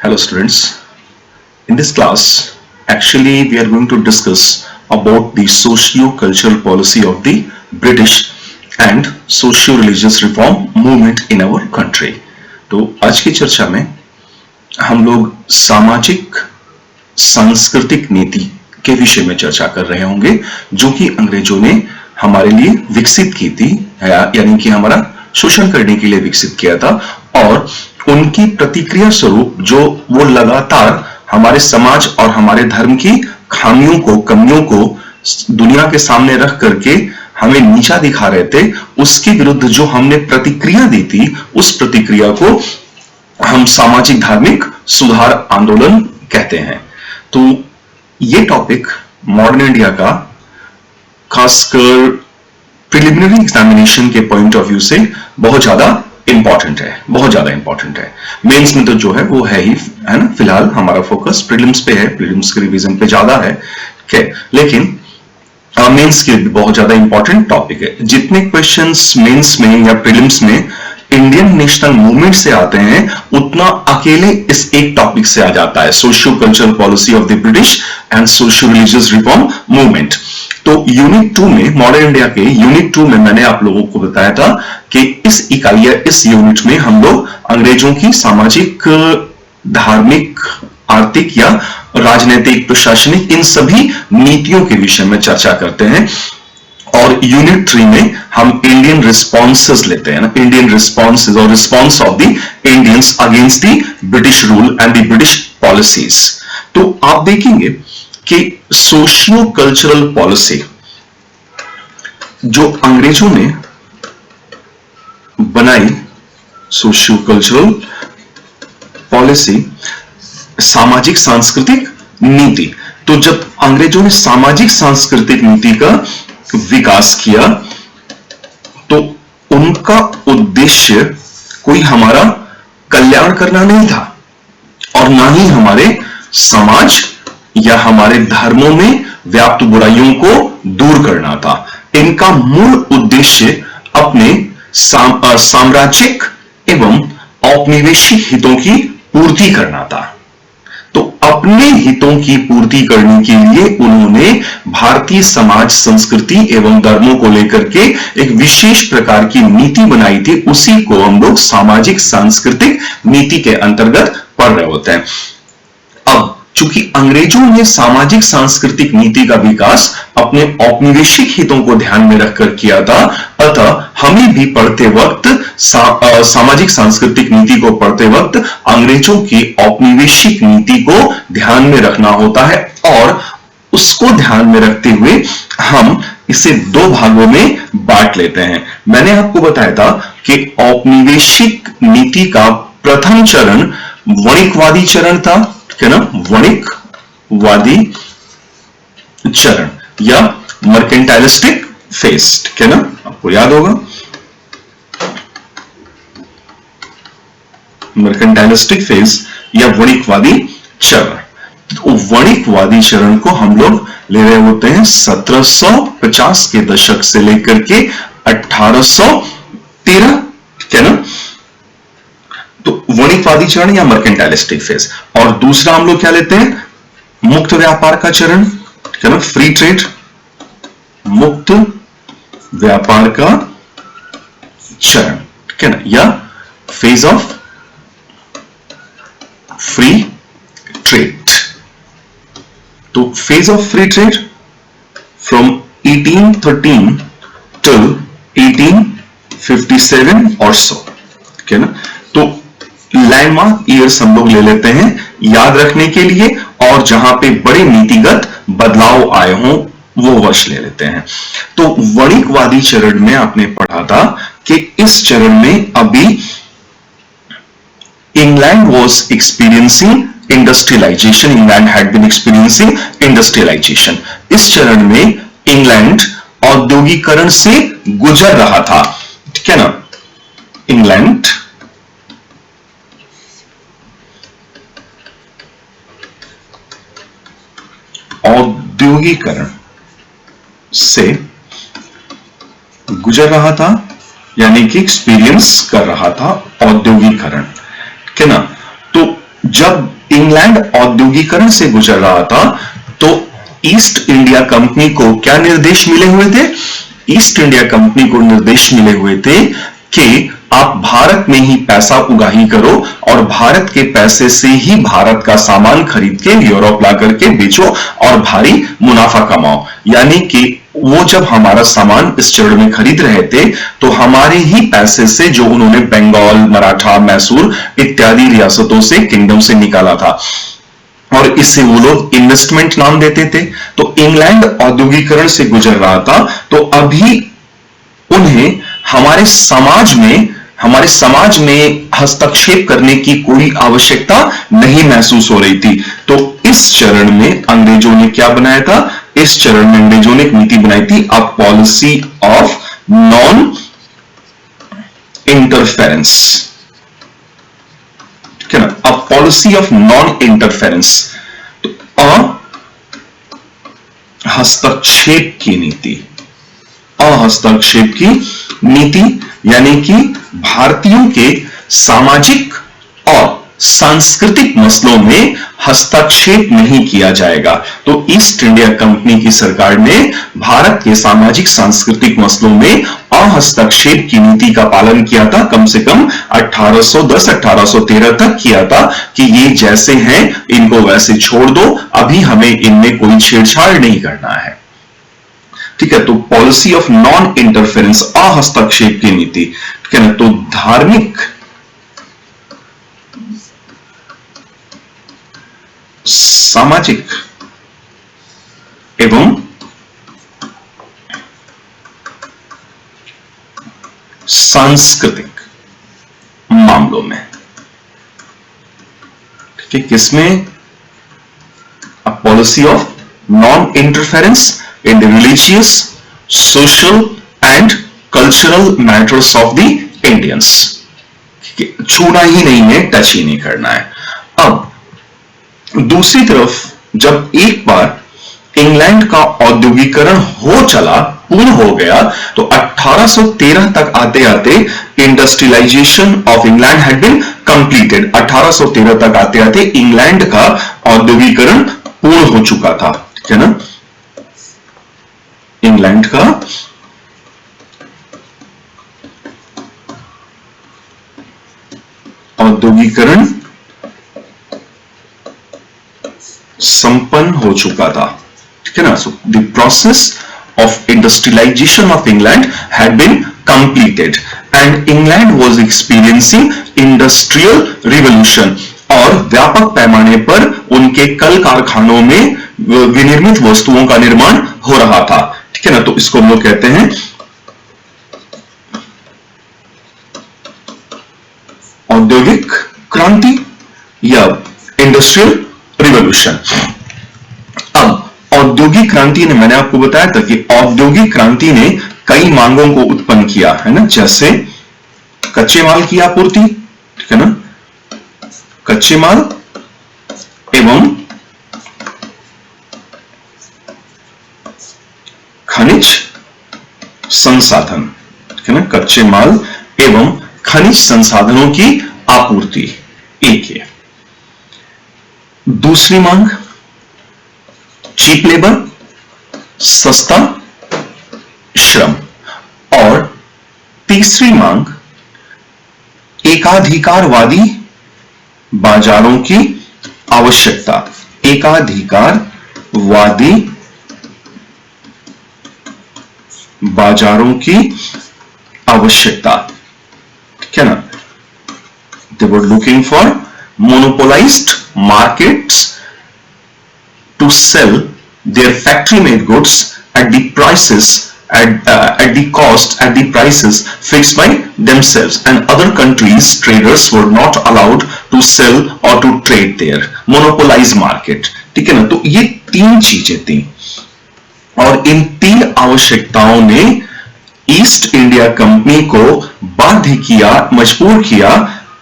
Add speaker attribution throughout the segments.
Speaker 1: Hello students. In this class, actually we are going to discuss about the socio-cultural policy of the British and socio-religious reform movement in our country. तो आज की चर्चा में हम लोग सामाजिक सांस्कृतिक नीति के विषय में चर्चा कर रहे होंगे जो कि अंग्रेजों ने हमारे लिए विकसित की थी, यानी कि हमारा शोषण करने के लिए विकसित किया था और उनकी प्रतिक्रिया स्वरूप जो वो लगातार हमारे समाज और हमारे धर्म की खामियों को, कमियों को दुनिया के सामने रख करके हमें नीचा दिखा रहे थे, उसके विरुद्ध जो हमने प्रतिक्रिया दी थी, उस प्रतिक्रिया को हम सामाजिक धार्मिक सुधार आंदोलन कहते हैं। तो ये टॉपिक मॉडर्न इंडिया का खासकर प्रिलिमिनरी एग्जामिनेशन के पॉइंट ऑफ व्यू से बहुत ज्यादा इंपॉर्टेंट है। मेंस में तो जो है वो है ही, है ना। फिलहाल हमारा फोकस प्रीलिम्स पे है, प्रीलिम्स के रिवीजन पे ज्यादा है, लेकिन मेंस के बहुत ज्यादा इंपॉर्टेंट टॉपिक है। जितने क्वेश्चंस मेंस में या प्रीलिम्स में इंडियन नेशनल मूवमेंट से आते हैं, उतना अकेले इस एक टॉपिक से आ जाता है, socio cultural policy of the British and socio religious reform movement. तो यूनिट 2 में, मॉडर्न इंडिया के यूनिट 2 में मैंने आप लोगों को बताया था कि इस इकाई या इस यूनिट में हम लोग अंग्रेजों की सामाजिक, धार्मिक, आर्थिक या राजनीतिक, प्रशासनिक इन सभी नीतियों के विषय में चर्चा करते हैं। और यूनिट 3 में हम इंडियन रिस्पॉन्सेस लेते हैं ना, इंडियन रिस्पॉन्सेस और response of the Indians against the British rule and the British policies. तो आप देखेंगे कि सोशियो कल्चरल पॉलिसी जो अंग्रेजों ने बनाई, सोशियो कल्चरल पॉलिसी, सामाजिक सांस्कृतिक नीति। तो जब अंग्रेजों ने सामाजिक सांस्कृतिक नीति का विकास किया तो उनका उद्देश्य कोई हमारा कल्याण करना नहीं था और ना ही हमारे समाज या हमारे धर्मों में व्याप्त बुराइयों को दूर करना था। इनका मूल उद्देश्य अपने साम्राज्यिक एवं औपनिवेशिक हितों की पूर्ति करना था। तो अपने हितों की पूर्ति करने के लिए उन्होंने भारतीय समाज, संस्कृति एवं धर्मों को लेकर के एक विशेष प्रकार की नीति बनाई थी। उसी को हम लोग सामाजिक सांस्कृतिक नीति के अंतर्गत पढ़ रहे होते हैं। अब चूंकि अंग्रेजों ने सामाजिक सांस्कृतिक नीति का विकास अपने औपनिवेशिक हितों को ध्यान में रखकर किया था, अतः हमें भी पढ़ते वक्त सामाजिक सांस्कृतिक नीति को पढ़ते वक्त अंग्रेजों की औपनिवेशिक नीति को ध्यान में रखना होता है और उसको ध्यान में रखते हुए हम इसे दो भागों में बांट लेते हैं। मैंने आपको बताया था कि औपनिवेशिक नीति का प्रथम चरण वणिकवादी चरण था, क्या ना, वणिकवादी चरण या मर्केंटाइलिस्टिक फेज, क्या ना, आपको याद होगा मर्केंटाइलिस्टिक फेज या वणिकवादी चरण। तो वणिकवादी चरण को हम लोग ले रहे होते हैं 1750 के दशक से लेकर के 1813, क्या ना। तो वणिकवादी चरण या मर्केंटाइलिस्टिक फेज। और दूसरा हम लोग क्या लेते हैं, मुक्त व्यापार का चरण, क्या ना, फ्री ट्रेड, मुक्त व्यापार का चरण, क्या ना, या फेज ऑफ फ्री ट्रेड। तो phase of free trade from 1813 till 1857 और सो, क्या ना। तो लैंडमार्क ईयर्स हम लोग ले लेते हैं याद रखने के लिए, और जहां पे बड़े नीतिगत बदलाव आए हों वो वर्ष ले लेते हैं। तो वणिकवादी चरण में आपने पढ़ा था कि इस चरण में अभी England was experiencing industrialisation, England had been experiencing industrialisation. इस चरण में इंग्लैंड औद्योगिकरण से गुजर रहा था, ठीक है ना। इंग्लैंड औद्योगिकरण से गुजर रहा था, यानी कि एक्सपीरियंस कर रहा था औद्योगिकरण, ठीक है ना। तो जब इंग्लैंड औद्योगिकरण से गुजर रहा था तो ईस्ट इंडिया कंपनी को क्या निर्देश मिले हुए थे? ईस्ट इंडिया कंपनी को निर्देश मिले हुए थे कि आप भारत में ही पैसा उगाही करो और भारत के पैसे से ही भारत का सामान खरीद के यूरोप ला करके बेचो और भारी मुनाफा कमाओ। यानी कि वो जब हमारा सामान इस चरण में खरीद रहे थे तो हमारे ही पैसे से, जो उन्होंने बंगाल, मराठा, मैसूर इत्यादि रियासतों से, किंगडम से निकाला था, और इससे वो लोग इन्वेस्टमेंट नाम देते थे। तो इंग्लैंड औद्योगिकरण से गुजर रहा था तो अभी उन्हें हमारे समाज में हस्तक्षेप करने की कोई आवश्यकता नहीं महसूस हो रही थी। तो इस चरण में अंग्रेजों ने क्या बनाया था? इस चरण में अंग्रेजों ने एक नीति बनाई थी, a policy of non interference. ठीक है ना, a policy of non interference, तो हस्तक्षेप की नीति, हस्तक्षेप की नीति, यानी कि भारतीयों के सामाजिक और सांस्कृतिक मसलों में हस्तक्षेप नहीं किया जाएगा। तो ईस्ट इंडिया कंपनी की सरकार ने भारत के सामाजिक सांस्कृतिक मसलों में हस्तक्षेप की नीति का पालन किया था, कम से कम 1810-1813 तक किया था कि ये जैसे हैं इनको वैसे छोड़ दो, अभी हमें इनमें कोई छेड़छाड़ नहीं करना है। ठीक है, तो पॉलिसी ऑफ नॉन इंटरफेरेंस, हस्तक्षेप की नीति। ठीक है ना, तो धार्मिक, सामाजिक एवं सांस्कृतिक मामलों में, ठीक है, किसमें? A policy of non interference in the religious, social and cultural matters of the Indians। छूना ही नहीं है, टच ही नहीं करना है। अब दूसरी तरफ जब एक बार इंग्लैंड का औद्योगिकरण पूर्ण हो गया तो 1813 तक आते आते industrialisation of England had been completed. 1813 तक आते आते इंग्लैंड का औद्योगिकरण पूर्ण हो चुका था। ठीक है ना, इंग्लैंड का औद्योगिकरण संपन्न हो चुका था। ठीक है ना, so the process of industrialisation of England had been completed and England was experiencing industrial revolution, और व्यापक पैमाने पर उनके कल कारखानों में विनिर्मित वस्तुओं का निर्माण हो रहा था। ठीक है ना, तो इसको हम लोग कहते हैं औद्योगिक क्रांति या इंडस्ट्रियल रिवॉल्यूशन। अब औद्योगिक क्रांति ने, मैंने आपको बताया था कि औद्योगिक क्रांति ने कई मांगों को उत्पन्न किया है ना, जैसे कच्चे माल की आपूर्ति, ठीक है ना, कच्चे माल एवं खनिज संसाधन, ठीक है ना, कच्चे माल एवं खनिज संसाधनों की आपूर्ति एक है। दूसरी मांग चीप लेबर, सस्ता श्रम, और तीसरी मांग एकाधिकारवादी बाजारों की आवश्यकता, एकाधिकारवादी बाजारों की आवश्यकता। ठीक है ना, they were looking for monopolized markets to sell their factory made goods at the prices at the cost at the prices fixed by themselves, and other countries traders were not allowed to sell or to trade there, monopolized market। ठीक है ना, तो ये तीन चीजें थी और इन तीन आवश्यकताओं ने ईस्ट इंडिया कंपनी को बाध्य किया, मजबूर किया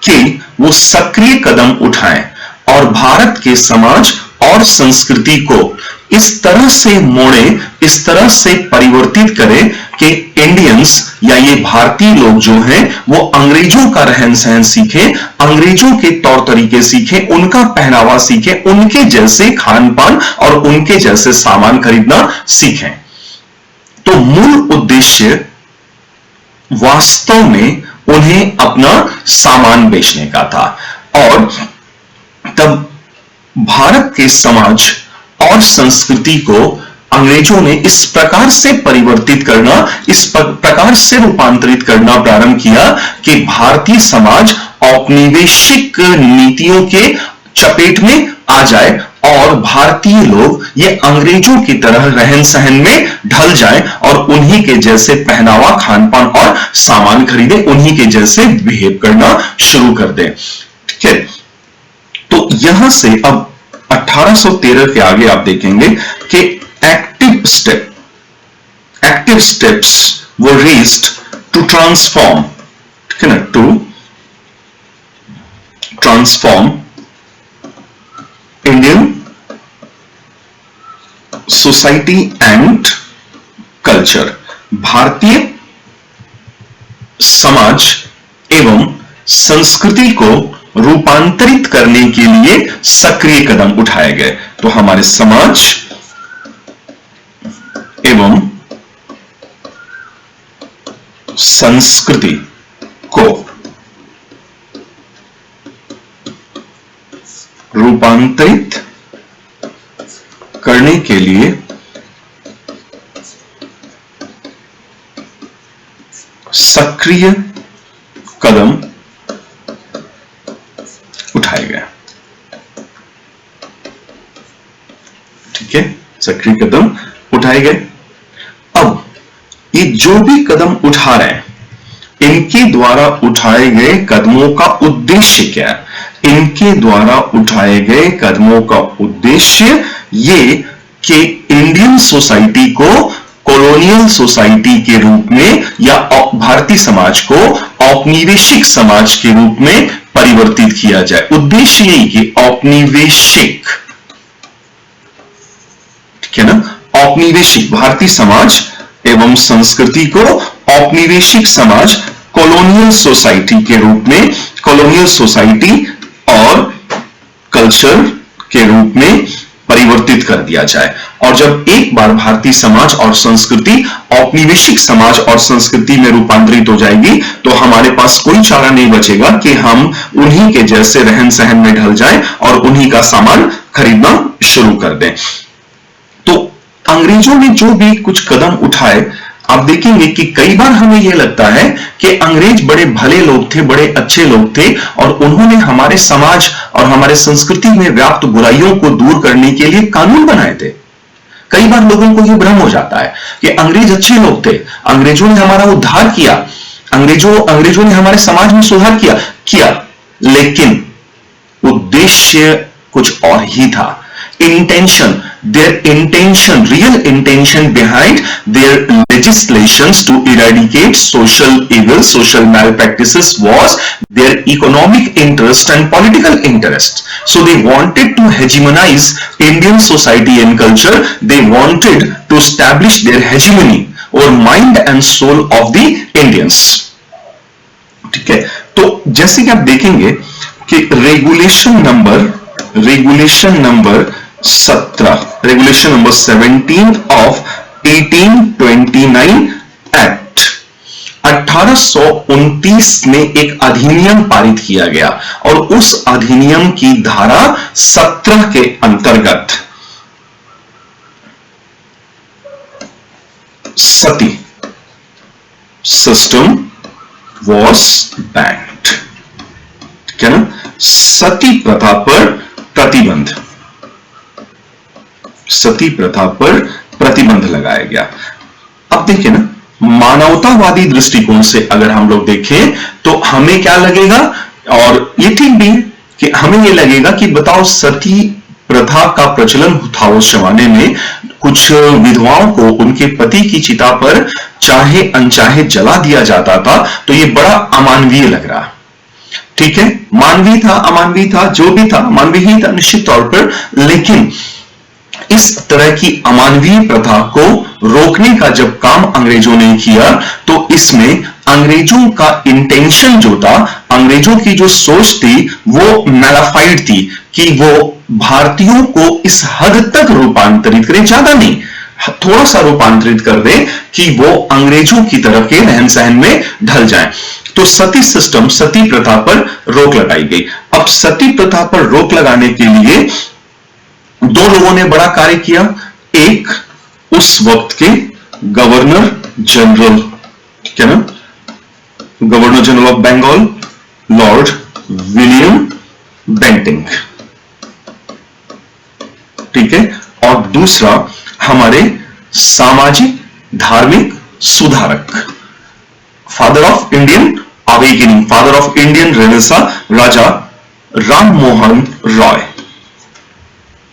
Speaker 1: कि वो सक्रिय कदम उठाएं और भारत के समाज और संस्कृति को इस तरह से मोड़े, इस तरह से परिवर्तित करें कि इंडियंस या ये भारतीय लोग जो हैं वो अंग्रेजों का रहन सहन सीखें, अंग्रेजों के तौर तरीके सीखें, उनका पहनावा सीखें, उनके जैसे खान पान और उनके जैसे सामान खरीदना सीखें। तो मूल उद्देश्य वास्तव में उन्हें अपना सामान बेचने का था। और तब भारत के समाज और संस्कृति को अंग्रेजों ने इस प्रकार से परिवर्तित करना, इस प्रकार से रूपांतरित करना प्रारंभ किया कि भारतीय समाज औपनिवेशिक नीतियों के चपेट में आ जाए और भारतीय लोग ये अंग्रेजों की तरह रहन सहन में ढल जाएं और उन्हीं के जैसे पहनावा, खान पान और सामान खरीदे, उन्हीं के जैसे बिहेव करना शुरू कर दें। ठीक है, तो यहां से अब 1813 के आगे आप देखेंगे कि active steps were raised to transform, ठीक है ना, to transform Indian society and culture. भारतीय समाज एवं संस्कृति को रूपांतरित करने के लिए सक्रिय कदम उठाए गए। तो हमारे समाज एवं संस्कृति को रूपांतरित करने के लिए सक्रिय कदम उठाए गए। ठीक है, सक्रिय कदम उठाए गए। अब ये जो भी कदम उठा रहे हैं, इनके द्वारा उठाए गए कदमों का उद्देश्य क्या है? इनके द्वारा उठाए गए कदमों का उद्देश्य ये कि इंडियन सोसाइटी को कॉलोनियल सोसाइटी के रूप में या भारतीय समाज को औपनिवेशिक समाज के रूप में परिवर्तित किया जाए। उद्देश्य यही कि औपनिवेशिक, ठीक है ना, औपनिवेशिक भारतीय समाज एवं संस्कृति को औपनिवेशिक समाज, कॉलोनियल सोसाइटी के रूप में, कॉलोनियल सोसाइटी और कल्चर के रूप में परिवर्तित कर दिया जाए। और जब एक बार भारतीय समाज और संस्कृति औपनिवेशिक समाज और संस्कृति में रूपांतरित हो जाएगी तो हमारे पास कोई चारा नहीं बचेगा कि हम उन्हीं के जैसे रहन सहन में ढल जाएं और उन्हीं का सामान खरीदना शुरू कर दें। तो अंग्रेजों ने जो भी कुछ कदम उठाए, आप देखेंगे कि कई बार हमें यह लगता है कि अंग्रेज बड़े भले लोग थे, बड़े अच्छे लोग थे और उन्होंने हमारे समाज और हमारे संस्कृति में व्याप्त बुराइयों को दूर करने के लिए कानून बनाए थे। कई बार लोगों को यह भ्रम हो जाता है कि अंग्रेज अच्छे लोग थे, अंग्रेजों ने हमारा उद्धार किया, अंग्रेजों ने हमारे समाज में सुधार किया, लेकिन उद्देश्य कुछ और ही था। real intention behind their legislations to eradicate social evils, social malpractices was their economic interest and political interest. So they wanted to hegemonize Indian society and culture. They wanted to establish their hegemony over mind and soul of the Indians. ठीक है, तो जैसे कि आप देखेंगे कि regulation number 17 of 1829 act 1829 में एक अधिनियम पारित किया गया और उस अधिनियम की धारा 17 के अंतर्गत सती सिस्टम वॉज बैंड, ठीक है ना, सती प्रथा पर प्रतिबंध, सती प्रथा पर प्रतिबंध लगाया गया। अब देखिए ना, मानवतावादी दृष्टिकोण से अगर हम लोग देखें तो हमें क्या लगेगा, और ये ठीक भी है कि हमें ये लगेगा कि बताओ सती प्रथा का प्रचलन था उस जमाने में, कुछ विधवाओं को उनके पति की चिता पर चाहे अनचाहे जला दिया जाता था, तो ये बड़ा अमानवीय लग रहा। ठीक है, मानवीय था, अमानवीय था, जो भी था, मानवीय ही था निश्चित तौर पर, लेकिन इस तरह की अमानवीय प्रथा को रोकने का जब काम अंग्रेजों ने किया, तो इसमें अंग्रेजों का इंटेंशन जो था, अंग्रेजों की जो सोच थी, वो मैलाफाइड थी कि वो भारतीयों को इस हद तक रूपांतरित करें, ज्यादा नहीं, थोड़ा सा रूपांतरित कर दे कि वो अंग्रेजों की तरफ के रहन सहन में ढल जाएं। तो सती सिस्टम, सती प्रथा पर रोक लगाई गई। अब सती प्रथा पर रोक लगाने के लिए दो लोगों ने बड़ा कार्य किया। एक उस वक्त के गवर्नर जनरल, ठीक है ना, governor general of Bengal Lord William Bentinck, ठीक है, और दूसरा हमारे सामाजिक धार्मिक सुधारक, father of Indian awakening, father of Indian renaissance, Raja Ram Mohan Roy,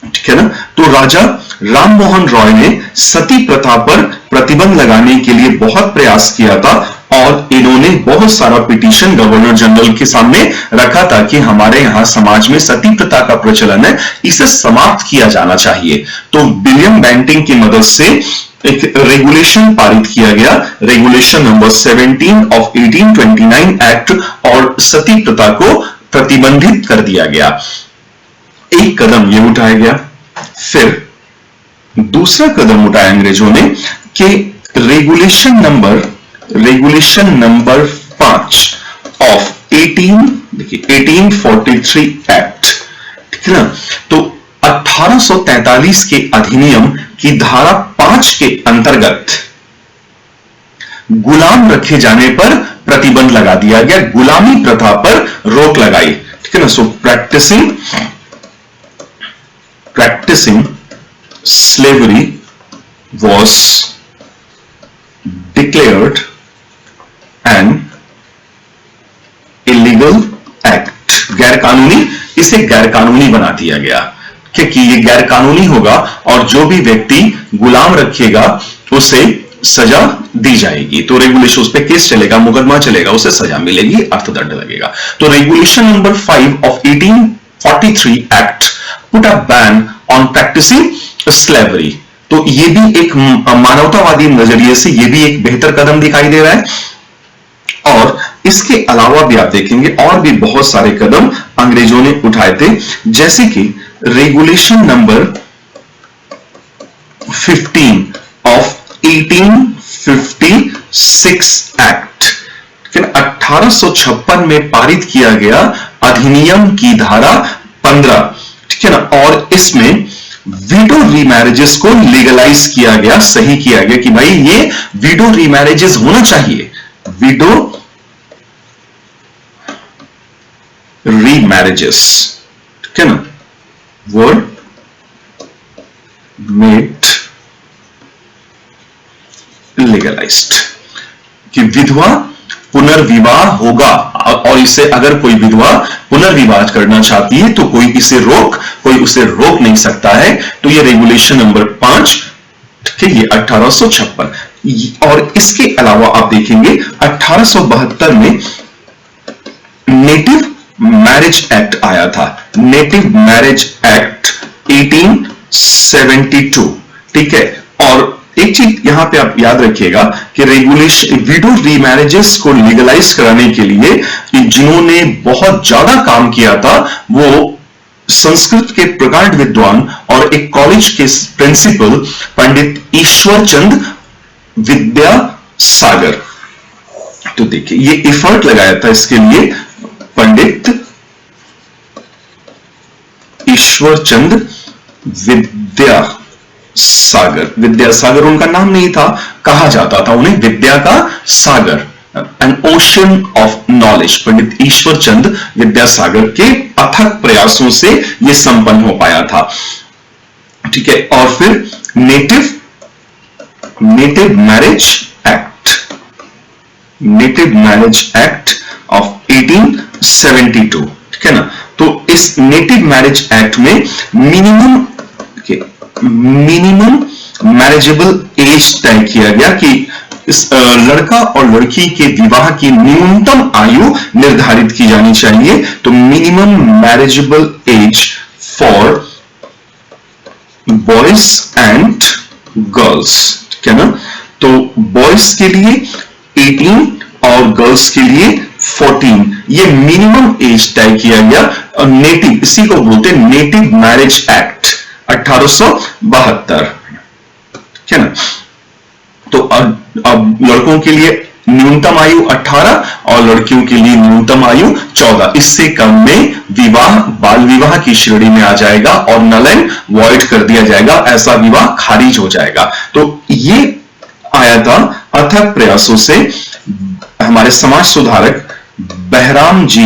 Speaker 1: ठीक है ना। तो राजा राम मोहन रॉय ने सती प्रथा पर प्रतिबंध लगाने के लिए बहुत प्रयास किया था, और इन्होंने बहुत सारा पिटीशन गवर्नर जनरल के सामने रखा था कि हमारे यहां समाज में सती प्रथा का प्रचलन है, इसे समाप्त किया जाना चाहिए। तो विलियम बेंटिंक की मदद से एक रेगुलेशन पारित किया गया, रेगुलेशन नंबर 17 ऑफ 1829 एक्ट, और सती प्रथा को प्रतिबंधित कर दिया गया। एक कदम यह उठाया गया। फिर दूसरा कदम उठाया अंग्रेजों ने कि रेगुलेशन नंबर 5 ऑफ 1843 एक्ट, ठीक है ना। तो 1843 के अधिनियम की धारा 5 के अंतर्गत गुलाम रखे जाने पर प्रतिबंध लगा दिया गया, गुलामी प्रथा पर रोक लगाई, ठीक है ना। सो practicing slavery was declared an illegal act, गैरकानूनी, इसे गैरकानूनी बना दिया गया कि ये गैरकानूनी होगा, और जो भी व्यक्ति गुलाम रखेगा उसे सजा दी जाएगी। तो रेगुलेशन, उस पर केस चलेगा, मुकदमा चलेगा, उसे सजा मिलेगी, अर्थदंड लगेगा। तो regulation number 5 of 1843 act put a ban on practising slavery. तो ये भी एक मानवतावादी नजरिए से ये भी एक बेहतर कदम दिखाई दे रहा है। और इसके अलावा भी आप देखेंगे और भी बहुत सारे कदम अंग्रेजों ने उठाए थे, जैसे कि रेगुलेशन नंबर 15 ऑफ 1856 एक्ट, 1856 में पारित किया गया अधिनियम की धारा 15, ठीक है ना। और इसमें विडो रीमैरिजेस को लीगलाइज किया गया, सही किया गया कि भाई ये विडो रीमैरिजेस होना चाहिए, विडो रीमैरिजेस, ठीक है ना, वर्ड मेड लीगलाइज्ड, कि विधवा पुनर्विवाह होगा, और इसे अगर कोई विधवा पुनर्विवाह करना चाहती है तो कोई उसे रोक नहीं सकता है। तो ये रेगुलेशन नंबर 5, ठीक है, ये 1856। और इसके अलावा आप देखेंगे 1872 में नेटिव मैरिज एक्ट आया था, नेटिव मैरिज एक्ट 1872, ठीक है। और एक चीज यहां पे आप याद रखिएगा कि रेगुलेशन विडो रीमैरिजेस को लीगलाइज कराने के लिए जिन्होंने बहुत ज्यादा काम किया था, वो संस्कृत के प्रकांड विद्वान और एक कॉलेज के प्रिंसिपल पंडित ईश्वरचंद विद्यासागर। तो देखिए ये एफर्ट लगाया था इसके लिए पंडित ईश्वरचंद विद्यासागर उनका नाम नहीं था, कहा जाता था उन्हें विद्या का सागर, एन ओशन ऑफ नॉलेज। पंडित ईश्वरचंद विद्यासागर के अथक प्रयासों से यह संपन्न हो पाया था, ठीक है। और फिर नेटिव मैरिज एक्ट ऑफ 1872, ठीक है ना। तो इस नेटिव मैरिज एक्ट में मिनिमम मैरिजेबल एज तय किया गया कि इस लड़का और लड़की के विवाह की न्यूनतम आयु निर्धारित की जानी चाहिए। तो minimum marriageable age for boys and girls, ठीक है ना। तो बॉयज के लिए 18 और गर्ल्स के लिए 14, ये मिनिमम एज तय किया गया। नेटिव, इसी को बोलते हैं नेटिव मैरिज एक्ट 1872, ठीक है ना। तो अब लड़कों के लिए न्यूनतम आयु 18 और लड़कियों के लिए न्यूनतम आयु 14, इससे कम में विवाह बाल विवाह की श्रेणी में आ जाएगा और नल एंड वॉइड कर दिया जाएगा, ऐसा विवाह खारिज हो जाएगा। तो ये आया था अथक प्रयासों से हमारे समाज सुधारक बहराम जी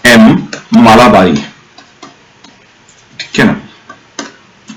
Speaker 1: एम मालाबारी, ठीक है ना,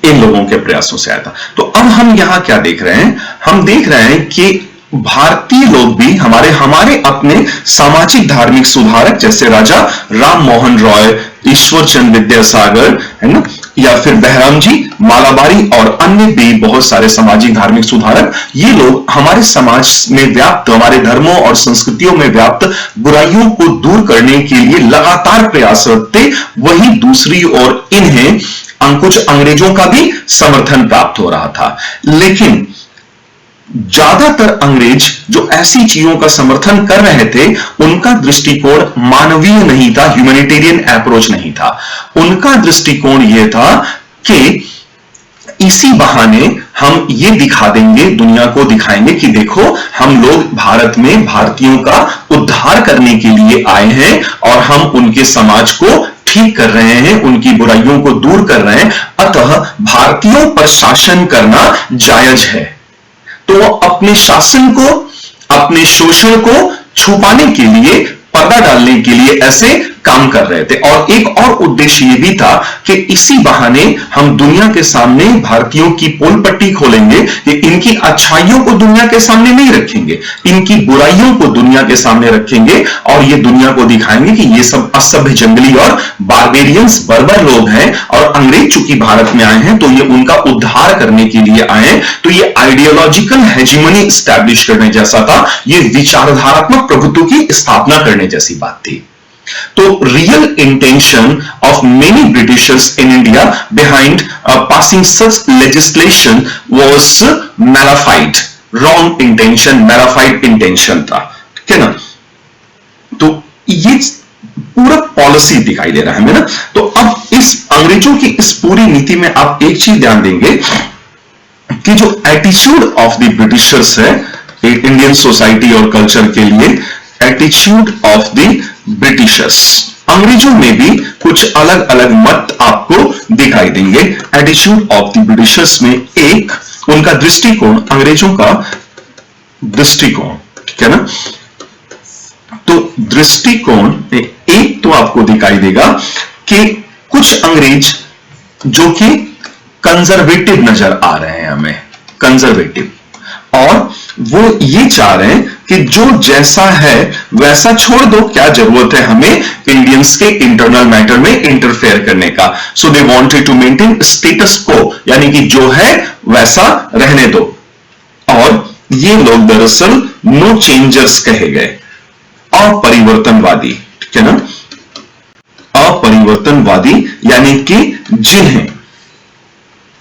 Speaker 1: इन लोगों के प्रयासों से आया था। तो अब हम यहां क्या देख रहे हैं, हम देख रहे हैं कि भारतीय लोग भी हमारे अपने सामाजिक धार्मिक सुधारक जैसे राजा राम मोहन रॉय, ईश्वर चंद्र विद्यासागर, है ना, या फिर बहराम जी मालाबारी और अन्य भी बहुत सारे सामाजिक धार्मिक सुधारक, ये लोग हमारे समाज में व्याप्त, हमारे धर्मों और संस्कृतियों में व्याप्त बुराइयों को दूर करने के लिए लगातार प्रयासरत थे। वहीं दूसरी ओर इन्हें कुछ अंग्रेजों का भी समर्थन प्राप्त हो रहा था, लेकिन ज्यादातर अंग्रेज जो ऐसी चीजों का समर्थन कर रहे थे उनका दृष्टिकोण मानवीय नहीं था, ह्यूमैनिटेरियन अप्रोच नहीं था। उनका दृष्टिकोण यह था कि इसी बहाने हम ये दिखा देंगे, दुनिया को दिखाएंगे कि देखो हम लोग भारत में भारतीयों का उद्धार करने के लिए आए हैं और हम उनके समाज को ठीक कर रहे हैं, उनकी बुराइयों को दूर कर रहे हैं, अतः भारतीयों पर शासन करना जायज है। तो वो अपने शासन को, अपने शोषण को छुपाने के लिए, पर्दा डालने के लिए ऐसे काम कर रहे थे। और एक और उद्देश्य यह भी था कि इसी बहाने हम दुनिया के सामने भारतीयों की पोल पट्टी खोलेंगे कि इनकी अच्छाइयों को दुनिया के सामने नहीं रखेंगे, इनकी बुराइयों को दुनिया के सामने रखेंगे और ये दुनिया को दिखाएंगे कि ये सब असभ्य, जंगली और बारबेरियंस, बर्बर लोग हैं और अंग्रेज चूंकि भारत में आए हैं तो ये उनका उद्धार करने के लिए आए हैं। तो ये आइडियोलॉजिकल हेजिमनी स्टैब्लिश करने जैसा था, ये विचारधारात्मक प्रभुत्व की स्थापना करने जैसी बात थी। तो real intention of many Britishers in India behind passing such legislation was malafide, wrong intention, malafide intention था, ठीक है ना। तो ये पूरा पॉलिसी दिखाई दे रहा है हमें ना। तो अब इस अंग्रेजों की इस पूरी नीति में आप एक चीज ध्यान देंगे कि जो एटीट्यूड ऑफ द ब्रिटिशर्स है इंडियन सोसाइटी और कल्चर के लिए, एटीट्यूड ऑफ द ब्रिटिशर्स, अंग्रेजों में भी कुछ अलग अलग मत आपको दिखाई देंगे। एटीट्यूड ऑफ द ब्रिटिशर्स में एक उनका दृष्टिकोण, अंग्रेजों का दृष्टिकोण, ठीक है ना। तो दृष्टिकोण एक तो आपको दिखाई देगा कि कुछ अंग्रेज जो कि कंजर्वेटिव नजर आ रहे हैं हमें, कंजर्वेटिव, और वो ये चाह रहे हैं कि जो जैसा है वैसा छोड़ दो, क्या जरूरत है हमें इंडियंस के इंटरनल मैटर में इंटरफेयर करने का। So they wanted to maintain status quo, यानी कि जो है वैसा रहने दो। और ये लोग दरअसल नो चेंजर्स कहे गए, अपरिवर्तनवादी, ठीक है ना, अपरिवर्तनवादी, यानी कि जिन्हें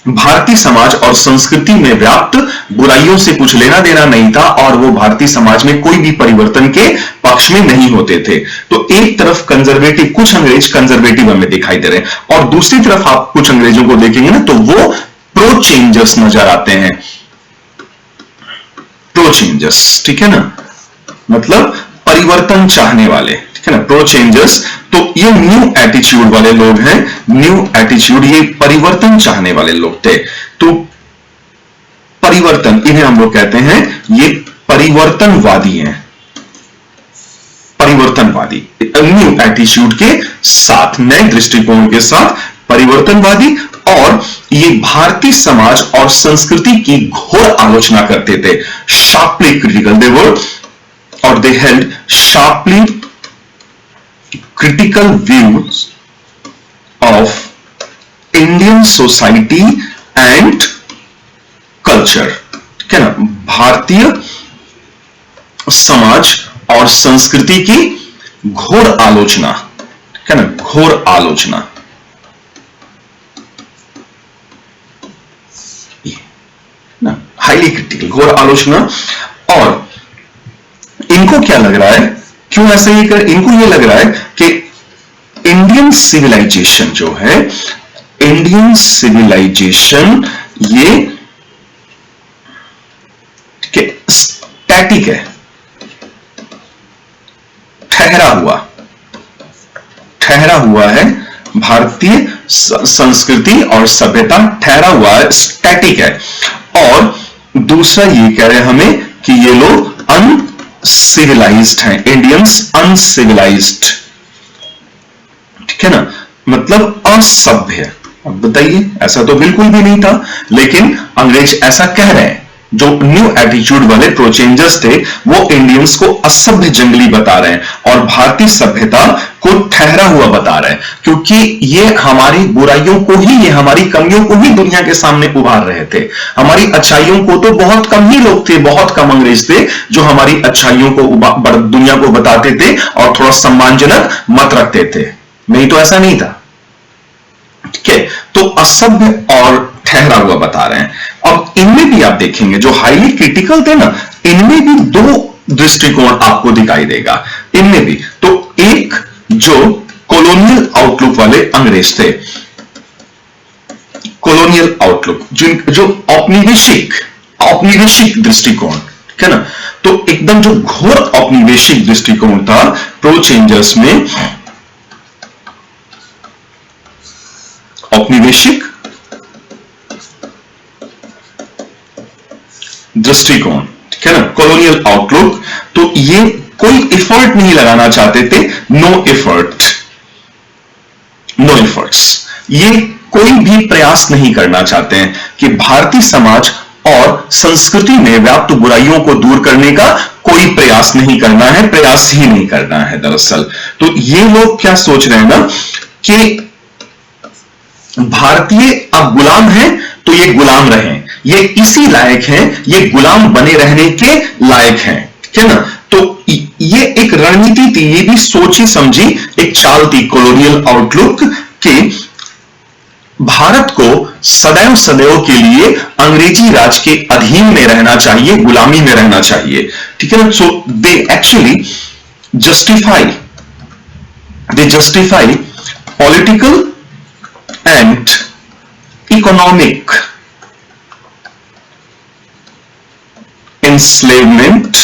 Speaker 1: भारतीय समाज और संस्कृति में व्याप्त बुराइयों से कुछ लेना देना नहीं था और वो भारतीय समाज में कोई भी परिवर्तन के पक्ष में नहीं होते थे। तो एक तरफ कंजर्वेटिव, कुछ अंग्रेज कंजर्वेटिव हमें दिखाई दे रहे हैं, और दूसरी तरफ आप कुछ अंग्रेजों को देखेंगे ना तो वो प्रो चेंजर्स नजर आते हैं, प्रो चेंजर्स, ठीक है ना, मतलब परिवर्तन चाहने वाले, ठीक है ना, प्रो चेंजर्स। तो ये न्यू एटीट्यूड वाले लोग हैं, न्यू एटीट्यूड, ये परिवर्तन चाहने वाले लोग थे। तो परिवर्तन, इन्हें हम लोग कहते हैं ये परिवर्तनवादी हैं, परिवर्तनवादी, न्यू एटीट्यूड के साथ, नए दृष्टिकोण के साथ परिवर्तनवादी। और ये भारतीय समाज और संस्कृति की घोर आलोचना करते थे, शार्पली क्रिटिकल दे वर, और दे held sharply critical views of Indian society and culture, ठीक है ना, भारतीय समाज और संस्कृति की घोर आलोचना, ठीक है ना, घोर आलोचना। ये ना, हाईली क्रिटिकल, घोर आलोचना। और इनको क्या लग रहा है, क्यों ऐसे ही कर, इनको ये लग रहा है कि इंडियन सिविलाइजेशन जो है, इंडियन सिविलाइजेशन ये स्टैटिक है, ठहरा हुआ है। भारतीय संस्कृति और सभ्यता ठहरा हुआ है, स्टैटिक है। और दूसरा ये कह रहे हैं हमें कि ये लोग अनसिविलाइज्ड हैं, इंडियंस अनसिविलाइज्ड, ठीक है ना, मतलब असभ्य। अब बताइए, ऐसा तो बिल्कुल भी नहीं था, लेकिन अंग्रेज ऐसा कह रहे हैं। जो न्यू एटीट्यूड वाले प्रोचेंजर्स थे वो इंडियंस को असभ्य जंगली बता रहे हैं और भारतीय सभ्यता को ठहरा हुआ बता रहे हैं, क्योंकि ये हमारी बुराइयों को ही, ये हमारी कमियों को ही दुनिया के सामने उभार रहे थे। हमारी अच्छाइयों को तो बहुत कम ही लोग थे, बहुत कम अंग्रेज थे जो हमारी अच्छाइयों को दुनिया को बताते थे और थोड़ा सम्मानजनक मत रखते थे, नहीं तो ऐसा नहीं था, ठीक है। तो असभ्य और ठहरा हुआ बता रहे हैं। अब इनमें भी आप देखेंगे जो हाईली क्रिटिकल थे ना, इनमें भी दो दृष्टिकोण आपको दिखाई देगा इनमें भी। तो एक जो कॉलोनियल आउटलुक वाले अंग्रेज थे, कॉलोनियल आउटलुक, जो औपनिवेशिक दृष्टिकोण, ठीक है ना, तो एकदम जो घोर औपनिवेशिक दृष्टिकोण था प्रो-चेंजर्स में, औपनिवेशिक दृष्टिकोण, ठीक है ना, कॉलोनियल आउटलुक। तो ये कोई एफर्ट नहीं लगाना चाहते थे, नो एफर्ट्स, ये कोई भी प्रयास नहीं करना चाहते हैं कि भारतीय समाज और संस्कृति में व्याप्त बुराइयों को दूर करने का कोई प्रयास नहीं करना है, प्रयास ही नहीं करना है दरअसल। तो ये लोग क्या सोच रहे हैं ना कि भारतीय अब गुलाम हैं तो ये गुलाम रहें, ये इसी लायक हैं, ये गुलाम बने रहने के लायक हैं, ठीक है ना। तो ये एक रणनीति थी, ये भी सोची समझी एक चाल थी कॉलोनियल आउटलुक कि भारत को सदैव सदैव के लिए अंग्रेजी राज के अधीन में रहना चाहिए, गुलामी में रहना चाहिए, ठीक है ना। So they actually justify political and economic enslavement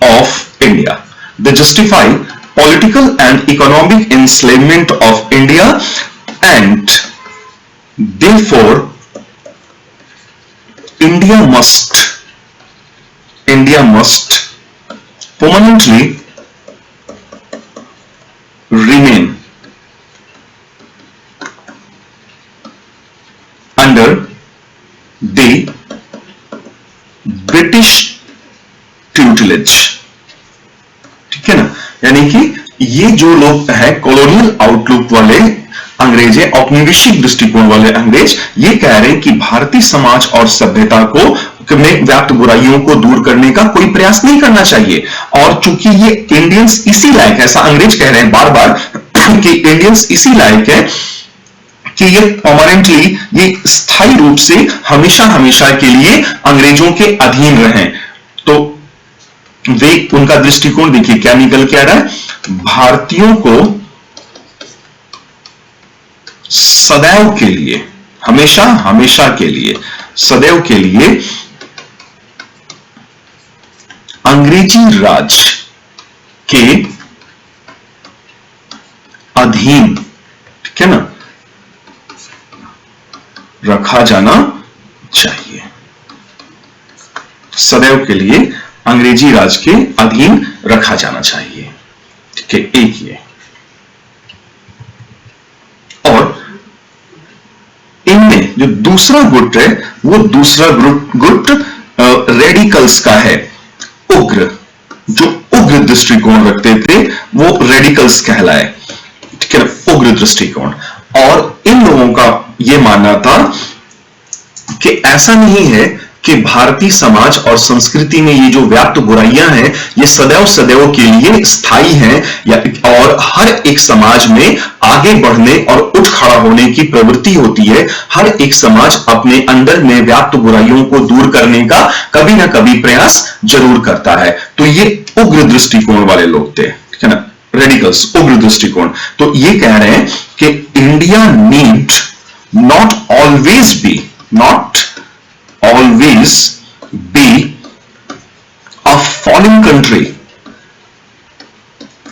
Speaker 1: of India. They justify political and economic enslavement of India, and therefore India must permanently remain under the British tutelage, ठीक है ना। यानी कि ये जो लोग हैं कॉलोनियल आउटलुक वाले अंग्रेज है, औपनिवेशिक दृष्टिकोण वाले अंग्रेज, ये कह रहे हैं कि भारतीय समाज और सभ्यता को में व्याप्त बुराइयों को दूर करने का कोई प्रयास नहीं करना चाहिए। और चूंकि ये इंडियंस इसी लायक है, ऐसा अंग्रेज कह रहे हैं बार बार कि इंडियंस इसी लायक है कि ये परमानेंटली, ये स्थायी रूप से हमेशा हमेशा के लिए अंग्रेजों के अधीन रहें। तो वे, उनका दृष्टिकोण देखिए क्या निकल के आ रहा है, भारतीयों को सदैव के लिए, हमेशा हमेशा के लिए, सदैव के लिए अंग्रेजी राज के अधीन, ठीक है ना, रखा जाना चाहिए, सदैव के लिए अंग्रेजी राज के अधीन रखा जाना चाहिए, ठीक है, एक ये। और इनमें जो दूसरा गुट है, वो दूसरा गुट रेडिकल्स का है, उग्र, जो उग्र दृष्टिकोण रखते थे वो रेडिकल्स कहलाए, ठीक है, उग्र दृष्टिकोण। और इन लोगों का यह मानना था कि ऐसा नहीं है कि भारतीय समाज और संस्कृति में ये जो व्याप्त बुराइयां हैं ये सदैव सदैव के लिए स्थायी हैं, और हर एक समाज में आगे बढ़ने और उठ खड़ा होने की प्रवृत्ति होती है। हर एक समाज अपने अंदर में व्याप्त बुराइयों को दूर करने का कभी ना कभी प्रयास जरूर करता है। तो ये उग्र दृष्टिकोण वाले लोग थे, ठीक है ना, रेडिकल्स, उग्र दृष्टिकोण। तो ये कह रहे हैं कि India need not always be a falling country.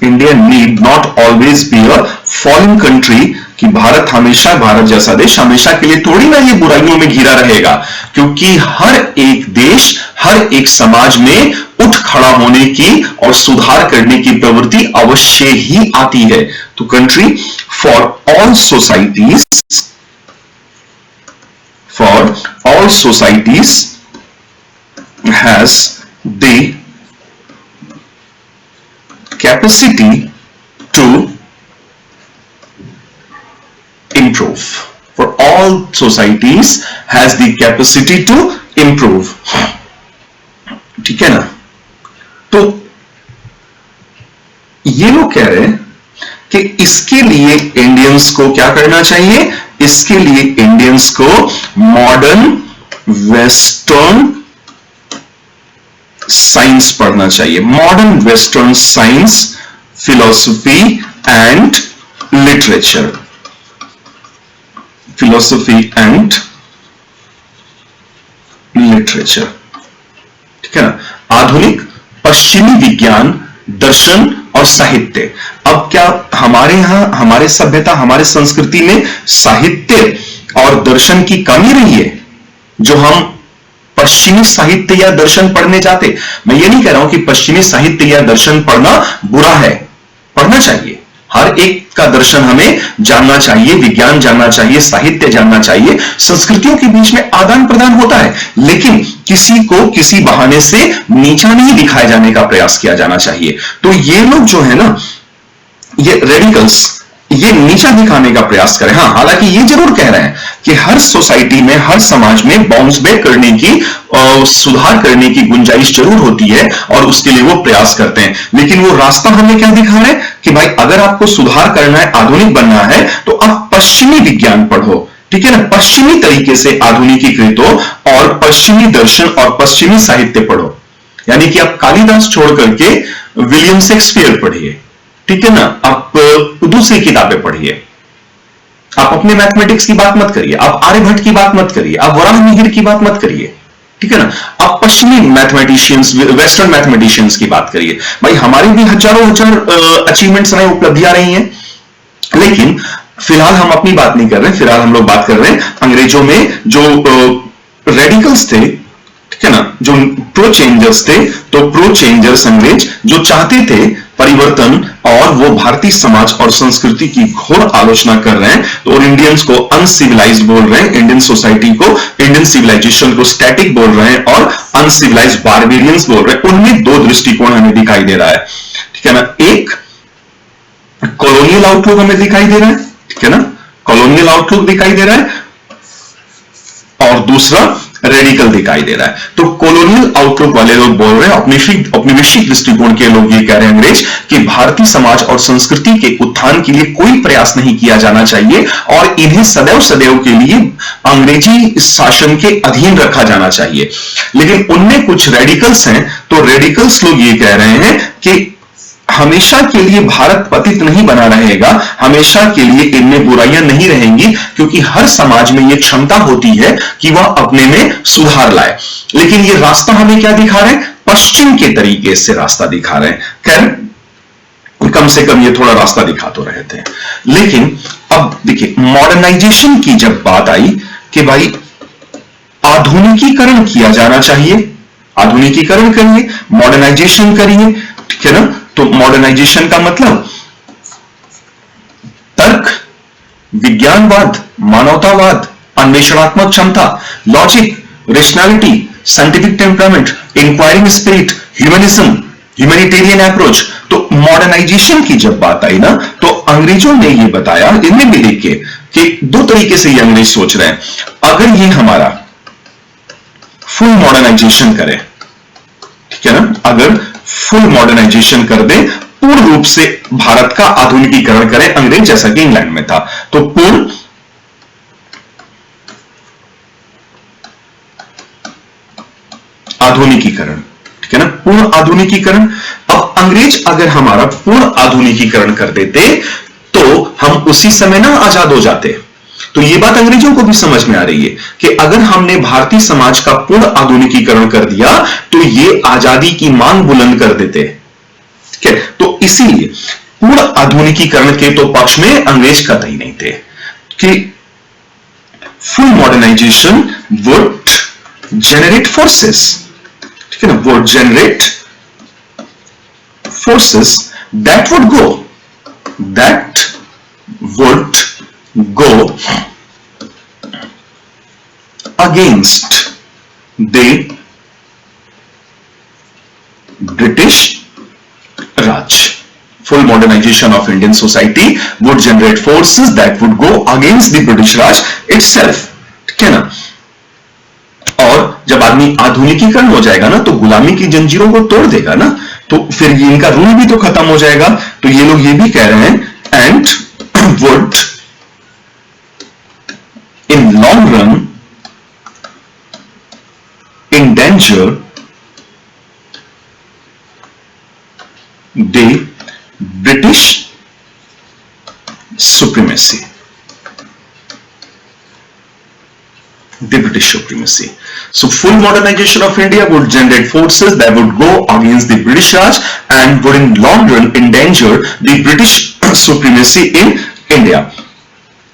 Speaker 1: India need not always be a falling country, कि भारत हमेशा, भारत जैसा देश हमेशा के लिए थोड़ी ना ये बुराइयों में घिरा रहेगा, क्योंकि हर एक देश, हर एक समाज में उठ खड़ा होने की और सुधार करने की प्रवृत्ति अवश्य ही आती है। तो country for all societies has the capacity to improve. For all societies has the capacity to improve. ठीक है ना? तो ये लोग कह रहे हैं कि इसके लिए इंडियंस को क्या करना चाहिए? इसके लिए इंडियंस को मॉडर्न वेस्टर्न साइंस पढ़ना चाहिए। Modern western science, philosophy and literature, philosophy and literature, ठीक है ना। आधुनिक पश्चिमी विज्ञान, दर्शन और साहित्य। अब क्या हमारे यहां, हमारे सभ्यता, हमारे संस्कृति में साहित्य और दर्शन की कमी रही है, जो हम पश्चिमी साहित्य या दर्शन पढ़ने जाते। मैं ये नहीं कह रहा हूं कि पश्चिमी साहित्य या दर्शन पढ़ना बुरा है, पढ़ना चाहिए। हर एक का दर्शन हमें जानना चाहिए, विज्ञान जानना चाहिए, साहित्य जानना चाहिए। संस्कृतियों के बीच में आदान प्रदान होता है, लेकिन किसी को किसी बहाने से नीचा नहीं दिखाए जाने का प्रयास किया जाना चाहिए। तो ये लोग जो है ना, ये रेडिकल्स, ये नीचा दिखाने का प्रयास करें। हाँ, हालांकि ये जरूर कह रहे हैं कि हर सोसाइटी में, हर समाज में बाउंस बैक करने की, सुधार करने की गुंजाइश जरूर होती है, और उसके लिए वो प्रयास करते हैं। लेकिन वो रास्ता हमें क्या दिखा रहे हैं कि भाई अगर आपको सुधार करना है, आधुनिक बनना है, तो आप पश्चिमी विज्ञान पढ़ो, ठीक है ना, पश्चिमी तरीके से आधुनिकीकृत हो, और पश्चिमी दर्शन और पश्चिमी साहित्य पढ़ो। यानी कि आप कालिदास छोड़ करके विलियम शेक्सपियर पढ़िए, ठीक है ना, आप दूसरी किताबें पढ़िए। आप अपने मैथमेटिक्स की बात मत करिए, आप आर्यभट्ट की बात मत करिए, आप वराहमिहिर की बात मत करिए, ठीक है ना। आप पश्चिमी मैथमेटिशियंस, वेस्टर्न मैथमेटिशियंस की बात करिए। भाई हमारी भी हजारों अचीवमेंट्स रहे, उपलब्धियां रही हैं, लेकिन फिलहाल हम अपनी बात नहीं कर रहे हैं। फिलहाल हम लोग बात कर रहे हैं अंग्रेजों में जो रेडिकल्स थे, ठीक है ना, जो प्रो चेंजर्स थे। तो प्रो चेंजर्स अंग्रेज जो चाहते थे परिवर्तन, और वो भारतीय समाज और संस्कृति की घोर आलोचना कर रहे हैं। तो और इंडियंस को अनसिविलाइज्ड बोल रहे हैं, इंडियन सोसाइटी को, इंडियन सिविलाइजेशन को स्टैटिक बोल रहे हैं, और अनसिविलाइज्ड बारबेरियंस बोल रहे हैं। उनमें दो दृष्टिकोण हमें दिखाई दे रहा है, ठीक है ना। एक कॉलोनियल आउटलुक हमें दिखाई दे रहा है, ठीक है ना, कॉलोनियल आउटलुक दिखाई दे रहा है, और दूसरा रेडिकल दिखाई दे रहा है। तो कॉलोनियल आउटलुक वाले लोग बोल रहे हैं, औपनिवेशिक दृष्टिकोण के लोग ये कह रहे हैं अंग्रेज, कि भारतीय समाज और संस्कृति के उत्थान के लिए कोई प्रयास नहीं किया जाना चाहिए, और इन्हें सदैव सदैव के लिए अंग्रेजी शासन के अधीन रखा जाना चाहिए। लेकिन उनमें कुछ रेडिकल्स हैं, तो रेडिकल्स लोग ये कह रहे हैं कि हमेशा के लिए भारत पतित नहीं बना रहेगा, हमेशा के लिए इनमें बुराइयां नहीं रहेंगी, क्योंकि हर समाज में यह क्षमता होती है कि वह अपने में सुधार लाए। लेकिन यह रास्ता हमें क्या दिखा रहे हैं? पश्चिम के तरीके से रास्ता दिखा रहे हैं। खैर, कम से कम ये थोड़ा रास्ता दिखा तो रहे थे। लेकिन अब देखिए, मॉडर्नाइजेशन की जब बात आई कि भाई आधुनिकीकरण किया जाना चाहिए, आधुनिकीकरण करिए, मॉडर्नाइजेशन करिए, ठीक है ना। तो मॉडर्नाइजेशन का मतलब तर्क, विज्ञानवाद, मानवतावाद, अन्वेषणात्मक क्षमता, logic, rationality, scientific temperament, enquiring spirit, humanism, humanitarian approach. तो मॉडर्नाइजेशन की जब बात आई ना, तो अंग्रेजों ने ये बताया, इनमें भी देखिए कि दो तरीके से ये अंग्रेज सोच रहे हैं। अगर ये हमारा फुल मॉडर्नाइजेशन करे, ठीक है ना, अगर फुल मॉडर्नाइजेशन कर दे, पूर्ण रूप से भारत का आधुनिकीकरण करे अंग्रेज जैसा कि इंग्लैंड में था, तो पूर्ण आधुनिकीकरण, ठीक है ना, पूर्ण आधुनिकीकरण। अब अंग्रेज अगर हमारा पूर्ण आधुनिकीकरण कर देते तो हम उसी समय ना आजाद हो जाते। तो ये बात अंग्रेजों को भी समझ में आ रही है कि अगर हमने भारतीय समाज का पूर्ण आधुनिकीकरण कर दिया तो ये आजादी की मांग बुलंद कर देते, ठीक है। तो इसीलिए पूर्ण आधुनिकीकरण के तो पक्ष में अंग्रेज कतई नहीं थे कि full modernisation would generate forces, ठीक है ना, would generate forces that would go against the British Raj. Full modernization of Indian society would generate forces that would go against the British Raj itself, ठीक है ना। और जब आदमी आधुनिकीकरण हो जाएगा ना तो गुलामी की जंजीरों को तोड़ देगा ना, तो फिर इनका रूल भी तो खत्म हो जाएगा। तो ये लोग ये भी कह रहे हैं and would in long run endanger the British supremacy. So full modernization of India would generate forces that would go against the British Raj and would in long run endanger the British supremacy in India.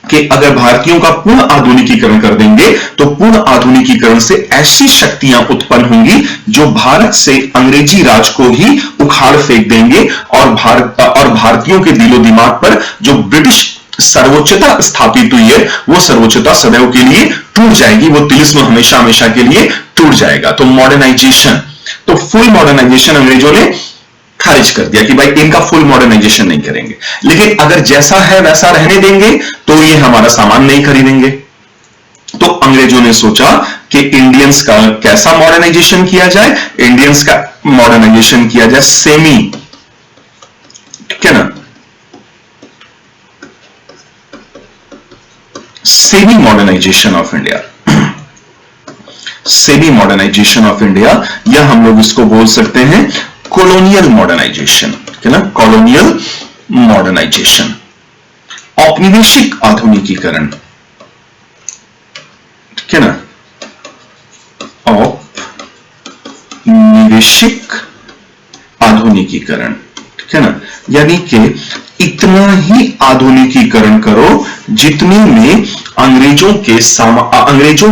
Speaker 1: कि अगर भारतीयों का पूर्ण आधुनिकीकरण कर देंगे तो पूर्ण आधुनिकीकरण से ऐसी शक्तियां उत्पन्न होंगी जो भारत से अंग्रेजी राज को ही उखाड़ फेंक देंगे और भारतीयों के दिलो दिमाग पर जो ब्रिटिश सर्वोच्चता स्थापित हुई है वो सर्वोच्चता सदैव के लिए टूट जाएगी, वो तिलिस्म हमेशा हमेशा के लिए टूट जाएगा। तो मॉडर्नाइजेशन, तो फुल मॉडर्नाइजेशन अंग्रेजों ने खारिज कर दिया कि भाई इनका फुल मॉडर्नाइजेशन नहीं करेंगे, लेकिन अगर जैसा है वैसा रहने देंगे तो ये हमारा सामान नहीं खरीदेंगे। तो अंग्रेजों ने सोचा कि इंडियंस का कैसा मॉडर्नाइजेशन किया जाए, इंडियंस का मॉडर्नाइजेशन किया जाए सेमी, ठीक है ना, semi modernisation of India, semi modernisation of India, या हम लोग इसको बोल सकते हैं कॉलोनियल मॉडर्नाइजेशन, ठीक है ना, कॉलोनियल मॉडर्नाइजेशन, औपनिवेशिक आधुनिकीकरण, ठीक है ना, औपनिवेशिक आधुनिकीकरण, ठीक है ना, यानी कि इतना ही आधुनिकीकरण करो जितने में अंग्रेजों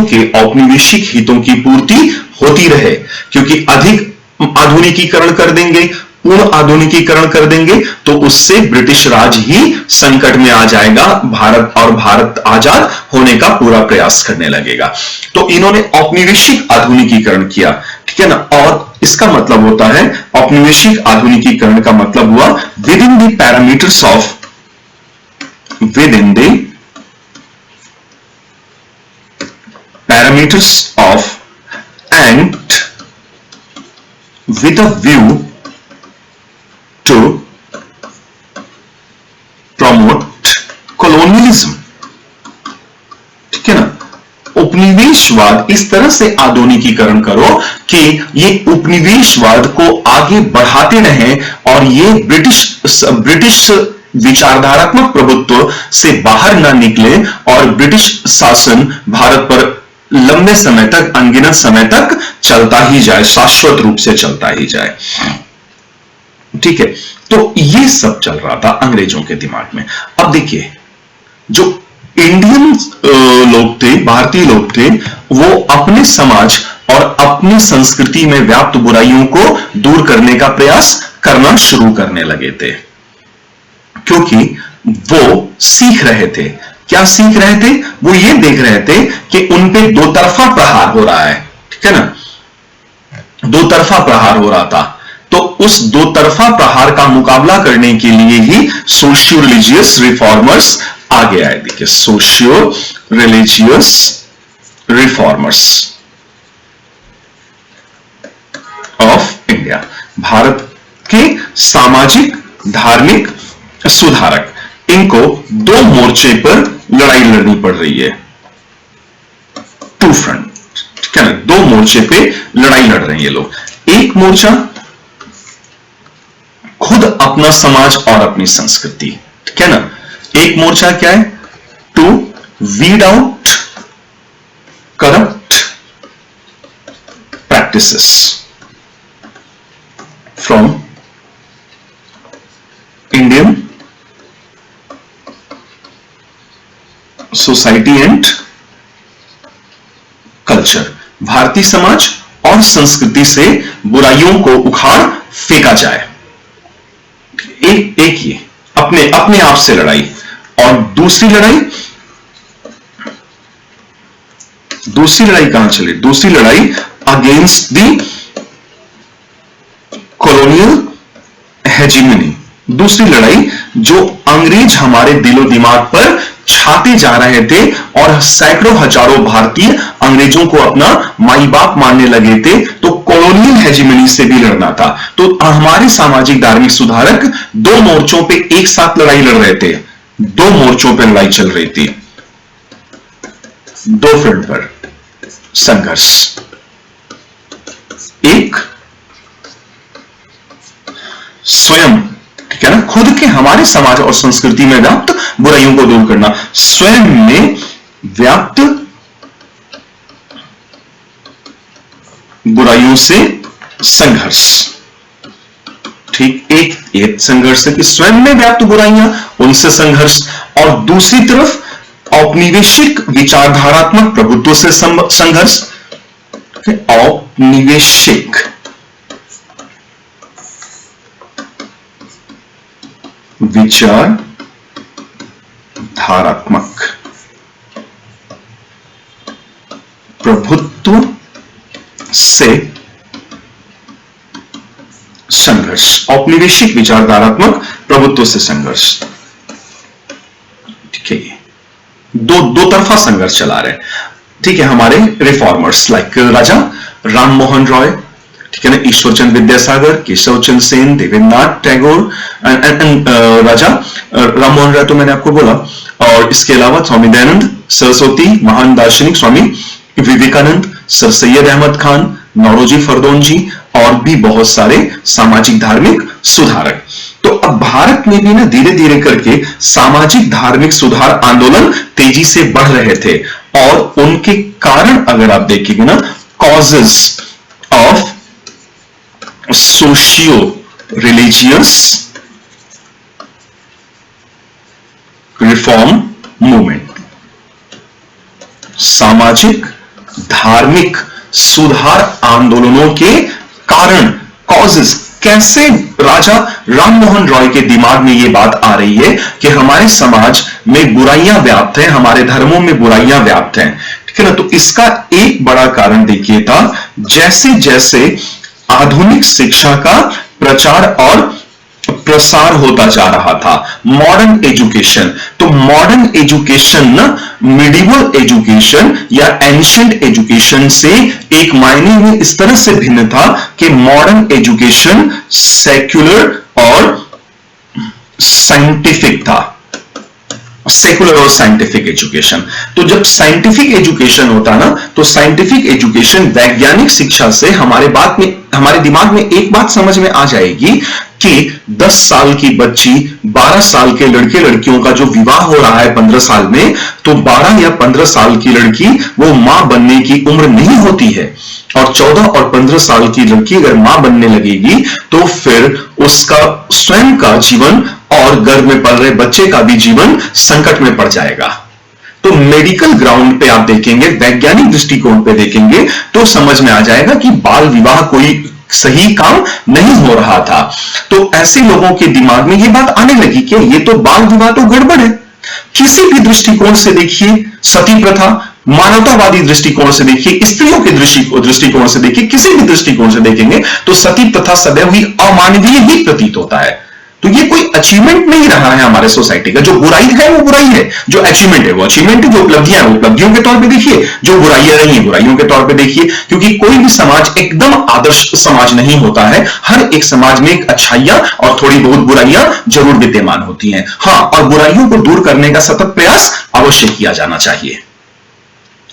Speaker 1: के औपनिवेशिक हितों की पूर्ति होती रहे, क्योंकि अधिक आधुनिकीकरण कर देंगे, पूर्ण आधुनिकीकरण कर देंगे तो उससे ब्रिटिश राज ही संकट में आ जाएगा, भारत और भारत आजाद होने का पूरा प्रयास करने लगेगा। तो इन्होंने औपनिवेशिक आधुनिकीकरण किया, ठीक है ना, और इसका मतलब होता है औपनिवेशिक आधुनिकीकरण का मतलब हुआ with in the parameters of and with a view to promote colonialism, ठीक है ना। उपनिवेशवाद इस तरह से आधुनिकीकरण करो कि ये उपनिवेशवाद को आगे बढ़ाते रहें और ये ब्रिटिश विचारधारात्मक प्रभुत्व से बाहर ना निकले और ब्रिटिश शासन भारत पर लंबे समय तक, अनगिनत समय तक चलता ही जाए, शाश्वत रूप से चलता ही जाए, ठीक है। तो ये सब चल रहा था अंग्रेजों के दिमाग में। अब देखिए जो इंडियन लोग थे, भारतीय लोग थे, वो अपने समाज और अपनी संस्कृति में व्याप्त बुराइयों को दूर करने का प्रयास करना शुरू करने लगे थे, क्योंकि वो सीख रहे थे। क्या सीख रहे थे? वो ये देख रहे थे कि उन पे दो तरफा प्रहार हो रहा है, ठीक है ना, दो तरफा प्रहार हो रहा था। तो उस दो तरफा प्रहार का मुकाबला करने के लिए ही सोशियो रिलीजियस रिफॉर्मर्स आगे आए। देखिए, socio religious reformers, India, Bharat के सामाजिक धार्मिक सुधारक, इनको दो मोर्चे पर लड़ाई लड़नी पड़ रही है, टू फ्रंट, ठीक है ना, दो मोर्चे पे लड़ाई लड़ रहे हैं ये लोग। एक मोर्चा खुद अपना समाज और अपनी संस्कृति, ठीक है ना, एक मोर्चा क्या है, to weed out corrupt practices from Indian society and culture, भारतीय समाज और संस्कृति से बुराइयों को उखाड़ फेंका जाए। एक ये अपने अपने आप से लड़ाई, और दूसरी लड़ाई कहां चली, दूसरी लड़ाई अगेंस्ट द कॉलोनियल हेजिमनी, दूसरी लड़ाई जो अंग्रेज हमारे दिलो दिमाग पर छाते जा रहे थे और सैकड़ों हजारों भारतीय अंग्रेजों को अपना माई बाप मानने लगे थे, तो कॉलोनियल हेजिमनी से भी लड़ना था। तो हमारे सामाजिक धार्मिक सुधारक दो मोर्चों पे एक साथ लड़ाई लड़ रहे थे, दो मोर्चों पे लड़ाई चल रही थी, दो फ्रंट पर संघर्ष। एक स्वयं, ठीक है ना, खुद के हमारे समाज और संस्कृति में व्याप्त बुराइयों को दूर करना, स्वयं में व्याप्त बुराइयों से संघर्ष, ठीक, एक संघर्ष है कि स्वयं में व्याप्त बुराइयां, उनसे संघर्ष, और दूसरी तरफ औपनिवेशिक विचारधारात्मक प्रभुत्व से संघर्ष, औपनिवेशिक विचार धारात्मक प्रभुत्व से संघर्ष, औपनिवेशिक विचारधारात्मक प्रभुत्व से संघर्ष, ठीक है, दो तरफा संघर्ष चला रहे हैं, ठीक है। हमारे रिफॉर्मर्स लाइक राजा राम मोहन रॉय, ठीक है ना, ईश्वरचंद विद्यासागर, केशव चंद्र सेन, देवेंद्रनाथ टैगोर एंड राजा राम मोहन रॉय तो मैंने आपको बोला, और इसके अलावा स्वामी दयानंद सरस्वती, महान दार्शनिक स्वामी विवेकानंद, सर सैयद अहमद खान, नौरोजी फरदौन जी, और भी बहुत सारे सामाजिक धार्मिक सुधारक। तो अब भारत में भी ना धीरे धीरे करके सामाजिक धार्मिक सुधार आंदोलन तेजी से बढ़ रहे थे, और उनके कारण अगर आप देखेंगे ना, causes of socio religious reform movement, सामाजिक धार्मिक सुधार आंदोलनों के कारण, कॉजेस, कैसे राजा राम मोहन रॉय के दिमाग में यह बात आ रही है कि हमारे समाज में बुराइयां व्याप्त हैं, हमारे धर्मों में बुराइयां व्याप्त हैं, ठीक है ना। तो इसका एक बड़ा कारण देखिए था, जैसे जैसे आधुनिक शिक्षा का प्रचार और प्रसार होता जा रहा था, मॉडर्न एजुकेशन, तो मॉडर्न एजुकेशन ना मिडिवल एजुकेशन या एंशिएंट एजुकेशन से एक मायने में इस तरह से भिन्न था कि मॉडर्न एजुकेशन सेक्युलर और साइंटिफिक था, सेकुलर और साइंटिफिक एजुकेशन। तो जब साइंटिफिक एजुकेशन होता ना, तो साइंटिफिक एजुकेशन वैज्ञानिक शिक्षा से हमारे दिमाग में एक बात समझ में आ जाएगी कि 10 साल की बच्ची, 12 साल के लड़के लड़कियों का जो विवाह हो रहा है 15 साल में, तो 12 या 15 साल की लड़की वो मां बनने की उम्र नहीं होती है, और 14 और 15 साल की लड़की अगर मां बनने लगेगी तो फिर उसका स्वयं का जीवन और गर्भ में पल रहे बच्चे का भी जीवन संकट में पड़ जाएगा। तो मेडिकल ग्राउंड पे आप देखेंगे, वैज्ञानिक दृष्टिकोण पे देखेंगे, तो समझ में आ जाएगा कि बाल विवाह कोई सही काम नहीं हो रहा था। तो ऐसे लोगों के दिमाग में यह बात आने लगी कि ये तो बाल विवाह तो गड़बड़ है। किसी भी दृष्टिकोण से देखिए, सती प्रथा, मानवतावादी दृष्टिकोण से देखिए, स्त्रियों के दृष्टिकोण से देखिए, किसी भी दृष्टिकोण से देखेंगे तो सती प्रथा सदैव ही अमानवीय ही प्रतीत होता है। तो ये कोई अचीवमेंट नहीं रहा है हमारे सोसाइटी का। जो बुराई है वो बुराई है, जो अचीवमेंट है वो अचीवमेंट है, जो उपलब्धियां हैं वो उपलब्धियों के तौर पे देखिए, जो बुराइयां रही हैं बुराइयों के तौर पे देखिए। क्योंकि कोई भी समाज एकदम आदर्श समाज नहीं होता है, हर एक समाज में एक अच्छाइयां और थोड़ी बहुत बुराइयां जरूर विद्यमान होती हैं। हाँ, और बुराइयों को दूर करने का सतत प्रयास अवश्य किया जाना चाहिए,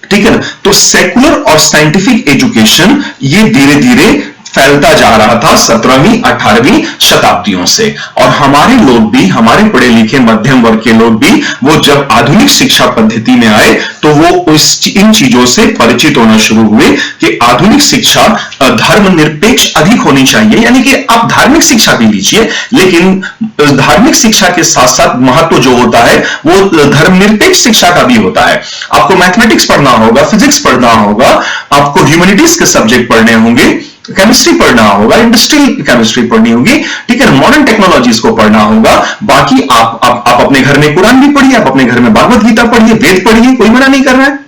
Speaker 1: ठीक है ना। तो सेकुलर और साइंटिफिक एजुकेशन ये धीरे धीरे फैलता जा रहा था 17वीं 18वीं शताब्दियों से, और हमारे लोग भी, हमारे पढ़े लिखे मध्यम वर्ग के लोग भी, वो जब आधुनिक शिक्षा पद्धति में आए तो वो इन चीजों से परिचित होना शुरू हुए कि आधुनिक शिक्षा धर्मनिरपेक्ष अधिक होनी चाहिए। यानी कि आप धार्मिक शिक्षा भी लीजिए, लेकिन धार्मिक शिक्षा के साथ साथ महत्व जो होता है वो धर्मनिरपेक्ष शिक्षा का भी होता है। आपको मैथमेटिक्स पढ़ना होगा, फिजिक्स पढ़ना होगा, आपको ह्यूमैनिटीज के सब्जेक्ट पढ़ने होंगे, केमिस्ट्री पढ़ना होगा, इंडस्ट्रियल केमिस्ट्री पढ़नी होगी, ठीक है, मॉडर्न टेक्नोलॉजीज को पढ़ना होगा। बाकी आप अपने घर में कुरान भी पढ़िए, आप अपने घर में भागवत गीता पढ़िए, वेद पढ़िए, कोई मना नहीं कर रहा है,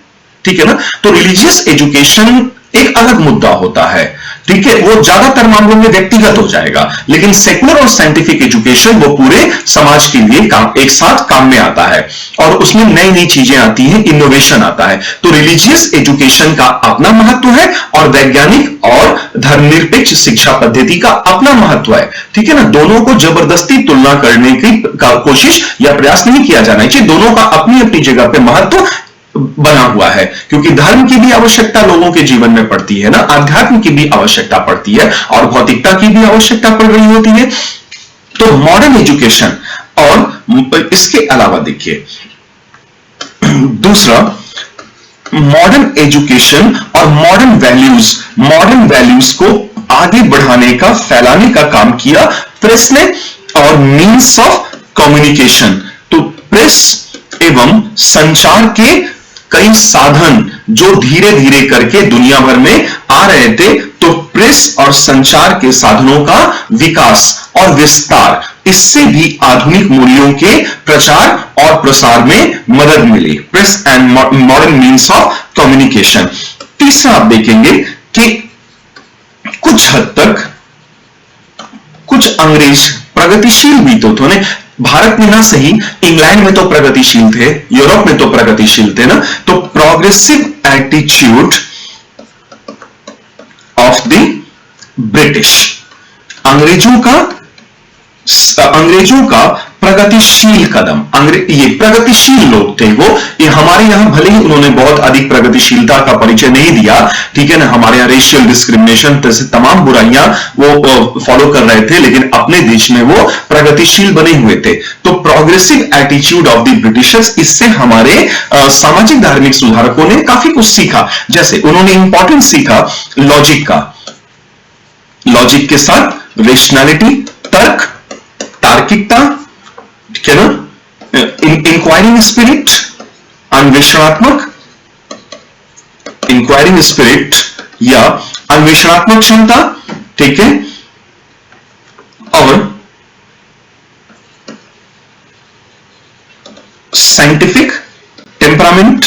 Speaker 1: ठीक है ना। तो रिलीजियस एजुकेशन एक अलग मुद्दा होता है, ठीक है, वो ज्यादातर मामलों में व्यक्तिगत हो जाएगा। लेकिन सेकुलर और साइंटिफिक एजुकेशन वो पूरे समाज के लिए एक साथ काम में आता है, और उसमें नई नई चीजें आती हैं, इनोवेशन आता है। तो रिलीजियस एजुकेशन का अपना महत्व है और वैज्ञानिक और धर्मनिरपेक्ष शिक्षा पद्धति का अपना महत्व है, ठीक है ना। दोनों को जबरदस्ती तुलना करने की कोशिश या प्रयास नहीं किया जाना चाहिए। दोनों का अपनी अपनी जगह पे महत्व बना हुआ है, क्योंकि धर्म की भी आवश्यकता लोगों के जीवन में पड़ती है ना, आध्यात्म की भी आवश्यकता पड़ती है, और भौतिकता की भी आवश्यकता पड़ रही होती है। तो मॉडर्न एजुकेशन, और इसके अलावा देखिए दूसरा, मॉडर्न एजुकेशन और मॉडर्न वैल्यूज को आगे बढ़ाने का, फैलाने का काम किया प्रेस ने, और मीन्स ऑफ कम्युनिकेशन। तो प्रेस एवं संचार के कई साधन जो धीरे धीरे करके दुनिया भर में आ रहे थे, तो प्रेस और संचार के साधनों का विकास और विस्तार, इससे भी आधुनिक मूल्यों के प्रचार और प्रसार में मदद मिली। Press and modern means of communication. तीसरा आप देखेंगे कि कुछ हद तक कुछ अंग्रेज प्रगतिशील भी तो थे, भारत में ना सही, इंग्लैंड में तो प्रगतिशील थे, यूरोप में तो प्रगतिशील थे ना। तो progressive attitude of the British, अंग्रेजों का प्रगतिशील कदम, ये प्रगतिशील लोग थे वो। ये हमारे यहां भले ही उन्होंने बहुत अधिक प्रगतिशीलता का परिचय नहीं दिया, ठीक है ना, हमारे यहां रेशियल डिस्क्रिमिनेशन जैसे तमाम बुराइयां वो फॉलो कर रहे थे, लेकिन अपने देश में वो प्रगतिशील बने हुए थे। तो progressive attitude of the Britishers, इससे हमारे सामाजिक धार्मिक सुधारकों ने काफी कुछ सीखा। जैसे उन्होंने इंपॉर्टेंट सीखा लॉजिक का, लॉजिक के साथ रेशनैलिटी, तर्क, तार्किकता, ठीक है ना, इंक्वायरिंग स्पिरिट, अन्वेषणात्मक, इंक्वायरिंग स्पिरिट या अन्वेषणात्मक क्षमता, ठीक है, और साइंटिफिक टेम्परामेंट,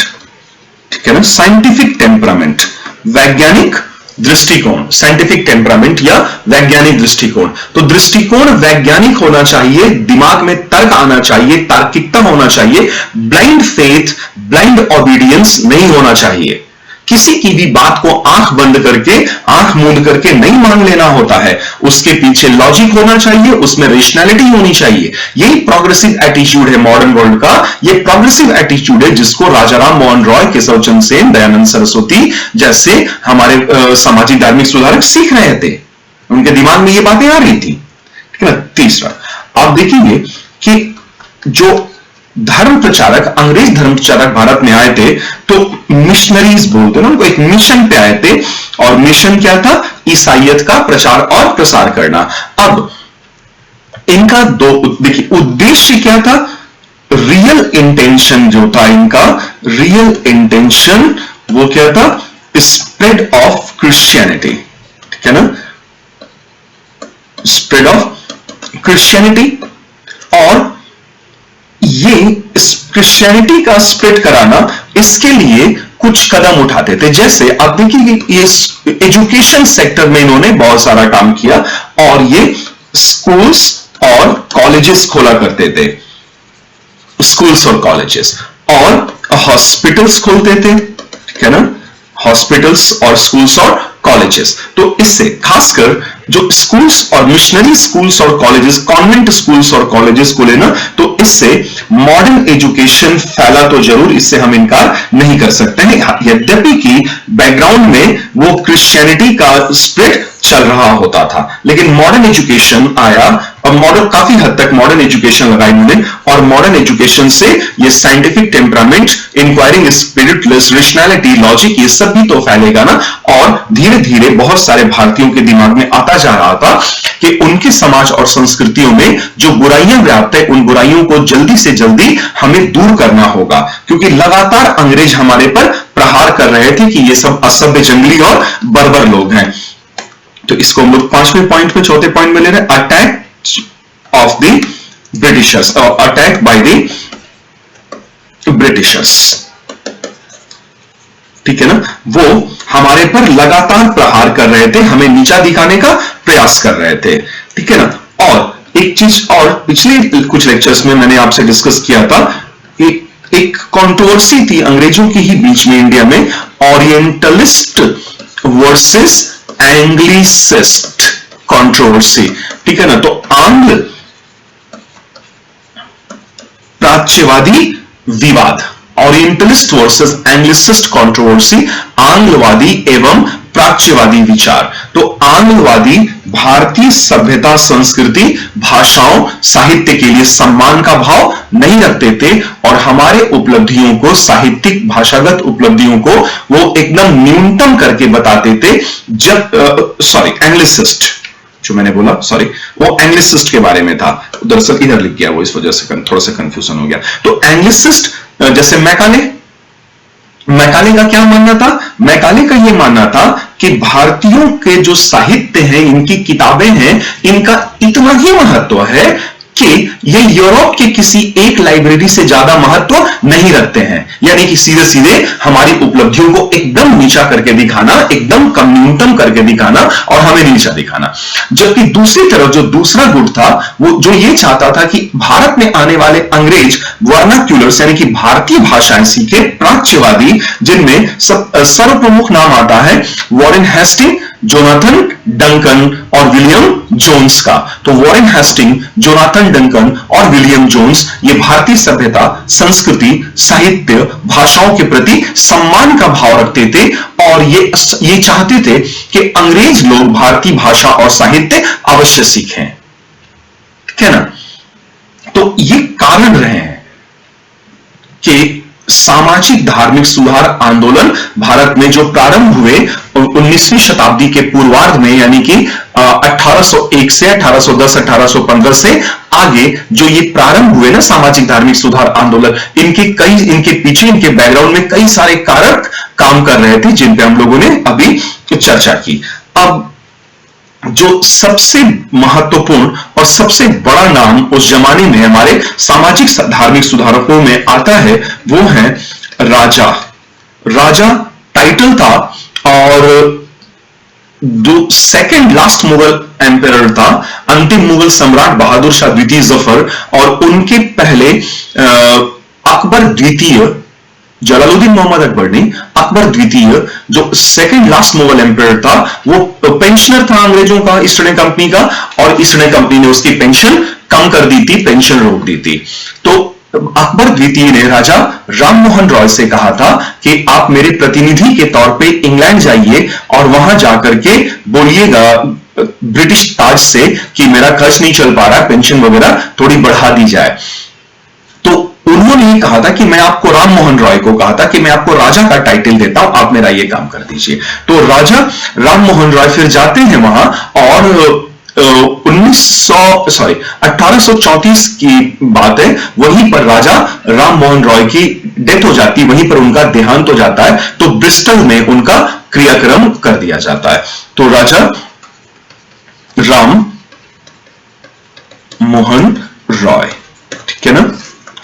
Speaker 1: ठीक है ना, साइंटिफिक टेम्परामेंट, वैज्ञानिक दृष्टिकोण, साइंटिफिक टेम्परामेंट या वैज्ञानिक दृष्टिकोण। तो दृष्टिकोण वैज्ञानिक होना चाहिए, दिमाग में तर्क आना चाहिए, तार्किकता होना चाहिए, ब्लाइंड फेथ, ब्लाइंड ओबीडियंस नहीं होना चाहिए। किसी की भी बात को आंख बंद करके, आंख मूंद करके नहीं मान लेना होता है, उसके पीछे लॉजिक होना चाहिए, उसमें रेशनैलिटी होनी चाहिए। यही प्रोग्रेसिव एटीट्यूड है मॉडर्न वर्ल्ड का। यह प्रोग्रेसिव एटीट्यूड है जिसको राजा राम मोहन रॉय, केशव चंद्र सेन, दयानंद सरस्वती जैसे हमारे सामाजिक धार्मिक सुधारक सीख रहे थे, उनके दिमाग में ये बातें आ रही थी, ठीक है ना। तीसरा आप देखेंगे कि जो धर्म प्रचारक, अंग्रेज धर्म प्रचारक भारत में आए थे, तो मिशनरीज बोलते हैं, उनको एक मिशन पे आए थे, और मिशन क्या था? ईसाइयत का प्रचार और प्रसार करना। अब इनका दो, देखिए उद्देश्य क्या था? रियल इंटेंशन जो था इनका, रियल इंटेंशन वो क्या था? स्प्रेड ऑफ क्रिश्चियनिटी, ठीक है ना, स्प्रेड ऑफ क्रिश्चियनिटी। और ये क्रिश्चियनिटी का स्प्रेड कराना, इसके लिए कुछ कदम उठाते थे। जैसे आप देखिए ये एजुकेशन सेक्टर में इन्होंने बहुत सारा काम किया, और ये स्कूल्स और कॉलेजेस खोला करते थे, स्कूल्स और कॉलेजेस, और हॉस्पिटल्स खोलते थे, ठीक है ना, हॉस्पिटल्स और स्कूल्स और कॉलेजेस। तो इससे खासकर जो स्कूल्स और मिशनरी स्कूल्स और कॉलेजेस, कॉन्वेंट स्कूल्स और कॉलेजेस खोले ना, तो इससे मॉडर्न एजुकेशन फैला तो जरूर, इससे हम इनकार नहीं कर सकते हैं, यद्यपि कि बैकग्राउंड में वो क्रिश्चियनिटी का स्प्रेड चल रहा होता था, लेकिन मॉडर्न एजुकेशन आया और मॉडर्न, काफी हद तक मॉडर्न एजुकेशन लगाई उन्होंने, और मॉडर्न एजुकेशन से ये scientific temperament, enquiring spirit, rationality, logic, ये सब भी तो फैलेगा ना। और धीरे धीरे बहुत सारे भारतीयों के दिमाग में आता जा रहा था कि उनके समाज और संस्कृतियों में जो बुराइयां व्याप्त है, उन बुराइयों को जल्दी से जल्दी हमें दूर करना होगा, क्योंकि लगातार अंग्रेज हमारे पर प्रहार कर रहे थे कि ये सब असभ्य, जंगली और बर्बर लोग हैं। तो इसको हम लोग 5वें पॉइंट में, चौथे पॉइंट में ले रहे हैं, attack of the Britishers, attack by the Britishers, ठीक है ना। वो हमारे पर लगातार प्रहार कर रहे थे, हमें नीचा दिखाने का प्रयास कर रहे थे, ठीक है ना। और एक चीज और पिछले कुछ लेक्चर्स में मैंने आपसे डिस्कस किया था, एक कंट्रोवर्सी थी अंग्रेजों की ही बीच में इंडिया में, ओरिएंटलिस्ट वर्सेस एंग्लिसिस्ट कंट्रोवर्सी, ठीक है ना। तो आंग्ल प्राच्यवादी विवाद, ओरिएंटलिस्ट वर्सेस एंग्लिसिस्ट कंट्रोवर्सी, आंग्लवादी एवं प्राच्यवादी विचार। तो आंग्लवादी भारतीय सभ्यता, संस्कृति, भाषाओं, साहित्य के लिए सम्मान का भाव नहीं रखते थे, और हमारे उपलब्धियों को, साहित्यिक भाषागत उपलब्धियों को वो एकदम न्यूनतम करके बताते थे। जब एंग्लिसिस्ट जो मैंने बोला, वो एंग्लिसिस्ट के बारे में था, दरअसल इधर लिख गया वो, इस वजह से थोड़ा सा कंफ्यूजन हो गया। तो एंग्लिसिस्ट, जैसे मैकाले का क्या मानना था? मैकाले का यह मानना था कि भारतीयों के जो साहित्य हैं, इनकी किताबें हैं, इनका इतना ही महत्व है कि ये यूरोप के किसी एक लाइब्रेरी से ज्यादा महत्व नहीं रखते हैं। यानी कि सीधे सीधे हमारी उपलब्धियों को एकदम नीचा करके दिखाना, एकदम कम, न्यूनतम करके दिखाना और हमें नीचा दिखाना। जबकि दूसरी तरफ जो दूसरा गुट था, वो जो ये चाहता था कि भारत में आने वाले अंग्रेज वर्नाक्यूलर्स यानी कि भारतीय भाषाएं सीखे, प्राच्यवादी, जिनमें सर्वप्रमुख नाम आता है वॉरेन हेस्टिंग, जोनाथन डंकन और विलियम जोन्स का। तो वॉरेन हेस्टिंग, जोनाथन डंकन और विलियम जोन्स ये भारतीय सभ्यता, संस्कृति, साहित्य, भाषाओं के प्रति सम्मान का भाव रखते थे, और ये चाहते थे कि अंग्रेज लोग भारतीय भाषा और साहित्य अवश्य सीखें, ठीक है ना। तो ये कारण रहे हैं कि सामाजिक धार्मिक सुधार आंदोलन भारत में जो प्रारंभ हुए 19वीं शताब्दी के पूर्वार्ध में, यानी कि 1801 से 1810 1815 से आगे जो ये प्रारंभ हुए ना सामाजिक धार्मिक सुधार आंदोलन, इनके पीछे, इनके बैकग्राउंड में कई सारे कारक काम कर रहे थे, जिन पे हम लोगों ने अभी चर्चा की। अब जो सबसे महत्वपूर्ण और सबसे बड़ा नाम उस जमाने में हमारे सामाजिक धार्मिक सुधारकों में आता है, वो है राजा। राजा टाइटल था, और जो सेकंड लास्ट मुगल एम्परर था, अंतिम मुगल सम्राट बहादुर शाह द्वितीय जफर, और उनके पहले अकबर द्वितीय, जलालुद्दीन मोहम्मद अकबर नहीं, अकबर द्वितीय, जो सेकंड लास्ट मुगल एम्परर था, वो पेंशनर था अंग्रेजों का, ईस्ट इंडिया कंपनी का, और ईस्ट इंडिया कंपनी ने उसकी पेंशन कम कर दी थी, पेंशन रोक दी थी। तो अकबर द्वितीय ने राजा राम मोहन रॉय से कहा था कि आप मेरे प्रतिनिधि के तौर पे इंग्लैंड जाइए और वहां जाकर के बोलिएगा ब्रिटिश ताज से कि मेरा खर्च नहीं चल पा रहा, पेंशन वगैरह थोड़ी बढ़ा दी जाए। तो उन्होंने ये कहा था कि मैं आपको, राम मोहन रॉय को कहा था कि मैं आपको राजा का टाइटल देता हूं, आप मेरा ये काम कर दीजिए। तो राजा राम मोहन रॉय फिर जाते हैं वहां, और 1834 की बात है, वहीं पर राजा राम मोहन रॉय की डेथ हो जाती है, वहीं पर उनका देहांत हो जाता है। तो ब्रिस्टल में उनका क्रियाक्रम कर दिया जाता है। तो राजा राम मोहन रॉय, ठीक है ना,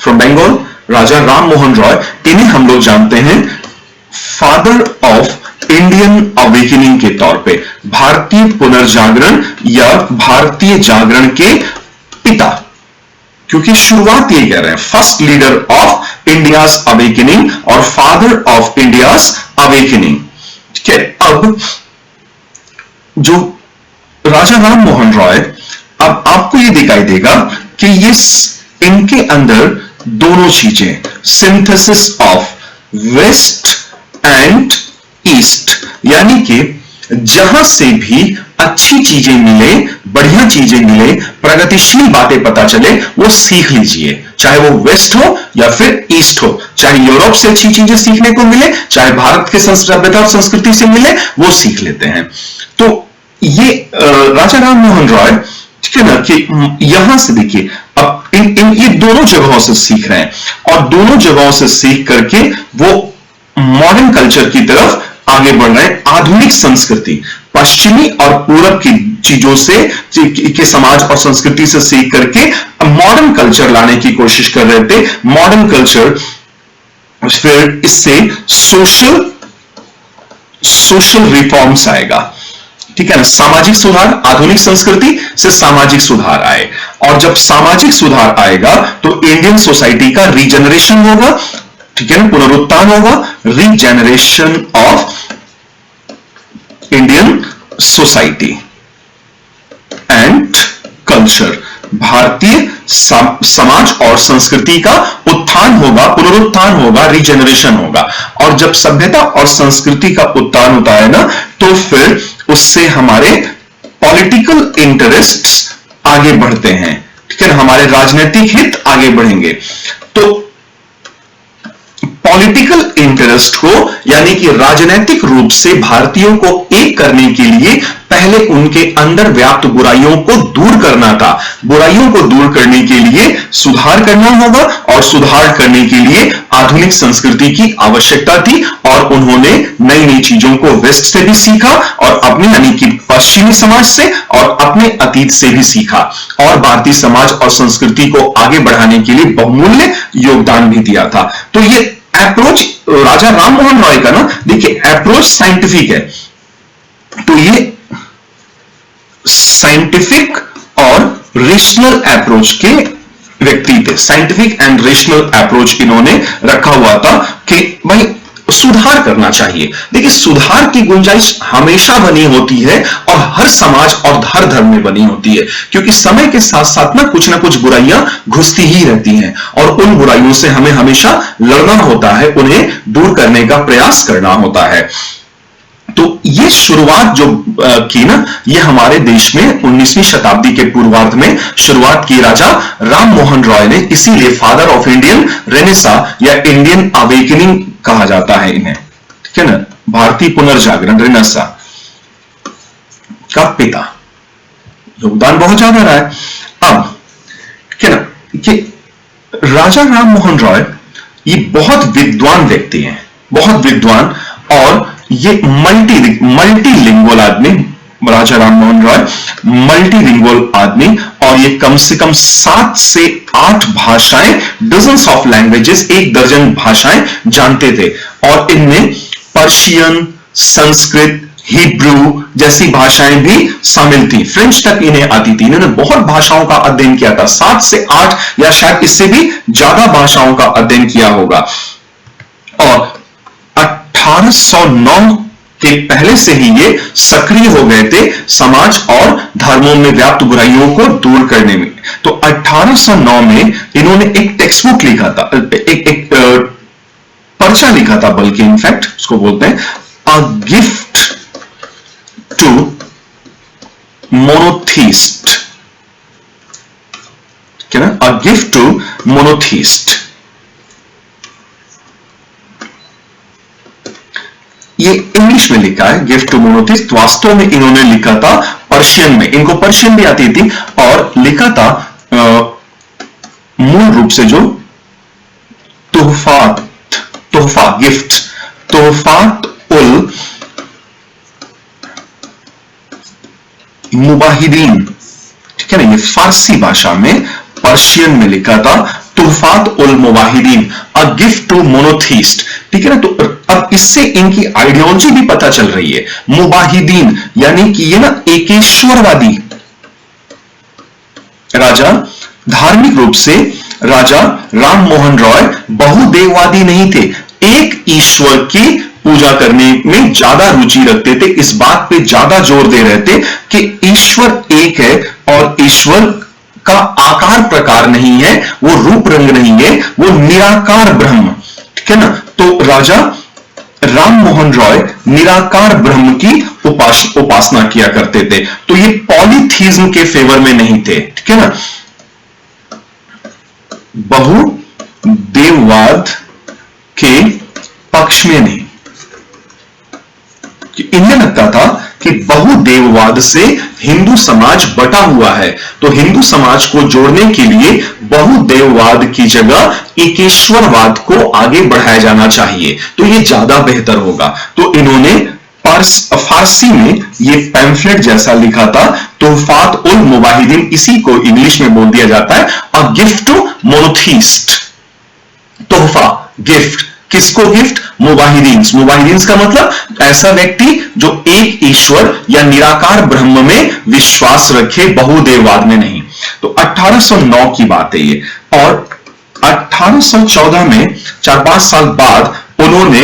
Speaker 1: फ्रॉम बंगाल, राजा राम मोहन रॉय, इन्हें हम लोग जानते हैं फादर ऑफ इंडियन अवेकनिंग के तौर पे, भारतीय पुनर्जागरण या भारतीय जागरण के पिता, क्योंकि शुरुआत ये कह रहे हैं, first leader of India's awakening और फादर ऑफ इंडियाज अवेकनिंग। ठीक है, अब जो राजा राम मोहन रॉय, अब आपको ये दिखाई देगा कि ये इनके अंदर दोनों चीजें, synthesis of west and east, यानी कि जहां से भी अच्छी चीजें मिले, बढ़िया चीजें मिले, प्रगतिशील बातें पता चले, वो सीख लीजिए, चाहे वो वेस्ट हो या फिर ईस्ट हो, चाहे यूरोप से अच्छी चीजें सीखने को मिले, चाहे भारत के सभ्यता और संस्कृति से मिले, वो सीख लेते हैं। तो ये राजा राम मोहन रॉय, ठीक है ना, कि यहां से देखिए, अब इन ये दोनों जगहों से सीख रहे हैं और दोनों जगहों से सीख करके वो मॉडर्न कल्चर की तरफ आगे बढ़ रहे हैं। आधुनिक संस्कृति, पश्चिमी और पूरब की चीजों से, के समाज और संस्कृति से सीख करके मॉडर्न कल्चर लाने की कोशिश कर रहे थे। मॉडर्न कल्चर, फिर इससे सोशल रिफॉर्म्स आएगा, ठीक है ना, सामाजिक सुधार, आधुनिक संस्कृति से सामाजिक सुधार आए, और जब सामाजिक सुधार आएगा तो इंडियन सोसाइटी का रीजनरेशन होगा, ठीक है ना, पुनरुत्थान होगा, regeneration of Indian society and culture, भारतीय समाज और संस्कृति का उत्थान होगा, पुनरुत्थान होगा, रीजनरेशन होगा। और जब सभ्यता और संस्कृति का उत्थान होता है ना, तो फिर उससे हमारे पॉलिटिकल इंटरेस्ट्स आगे बढ़ते हैं, ठीक है, हमारे राजनीतिक हित आगे बढ़ेंगे। तो पॉलिटिकल इंटरेस्ट को, यानी कि राजनीतिक रूप से भारतीयों को एक करने के लिए पहले उनके अंदर व्याप्त बुराइयों को दूर करना था। बुराइयों को दूर करने के लिए सुधार करना होगा, और सुधार करने के लिए आधुनिक संस्कृति की आवश्यकता थी, और उन्होंने नई नई चीजों को वेस्ट से भी सीखा और अपने, यानी कि पश्चिमी समाज से और अपने अतीत से भी सीखा, और भारतीय समाज और संस्कृति को आगे बढ़ाने के लिए बहुमूल्य योगदान भी दिया था। तो ये अप्रोच राजा राम मोहन रॉय का ना, देखिए अप्रोच साइंटिफिक है, तो ये साइंटिफिक और रेशनल अप्रोच के व्यक्ति थे। साइंटिफिक एंड रेशनल अप्रोच इन्होंने रखा हुआ था कि भाई सुधार करना चाहिए। देखिए, सुधार की गुंजाइश हमेशा बनी होती है और हर समाज और हर धर्म में बनी होती है, क्योंकि समय के साथ साथ ना कुछ बुराइयां घुसती ही रहती हैं, और उन बुराइयों से हमें हमेशा लड़ना होता है, उन्हें दूर करने का प्रयास करना होता है। तो ये शुरुआत जो की ना, ये हमारे देश में 19वीं शताब्दी के पूर्वार्ध में शुरुआत की राजा राम मोहन रॉय ने, इसीलिए फादर ऑफ इंडियन रेनेसा या इंडियन अवेकनिंग कहा जाता है इन्हें, ठीक है ना, भारतीय पुनर्जागरण, रेनेसा का पिता। योगदान बहुत ज्यादा रहा है। अब क्या ना, कि राजा राम मोहन रॉय ये बहुत विद्वान व्यक्ति हैं, बहुत विद्वान, और ये मल्टीलिंगुअल आदमी, राजा राम मोहन रॉय मल्टीलिंगुअल आदमी, और ये कम से कम 7 से 8 भाषाएं, डजन्स ऑफ लैंग्वेजेस, 1 दर्जन भाषाएं जानते थे, और इनमें पर्शियन, संस्कृत, हिब्रू जैसी भाषाएं भी शामिल थी, फ्रेंच तक इन्हें आती थी। इन्होंने बहुत भाषाओं का अध्ययन किया था, 7 से 8 या शायद इससे भी ज्यादा भाषाओं का अध्ययन किया होगा, और 1809 के पहले से ही ये सक्रिय हो गए थे समाज और धर्मों में व्याप्त बुराइयों को दूर करने में। तो 1809 में इन्होंने एक टेक्स्ट बुक लिखा था, एक पर्चा लिखा था, बल्कि इनफैक्ट उसको बोलते हैं अ गिफ्ट टू मोनोथीस्ट, क्या ना, अ गिफ्ट टू मोनोथीस्ट। ये इंग्लिश में लिखा है गिफ्ट टू मोनोथीस्ट, वास्तव में इन्होंने लिखा था पर्शियन में, इनको पर्शियन भी आती थी, और लिखा था मूल रूप से जो तोहफा गिफ्ट, तोहफात उल मुबाहिदीन, ठीक है ना, ये फारसी भाषा में पर्शियन में लिखा था तोहफात उल मुबाहिदीन, अ गिफ्ट टू मोनोथीस्ट, ठीक है ना। तो अब इससे इनकी आइडियोलॉजी भी पता चल रही है। मुबाहिदीन यानी कि ये ना एकेश्वरवादी राजा, धार्मिक रूप से राजा राम मोहन रॉय बहुदेववादी नहीं थे, एक ईश्वर की पूजा करने में ज्यादा रुचि रखते थे, इस बात पे ज्यादा जोर दे रहे थे कि ईश्वर एक है और ईश्वर का आकार प्रकार नहीं है, वो रूप रंग नहीं है, वो निराकार ब्रह्म, ठीक है ना। तो राजा राम मोहन रॉय निराकार ब्रह्म की उपासना किया करते थे, तो ये पॉलीथीज्म के फेवर में नहीं थे, ठीक है ना। बहुदेववाद के पक्ष में नहीं, इन्हें लगता था कि बहुदेववाद से हिंदू समाज बटा हुआ है, तो हिंदू समाज को जोड़ने के लिए बहुदेववाद की जगह एकेश्वरवाद को आगे बढ़ाया जाना चाहिए, तो यह ज्यादा बेहतर होगा। तो इन्होंने फारसी में ये पैम्फलेट जैसा लिखा था, तोहफात उल मुवाहिदीन, इसी को इंग्लिश में बोल दिया जाता है अ गिफ्ट टू मोनोथीस्ट। तोहफा, गिफ्ट, किसको गिफ्ट? मुवाहिदीन्स। मुवाहिदीन्स का मतलब ऐसा व्यक्ति जो एक ईश्वर या निराकार ब्रह्म में विश्वास रखे, बहुदेववाद में नहीं। तो 1809 की बात है ये, और 1814 में 4-5 साल बाद उन्होंने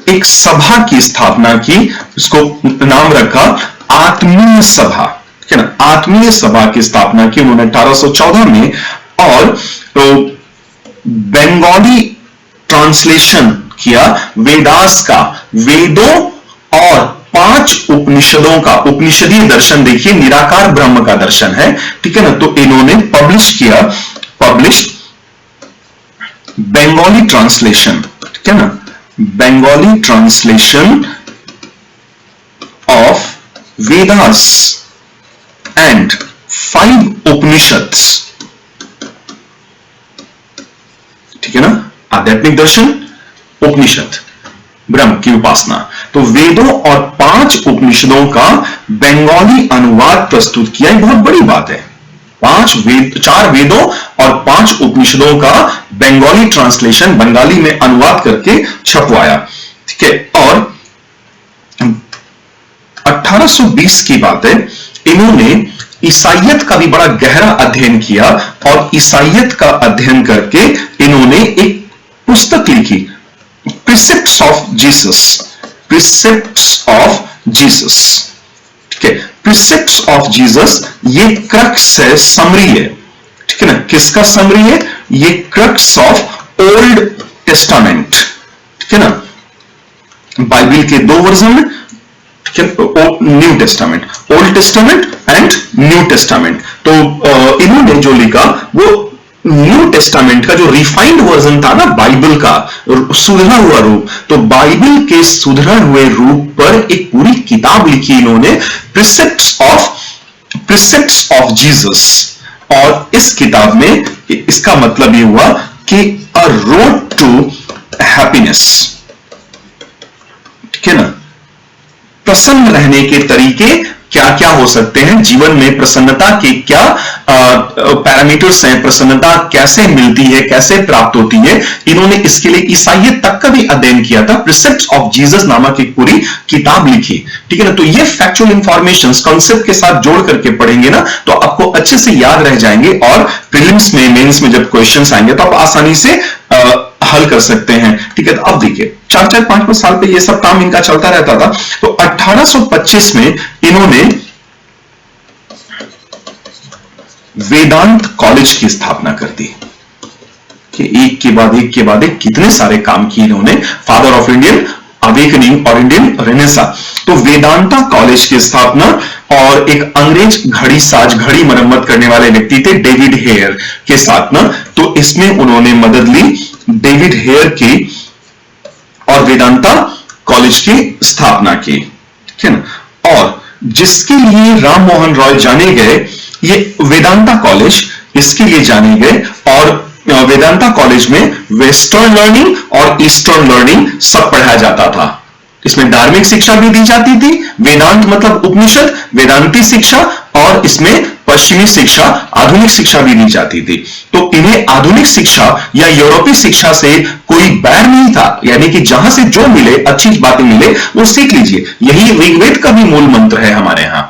Speaker 1: एक सभा की स्थापना की, इसको नाम रखा आत्मीय सभा, है ना। आत्मीय सभा की स्थापना की उन्होंने 1814 में, और तो बंगाली ट्रांसलेशन किया वेदास का, वेदों और 5 उपनिषदों का। उपनिषदीय दर्शन देखिए निराकार ब्रह्म का दर्शन है, ठीक है ना। तो इन्होंने पब्लिश किया, बंगाली ट्रांसलेशन, ठीक है ना, Bengali translation of Vedas and 5 Upanishads, ठीक है ना। आध्यात्मिक दर्शन, उपनिषद, ब्रह्म की उपासना, तो वेदों और 5 उपनिषदों का बंगाली अनुवाद प्रस्तुत किया। बहुत बड़ी बात है, 4 वेदों और 5 उपनिषदों का बंगाली ट्रांसलेशन, बंगाली में अनुवाद करके छपवाया, ठीक है। और 1820 की बात है, इन्होंने ईसाइयत का भी बड़ा गहरा अध्ययन किया, और ईसाइयत का अध्ययन करके इन्होंने एक पुस्तक लिखी, प्रिसेप्ट्स ऑफ जीसस। प्रिसेप्ट्स ऑफ जीसस, ठीक है। प्रिसेप्ट्स ऑफ जीसस ये क्रक्स है, समरी है, ठीक है ना। किसका समरी है? ये क्रक्स ऑफ ओल्ड टेस्टामेंट, ठीक है ना। बाइबल के 2 version, new testament, old testament and new testament. तो इन्होंने जो लिखा वो न्यू टेस्टामेंट का जो रिफाइंड वर्जन था ना बाइबल का, सुधरा हुआ रूप, तो बाइबल के सुधरा हुए रूप पर एक पूरी किताब लिखी इन्होंने, प्रिसेप्ट्स ऑफ जीसस। और इस किताब में इसका मतलब ये हुआ कि अ रोड टू हैप्पीनेस, ठीक है ना। प्रसन्न रहने के तरीके क्या क्या हो सकते हैं, जीवन में प्रसन्नता के क्या पैरामीटर्स हैं, प्रसन्नता कैसे मिलती है, कैसे प्राप्त होती है, इन्होंने इसके लिए ईसाइयत तक का भी अध्ययन किया था। प्रिसेप्ट्स ऑफ जीसस नामक एक पूरी किताब लिखी, ठीक है ना। तो ये फैक्चुअल इंफॉर्मेशंस कॉन्सेप्ट के साथ जोड़ करके पढ़ेंगे ना, तो आपको अच्छे से याद रह जाएंगे, और प्रीलिम्स में, मेंस में जब क्वेश्चंस आएंगे तो आप आसानी से हल कर सकते हैं, ठीक है। तो अब देखिए 4-4, 5-5 साल पे ये सब काम इनका चलता रहता था। तो 1825 में इन्होंने वेदांत कॉलेज की स्थापना कर दी, कि एक के बाद एक के बाद एक कितने सारे काम किए इन्होंने, फादर ऑफ इंडियन अवेकनिंग और इंडियन रेनेसा। तो वेदांता कॉलेज की स्थापना, और एक अंग्रेज घड़ी साज, घड़ी मरम्मत करने वाले व्यक्ति थे डेविड हेयर के साथ ना, तो इसमें उन्होंने मदद ली डेविड हेयर की, और वेदांता कॉलेज की स्थापना की, ठीक है ना। और जिसके लिए राम मोहन रॉय जाने गए, ये वेदांता कॉलेज इसके लिए जाने गए, और वेदांता कॉलेज में वेस्टर्न लर्निंग और ईस्टर्न लर्निंग सब पढ़ाया जाता था। इसमें धार्मिक शिक्षा भी दी जाती थी, वेदांत मतलब उपनिषद, वेदांती शिक्षा, और इसमें पश्चिमी शिक्षा, आधुनिक शिक्षा भी दी जाती थी। तो इन्हें आधुनिक शिक्षा या यूरोपीय शिक्षा से कोई बैर नहीं था, यानी कि जहां से जो मिले, अच्छी बातें मिले, वो सीख लीजिए। यही ऋग्वेद का भी मूल मंत्र है हमारे यहां,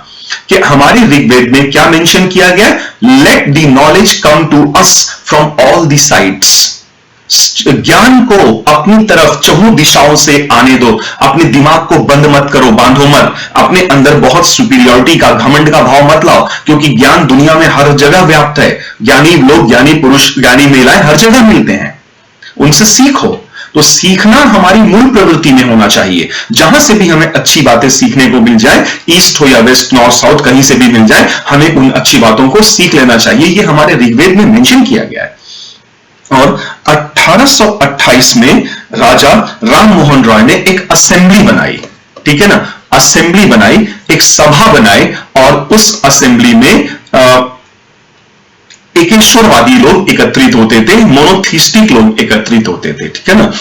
Speaker 1: कि हमारे ऋग्वेद में क्या मेंशन किया गया, let the knowledge come to us from all the sides. ज्ञान को अपनी तरफ चहुं दिशाओं से आने दो। अपने दिमाग को बंद मत करो, बांधो मत। अपने अंदर बहुत सुपीरियरिटी का, घमंड का भाव मत लाओ, क्योंकि ज्ञान दुनिया में हर जगह व्याप्त है। ज्ञानी लोग, ज्ञानी पुरुष, ज्ञानी महिलाएं हर जगह मिलते हैं। उनसे सीखो। तो सीखना हमारी मूल प्रवृत्ति में होना चाहिए। जहां से भी हमें अच्छी बातें सीखने को मिल जाए, ईस्ट हो या वेस्ट, नॉर्थ, साउथ, कहीं से भी मिल जाए, हमें उन अच्छी बातों को सीख लेना चाहिए। ये हमारे ऋग्वेद में मेंशन किया गया है। और 1828 में राजा राम मोहन रॉय ने एक असेंबली बनाई, ठीक है ना, असेंबली बनाई, एक सभा बनाई, और उस असेंबली में एकेश्वरवादी लोग एकत्रित होते थे, मोनोथिस्टिक लोग एकत्रित होते थे, ठीक है ना।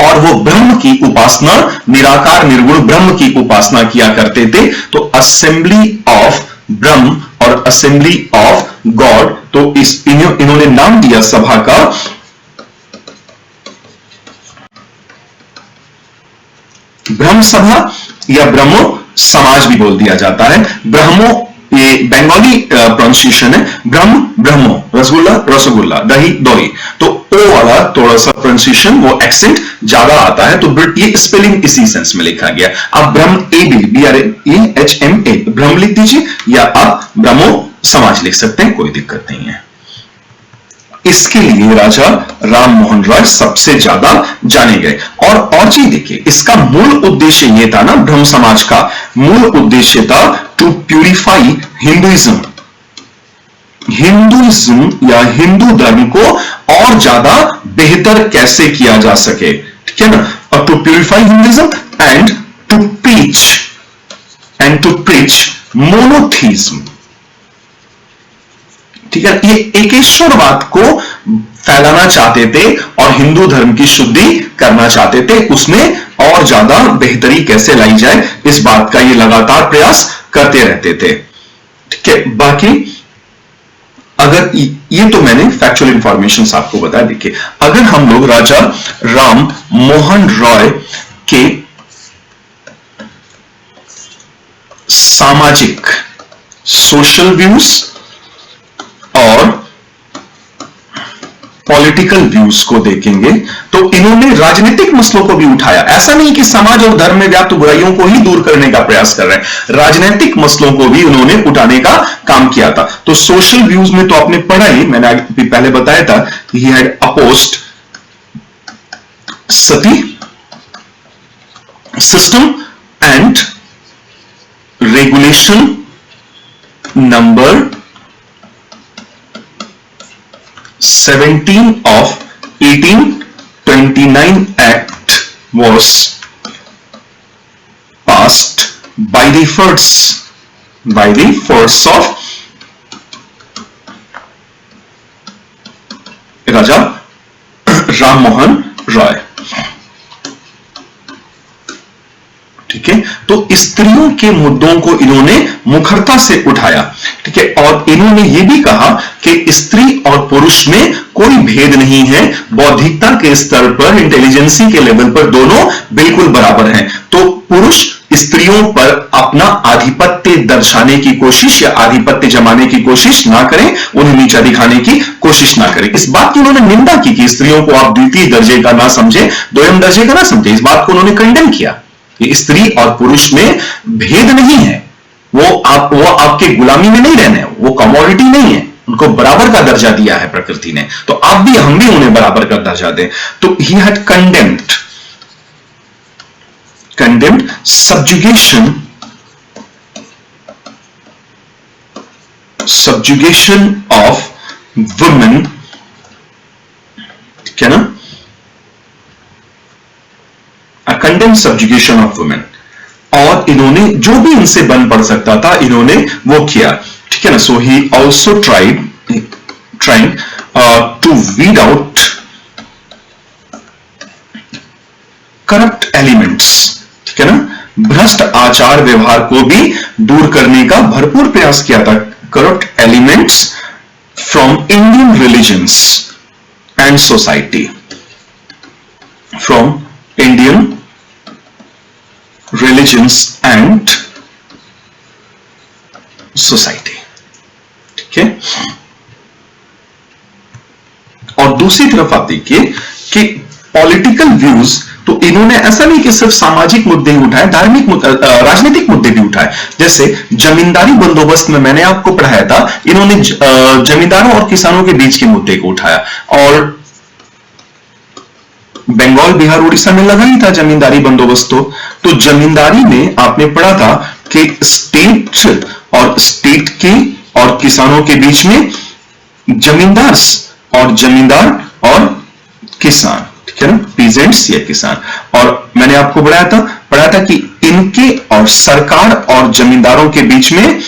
Speaker 1: और वो ब्रह्म की उपासना, निराकार निर्गुण ब्रह्म की उपासना किया करते थे। तो असेंबली ऑफ ब्रह्म और असेंबली ऑफ गॉड, तो इन्होंने नाम दिया सभा का ब्रह्म सभा, या ब्रह्मो समाज भी बोल दिया जाता है। ब्रह्मो, ये बंगाली प्रोनाउंसिएशन है, ब्रह्म ब्रह्मो, रसगुल्ला रसगुल्ला, दही दही। तो ओ वाला थोड़ा सा प्रोनाउंसिएशन, वो एक्सेंट ज्यादा आता है, तो ये स्पेलिंग इसी सेंस में लिखा गया। आप ब्रह्म ए भी, BRAHMA ब्रह्म लिख दीजिए, या आप ब्रह्मो समाज लिख सकते हैं, कोई दिक्कत नहीं है। इसके लिए राजा राम मोहन रॉय सबसे ज्यादा जाने गए। और चीज देखिए, इसका मूल उद्देश्य यह था ना, ब्रह्म समाज का मूल उद्देश्य था टू प्यूरिफाई हिंदुइज्म। हिंदुइज्म या हिंदू धर्म को और ज्यादा बेहतर कैसे किया जा सके, ठीक है ना। और to purify Hinduism and to preach monotheism, ठीक है। ये एकेश्वरवाद को फैलाना चाहते थे और हिंदू धर्म की शुद्धि करना चाहते थे। उसमें और ज्यादा बेहतरी कैसे लाई जाए, इस बात का ये लगातार प्रयास करते रहते थे, ठीक है। बाकी अगर ये तो मैंने फैक्चुअल इंफॉर्मेशन आपको बताया। देखिए, अगर हम लोग राजा राम मोहन रॉय के सामाजिक, सोशल व्यूज और पॉलिटिकल व्यूज को देखेंगे, तो इन्होंने राजनीतिक मसलों को भी उठाया। ऐसा नहीं कि समाज और धर्म में व्याप्त बुराइयों को ही दूर करने का प्रयास कर रहे हैं, राजनीतिक मसलों को भी उन्होंने उठाने का काम किया था। तो सोशल व्यूज में तो आपने पढ़ा ही, मैंने पहले बताया था, he had opposed Sati system and regulation number 17 of 1829 Act was passed by the force of राजा राम मोहन रॉय, ठीक है। तो स्त्रियों के मुद्दों को इन्होंने मुखरता से उठाया, ठीक है। और इन्होंने यह भी कहा कि स्त्री और पुरुष में कोई भेद नहीं है, बौद्धिकता के स्तर पर, इंटेलिजेंसी के लेवल पर दोनों बिल्कुल बराबर हैं। तो पुरुष स्त्रियों पर अपना आधिपत्य दर्शाने की कोशिश या आधिपत्य जमाने की कोशिश ना करें, उन्हें नीचा दिखाने की कोशिश ना करें। इस बात की उन्होंने निंदा की कि स्त्रियों को आप द्वितीय दर्जे का ना समझे, दोयम दर्जे का ना समझे। इस बात को उन्होंने कंडेम किया कि स्त्री और पुरुष में भेद नहीं है, वो आपके गुलामी में नहीं रहने, वो कमोडिटी नहीं है, उनको बराबर का दर्जा दिया है प्रकृति ने। तो आप भी, हम भी उन्हें बराबर का दर्जा दें। तो he had condemned subjugation of women, ठीक है ना, कंडेम सब्जुगेशन ऑफ वुमेन। और इन्होंने जो भी इनसे बन पड़ सकता था, इन्होंने वो किया, ठीक है ना। So he also trying to weed out corrupt elements, ठीक है ना। भ्रष्ट आचार व्यवहार को भी दूर करने का भरपूर प्रयास किया था। Corrupt elements from Indian religions and society, from Indian religions and society, ठीक है। दूसरी तरफ आप देखिए कि पॉलिटिकल व्यूज, तो इन्होंने ऐसा नहीं कि सिर्फ सामाजिक मुद्दे ही उठाए, धार्मिक राजनीतिक मुद्दे भी उठाए। जैसे जमींदारी बंदोबस्त में मैंने आपको पढ़ाया था, इन्होंने जमींदारों और किसानों के बीच के मुद्दे को उठाया। और बंगाल, बिहार, उड़ीसा में लगा ही था जमींदारी बंदोबस्त। तो जमींदारी में आपने पढ़ा था कि स्टेट के और किसानों के बीच में जमींदार और किसान, ठीक है ना, पीजेंट्स या किसान। और मैंने आपको पढ़ाया था कि इनके और सरकार और जमींदारों के बीच में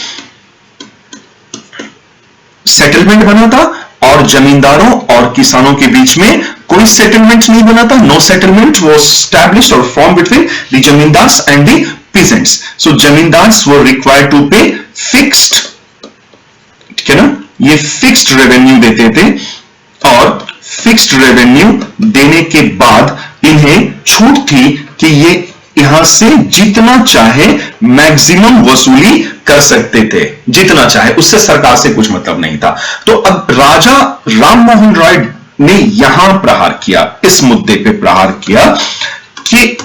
Speaker 1: सेटलमेंट बना था, और जमींदारों और किसानों के बीच में कोई सेटलमेंट नहीं बना था। नो सेटलमेंट वाज एस्टैब्लिश्ड और form between the zamindars and the peasants. So zamindars were required to pay fixed, ठीक है ना, ये फिक्स्ड रेवेन्यू देते थे, और फिक्स्ड रेवेन्यू देने के बाद इन्हें छूट थी कि ये यहां से जितना चाहे मैक्सिमम वसूली कर सकते थे, जितना चाहे, उससे सरकार से कुछ मतलब नहीं था। तो अब राजा राममोहन राय ने यहां प्रहार किया, इस मुद्दे पे प्रहार किया कि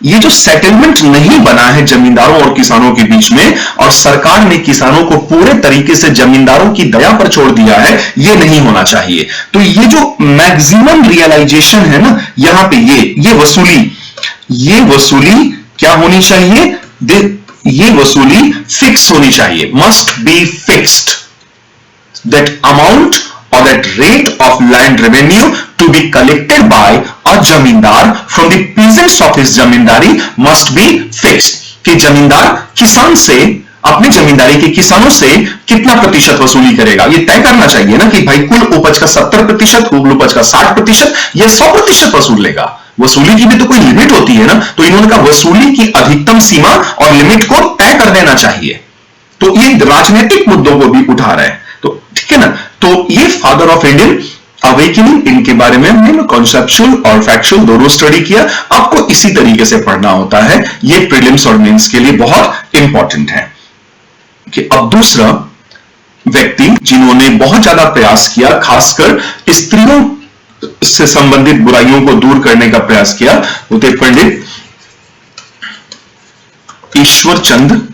Speaker 1: ये जो सेटलमेंट नहीं बना है जमींदारों और किसानों के बीच में, और सरकार ने किसानों को पूरे तरीके से जमींदारों की दया पर छोड़ दिया है, ये नहीं होना चाहिए। तो ये जो मैक्सिमम रियलाइजेशन है ना, यहां पे ये वसूली क्या होनी चाहिए? ये वसूली फिक्स होनी चाहिए, must be fixed. That amount or that rate of land revenue to be collected by a zamindar from the peasants of his zamindari must be fixed। कि जमींदार किसान से, अपनी जमींदारी के किसानों से कितना प्रतिशत वसूली करेगा, ये तय करना चाहिए ना, कि भाई कुल उपज का 70%, कुल उपज का 60%, ये 100% वसूल लेगा। वसूली की भी तो कोई लिमिट होती है ना, तो इन्होंने कहा वसूली की अधिकतम सीमा और लिमिट को तय कर देना चाहिए। तो ये राजनीतिक मुद्दों को भी उठा रहे हैं, तो ठीक है ना। तो ये फादर ऑफ इंडियन अवेकनिंग, इनके बारे में हमने कॉन्सेप्चुअल और फैक्चुअल दोनों स्टडी किया। आपको इसी तरीके से पढ़ना होता है, ये प्रीलिम्स और मेंस के लिए बहुत इंपॉर्टेंट है। कि अब दूसरा व्यक्ति जिन्होंने बहुत ज्यादा प्रयास किया, खासकर स्त्रियों से संबंधित बुराइयों को दूर करने का प्रयास किया, वो थे पंडित ईश्वरचंद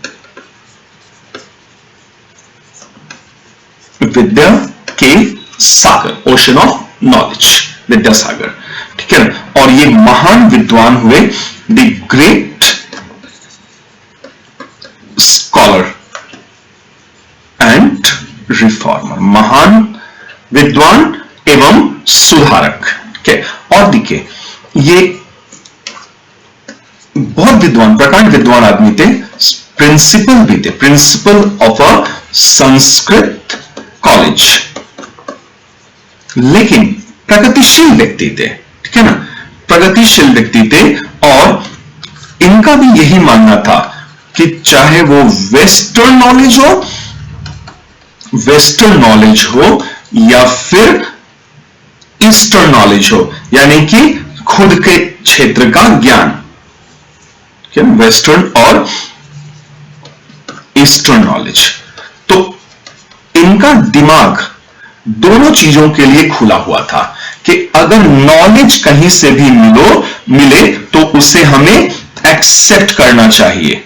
Speaker 1: विद्या के सागर, ओशन ऑफ नॉलेज, विद्यासागर, ठीक है ना। और ये महान विद्वान हुए, the great scholar and reformer, महान विद्वान एवं सुधारक, ठीक है। और देखिए ये बहुत विद्वान, प्रकांड विद्वान आदमी थे, प्रिंसिपल भी थे, principle of a Sanskrit college, लेकिन प्रगतिशील व्यक्ति थे, ठीक है ना, प्रगतिशील व्यक्ति थे। और इनका भी यही मानना था कि चाहे वो वेस्टर्न नॉलेज हो या फिर ईस्टर्न नॉलेज हो, यानी कि खुद के क्षेत्र का ज्ञान, वेस्टर्न और ईस्टर्न नॉलेज, तो इनका दिमाग दोनों चीजों के लिए खुला हुआ था कि अगर नॉलेज कहीं से भी मिले तो उसे हमें एक्सेप्ट करना चाहिए,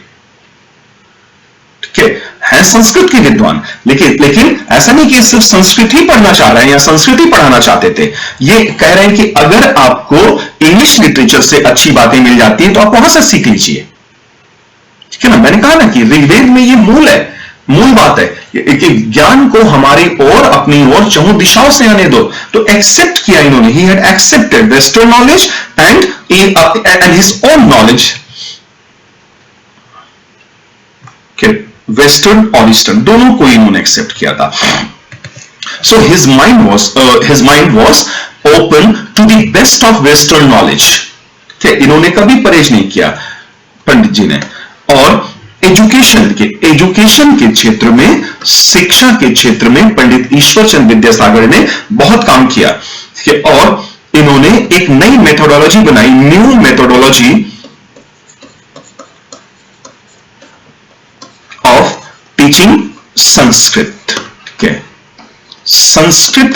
Speaker 1: ठीक है संस्कृत के विद्वान, लेकिन ऐसा नहीं कि सिर्फ संस्कृत ही पढ़ना चाह रहे हैं या संस्कृत ही पढ़ाना चाहते थे। ये कह रहे हैं कि अगर आपको इंग्लिश लिटरेचर से अच्छी बातें मिल जाती हैं तो आप वहां से सीख लीजिए, ठीक है ना। मैंने कहा ना कि ऋग्वेद में ये मूल बात है कि ज्ञान को हमारी ओर, अपनी ओर चहुं दिशाओं से आने दो। तो एक्सेप्ट किया इन्होंने, he had accepted western knowledge and his own knowledge, western और ईस्टर्न दोनों को इन्होंने एक्सेप्ट किया था। So his mind was open to the best of western knowledge, इन्होंने कभी परहेज नहीं किया पंडित जी ने। और एजुकेशन के क्षेत्र में, शिक्षा के क्षेत्र में पंडित ईश्वरचंद विद्यासागर ने बहुत काम किया, और इन्होंने एक नई मेथोडोलॉजी बनाई, new methodology of teaching Sanskrit, Sanskrit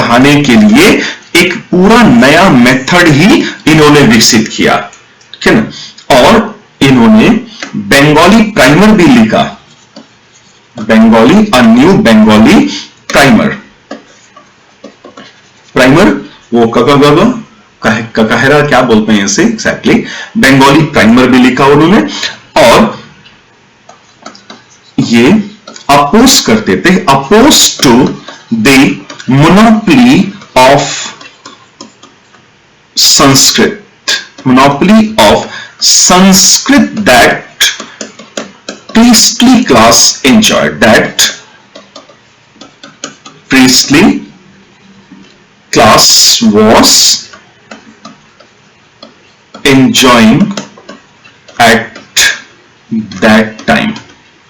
Speaker 1: पढ़ाने के लिए एक पूरा नया मेथड ही इन्होंने विकसित किया, ठीक है ना। और इन्होंने बंगाली प्राइमर भी लिखा, Bengali, a new Bengali primer. Primer वो ककहरा क्या बोलते हैं इसे एग्जैक्टली, बंगाली प्राइमर भी लिखा उन्होंने। और ये अपोज करते थे, oppose to the monopoly of Sanskrit, monopoly of Sanskrit that priestly class enjoyed, that priestly class was enjoying at that time,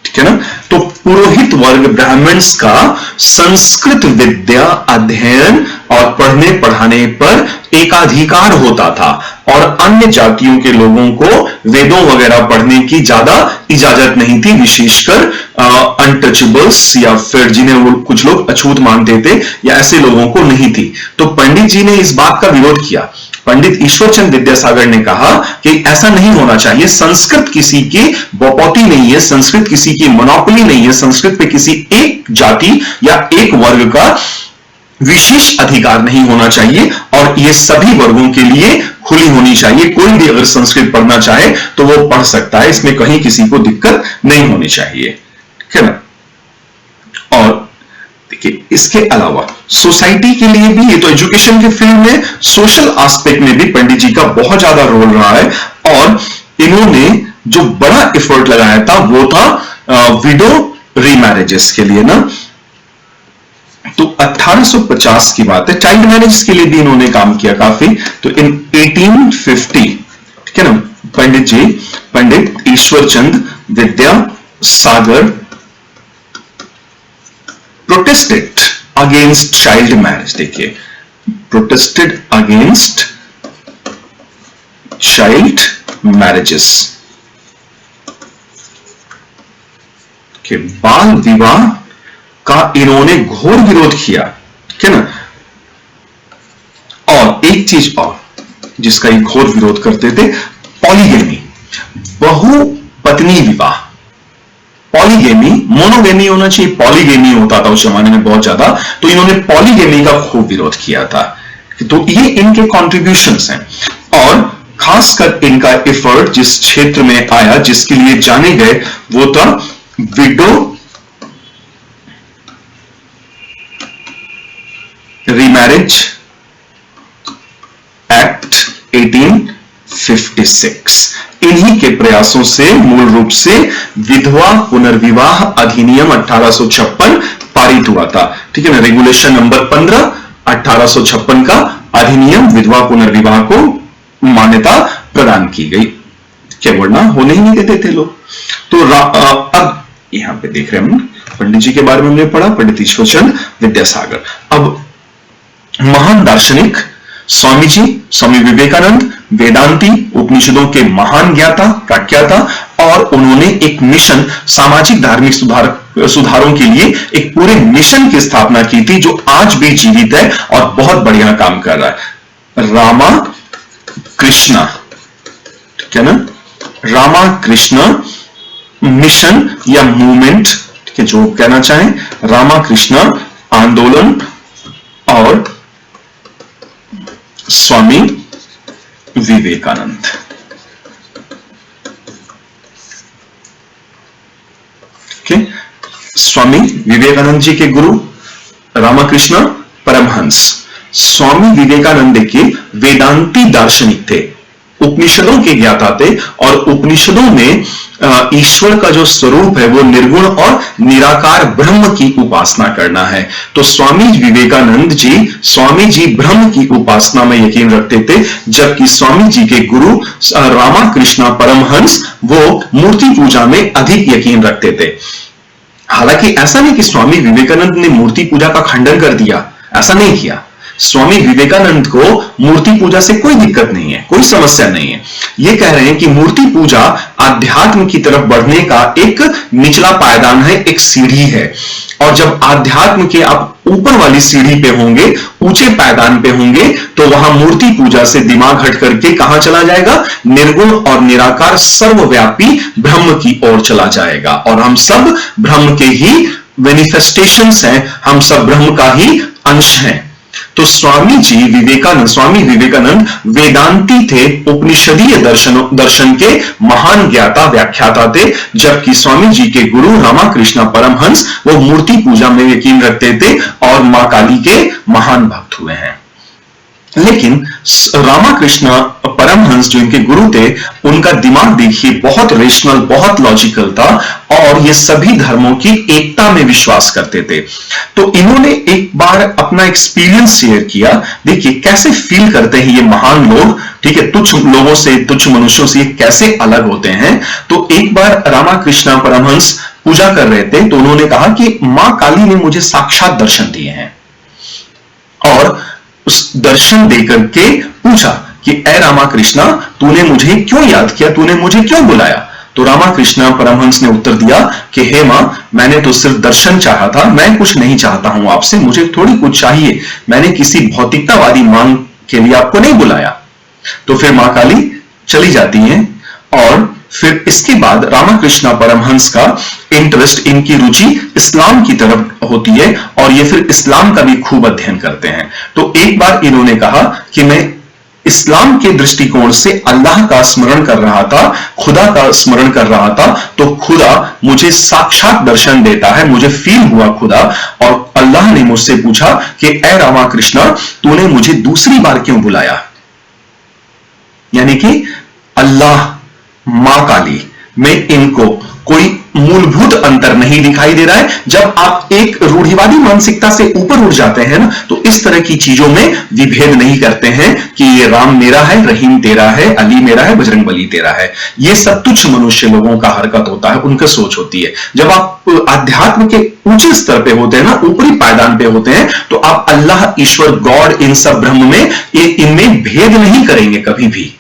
Speaker 1: ठीक है ना। तो पुरोहित वर्ग ब्राह्मण्स का संस्कृत विद्या अध्ययन और पढ़ने पढ़ाने पर एकाधिकार होता था और अन्य जातियों के लोगों को वेदों वगैरह पढ़ने की ज्यादा इजाजत नहीं थी, विशेषकर अनटचेबल्स या फिर जिन्हें वो कुछ लोग अछूत मानते थे या ऐसे लोगों को नहीं थी। तो पंडित जी ने इस बात का विरोध किया। पंडित ईश्वरचंद विद्यासागर ने कहा कि ऐसा नहीं होना चाहिए, संस्कृत किसी की बपौती नहीं है, संस्कृत किसी की मोनोपोली नहीं है, संस्कृत पे किसी एक जाति या एक वर्ग का विशेष अधिकार नहीं होना चाहिए और ये सभी वर्गों के लिए खुली होनी चाहिए। कोई भी अगर संस्कृत पढ़ना चाहे तो वो पढ़ सकता है, इसमें कहीं किसी को दिक्कत नहीं होनी चाहिए, ठीक है ना। और देखिए इसके अलावा सोसाइटी के लिए भी, ये तो एजुकेशन के फील्ड में, सोशल एस्पेक्ट में भी पंडित जी का बहुत ज्यादा रोल रहा है। और इन्होंने जो बड़ा एफर्ट लगाया था वो था विडो रीमैरेजेस के लिए ना। तो 1850 की बात है, चाइल्ड मैरिज के लिए भी इन्होंने काम किया काफी। तो इन 1850, ठीक है ना, Pandit Ishwarchand Vidyasagar protested against child marriage. देखिए, प्रोटेस्टेड अगेंस्ट चाइल्ड मैरिजेस के बाल विवाह का इन्होंने घोर विरोध किया, ठीक है ना। और एक चीज और जिसका ये घोर विरोध करते थे, पॉलीगेमी, बहु पत्नी विवाह। पॉलीगेमी, मोनोगेमी होना चाहिए, पॉलीगेमी होता था उस जमाने में बहुत ज्यादा, तो इन्होंने पॉलीगेमी का खूब विरोध किया था। तो ये इनके कॉन्ट्रीब्यूशंस हैं। और खासकर इनका एफर्ट जिस क्षेत्र में आया, जिसके लिए जाने गए, वो था विडो रीमैरिज एक्ट 1856। इन्हीं के प्रयासों से मूल रूप से विधवा पुनर्विवाह अधिनियम 1856 पारित हुआ था, ठीक है ना। रेगुलेशन नंबर 15 1856 का अधिनियम विधवा पुनर्विवाह को मान्यता प्रदान की गई। क्या बोलना, होने ही नहीं देते थे लोग। तो अब यहां पे देख रहे हैं हम पंडित जी के बारे में हमने पढ़ा, पंडित ईश्वरचंद विद्यासागर। अब महान दार्शनिक स्वामी जी, स्वामी विवेकानंद, वेदांती, उपनिषदों के महान ज्ञाता, व्याख्याता, और उन्होंने एक मिशन, सामाजिक धार्मिक सुधारों के लिए एक पूरे मिशन की स्थापना की थी जो आज भी जीवित है और बहुत बढ़िया काम कर रहा है। रामा कृष्णा, ठीक है ना, रामा कृष्णा मिशन या मूवमेंट, ठीक है, जो कहना चाहें, रामा कृष्णा आंदोलन और स्वामी विवेकानंद। ठीक है, स्वामी विवेकानंद जी के गुरु रामकृष्ण परमहंस। स्वामी विवेकानंद के वेदांती दार्शनिक थे, उपनिषदों के ज्ञाता थे, और उपनिषदों में ईश्वर का जो स्वरूप है वो निर्गुण और निराकार ब्रह्म की उपासना करना है। तो स्वामी विवेकानंद जी, स्वामी जी ब्रह्म की उपासना में यकीन रखते थे, जबकि स्वामी जी के गुरु रामकृष्ण परमहंस वो मूर्ति पूजा में अधिक यकीन रखते थे। हालांकि ऐसा नहीं कि स्वामी विवेकानंद ने मूर्ति पूजा का खंडन कर दिया, ऐसा नहीं किया। स्वामी विवेकानंद को मूर्ति पूजा से कोई दिक्कत नहीं है, कोई समस्या नहीं है। ये कह रहे हैं कि मूर्ति पूजा आध्यात्म की तरफ बढ़ने का एक निचला पायदान है, एक सीढ़ी है। और जब आध्यात्म के आप ऊपर वाली सीढ़ी पे होंगे, ऊंचे पायदान पे होंगे, तो वहां मूर्ति पूजा से दिमाग हट करके कहां चला जाएगा? निर्गुण और निराकार सर्वव्यापी ब्रह्म की ओर चला जाएगा। और हम सब ब्रह्म के ही मैनिफेस्टेशंस हैं, हम सब ब्रह्म का ही अंश हैं। तो स्वामी विवेकानंद वेदांती थे, उपनिषदीय दर्शन के महान ज्ञाता व्याख्याता थे, जबकि स्वामी जी के गुरु रामाकृष्ण परमहंस वो मूर्ति पूजा में यकीन रखते थे और मां काली के महान भक्त हुए हैं। लेकिन रामाकृष्ण परमहंस जो इनके गुरु थे, उनका दिमाग देखिए बहुत रेशनल, बहुत लॉजिकल था और ये सभी धर्मों की एकता में विश्वास करते थे। तो इन्होंने एक बार अपना एक्सपीरियंस शेयर किया। देखिए कैसे फील करते हैं ये महान लोग, ठीक है, तुच्छ लोगों से, तुच्छ मनुष्यों से कैसे अलग होते हैं। तो एक बार रामाकृष्ण परमहंस पूजा कर रहे थे, तो उन्होंने कहा कि मां काली ने मुझे साक्षात दर्शन दिए हैं। और उस दर्शन देकर के पूछा कि ऐ रामाकृष्णा, तूने मुझे क्यों याद किया, तूने मुझे क्यों बुलाया? तो रामाकृष्ण परमहंस ने उत्तर दिया कि हे मां, मैंने तो सिर्फ दर्शन चाहा था, मैं कुछ नहीं चाहता हूं आपसे, मुझे थोड़ी कुछ चाहिए, मैंने किसी भौतिकतावादी मांग के लिए आपको नहीं बुलाया। तो फिर मां काली चली जाती हैं और फिर इसके बाद रामाकृष्ण परमहंस का इंटरेस्ट, इनकी रुचि इस्लाम की तरफ होती है और ये फिर इस्लाम का भी खूब अध्ययन करते हैं। तो एक बार इन्होंने कहा कि मैं इस्लाम के दृष्टिकोण से अल्लाह का स्मरण कर रहा था, खुदा का स्मरण कर रहा था, तो खुदा मुझे साक्षात दर्शन देता है, मुझे फील हुआ खुदा, और अल्लाह ने मुझसे पूछा कि ऐ रामाकृष्ण, तूने मुझे दूसरी बार क्यों बुलाया? यानी कि अल्लाह, मां काली में इनको कोई मूलभूत अंतर नहीं दिखाई दे रहा है। जब आप एक रूढ़िवादी मानसिकता से ऊपर उठ जाते हैं ना, तो इस तरह की चीजों में विभेद नहीं करते हैं कि ये राम मेरा है, रहीम तेरा है, अली मेरा है, बजरंगबली तेरा है। ये सब तुच्छ मनुष्य लोगों का हरकत होता है, उनकी सोच होती है। जब आप अध्यात्म के ऊंचे स्तर पे होते हैं ना, ऊपरी पायदान पे होते हैं, तो आप अल्लाह, ईश्वर, गॉड, इन सब ब्रह्म में, इनमें भेद नहीं करेंगे कभी भी।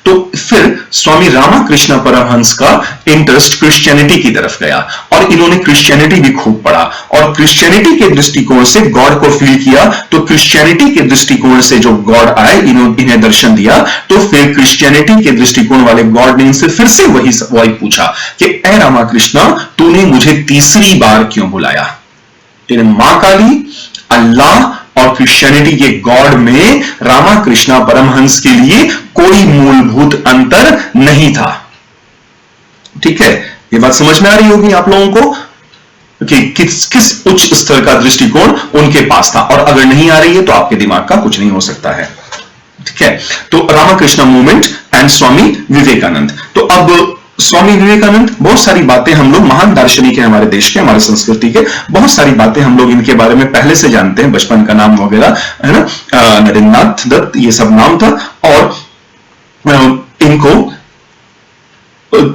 Speaker 1: तो फिर स्वामी रामाकृष्ण परमहंस का इंटरेस्ट क्रिश्चियनिटी की तरफ गया और इन्होंने क्रिश्चियनिटी भी खूब पढ़ा और क्रिश्चियनिटी के दृष्टिकोण से गॉड को फील किया। तो क्रिश्चियनिटी के दृष्टिकोण से जो गॉड आए, इन्हें दर्शन दिया, तो फिर क्रिश्चियनिटी के दृष्टिकोण वाले गॉड ने इनसे फिर से वही पूछा कि ऐ रामाकृष्ण, तूने मुझे तीसरी बार क्यों बुलाया? तेरे मां काली, अल्लाह और क्रिश्चियनिटी के गॉड में रामाकृष्ण परमहंस के लिए कोई मूलभूत अंतर नहीं था। ठीक है, ये बात समझ में आ रही होगी आप लोगों को कि किस उच्च स्तर का दृष्टिकोण उनके पास था। और अगर नहीं आ रही है तो आपके दिमाग का कुछ नहीं हो सकता है। ठीक है, तो रामाकृष्ण मूवमेंट एंड स्वामी विवेकानंद। तो अब स्वामी विवेकानंद, बहुत सारी बातें हम लोग, महान दार्शनिक है हमारे देश के, हमारे संस्कृति के, बहुत सारी बातें हम लोग इनके बारे में पहले से जानते हैं, बचपन का नाम वगैरह है ना, नरेंद्रनाथ दत्त, ये सब नाम था। और इनको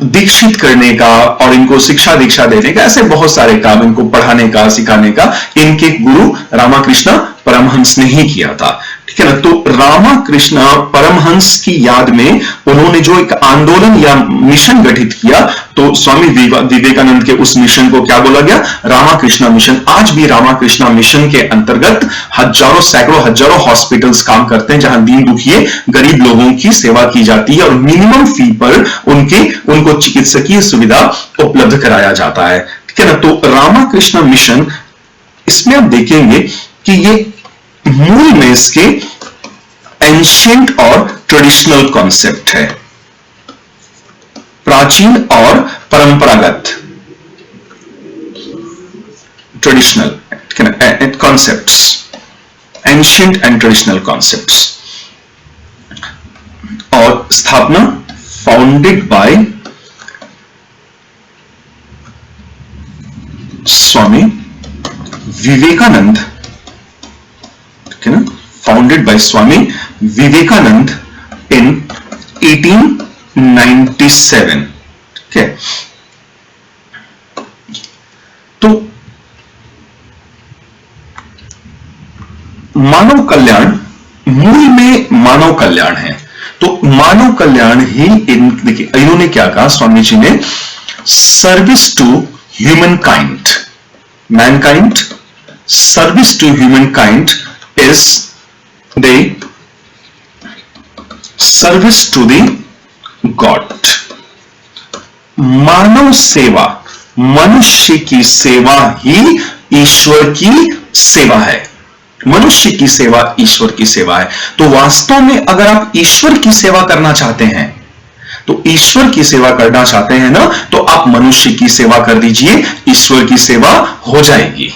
Speaker 1: दीक्षित करने का और इनको शिक्षा दीक्षा देने का, ऐसे बहुत सारे काम, इनको पढ़ाने का, सिखाने का इनके गुरु रामाकृष्ण परमहंस ने ही किया था। ठीक है ना। तो रामाकृष्ण परमहंस की याद में उन्होंने जो एक आंदोलन या मिशन गठित किया, तो स्वामी विवेकानंद के उस मिशन को क्या बोला गया? रामाकृष्ण मिशन। आज भी रामाकृष्ण मिशन के अंतर्गत हजारों, सैकड़ों, हजारों हॉस्पिटल्स काम करते हैं, जहां दीन दुखिए गरीब लोगों की सेवा की जाती है और मिनिमम फी पर उनको चिकित्सकीय सुविधा उपलब्ध कराया जाता है। ठीक है ना। तो रामाकृष्ण मिशन, इसमें आप देखेंगे कि ये मूल में इसके एंशिएंट और ट्रेडिशनल कॉन्सेप्ट है, प्राचीन और परंपरागत, ट्रेडिशनल, ठीक है ना, concepts, ancient and traditional concepts. और स्थापना फाउंडेड बाय स्वामी विवेकानंद, ठीक है ना, फाउंडेड बाय स्वामी विवेकानंद इन 1897। ठीक है। तो मानव कल्याण, मूल में मानव कल्याण है, तो मानव कल्याण ही देखिए इन्होंने क्या कहा स्वामी जी ने, service to human kind, mankind, service to human kind is the service to the God. मानव सेवा, मनुष्य की सेवा ही ईश्वर की सेवा है, मनुष्य की सेवा ईश्वर की सेवा है। तो वास्तव में अगर आप ईश्वर की सेवा करना चाहते हैं, तो ईश्वर की सेवा करना चाहते हैं ना, तो आप मनुष्य की सेवा कर दीजिए, ईश्वर की सेवा हो जाएगी।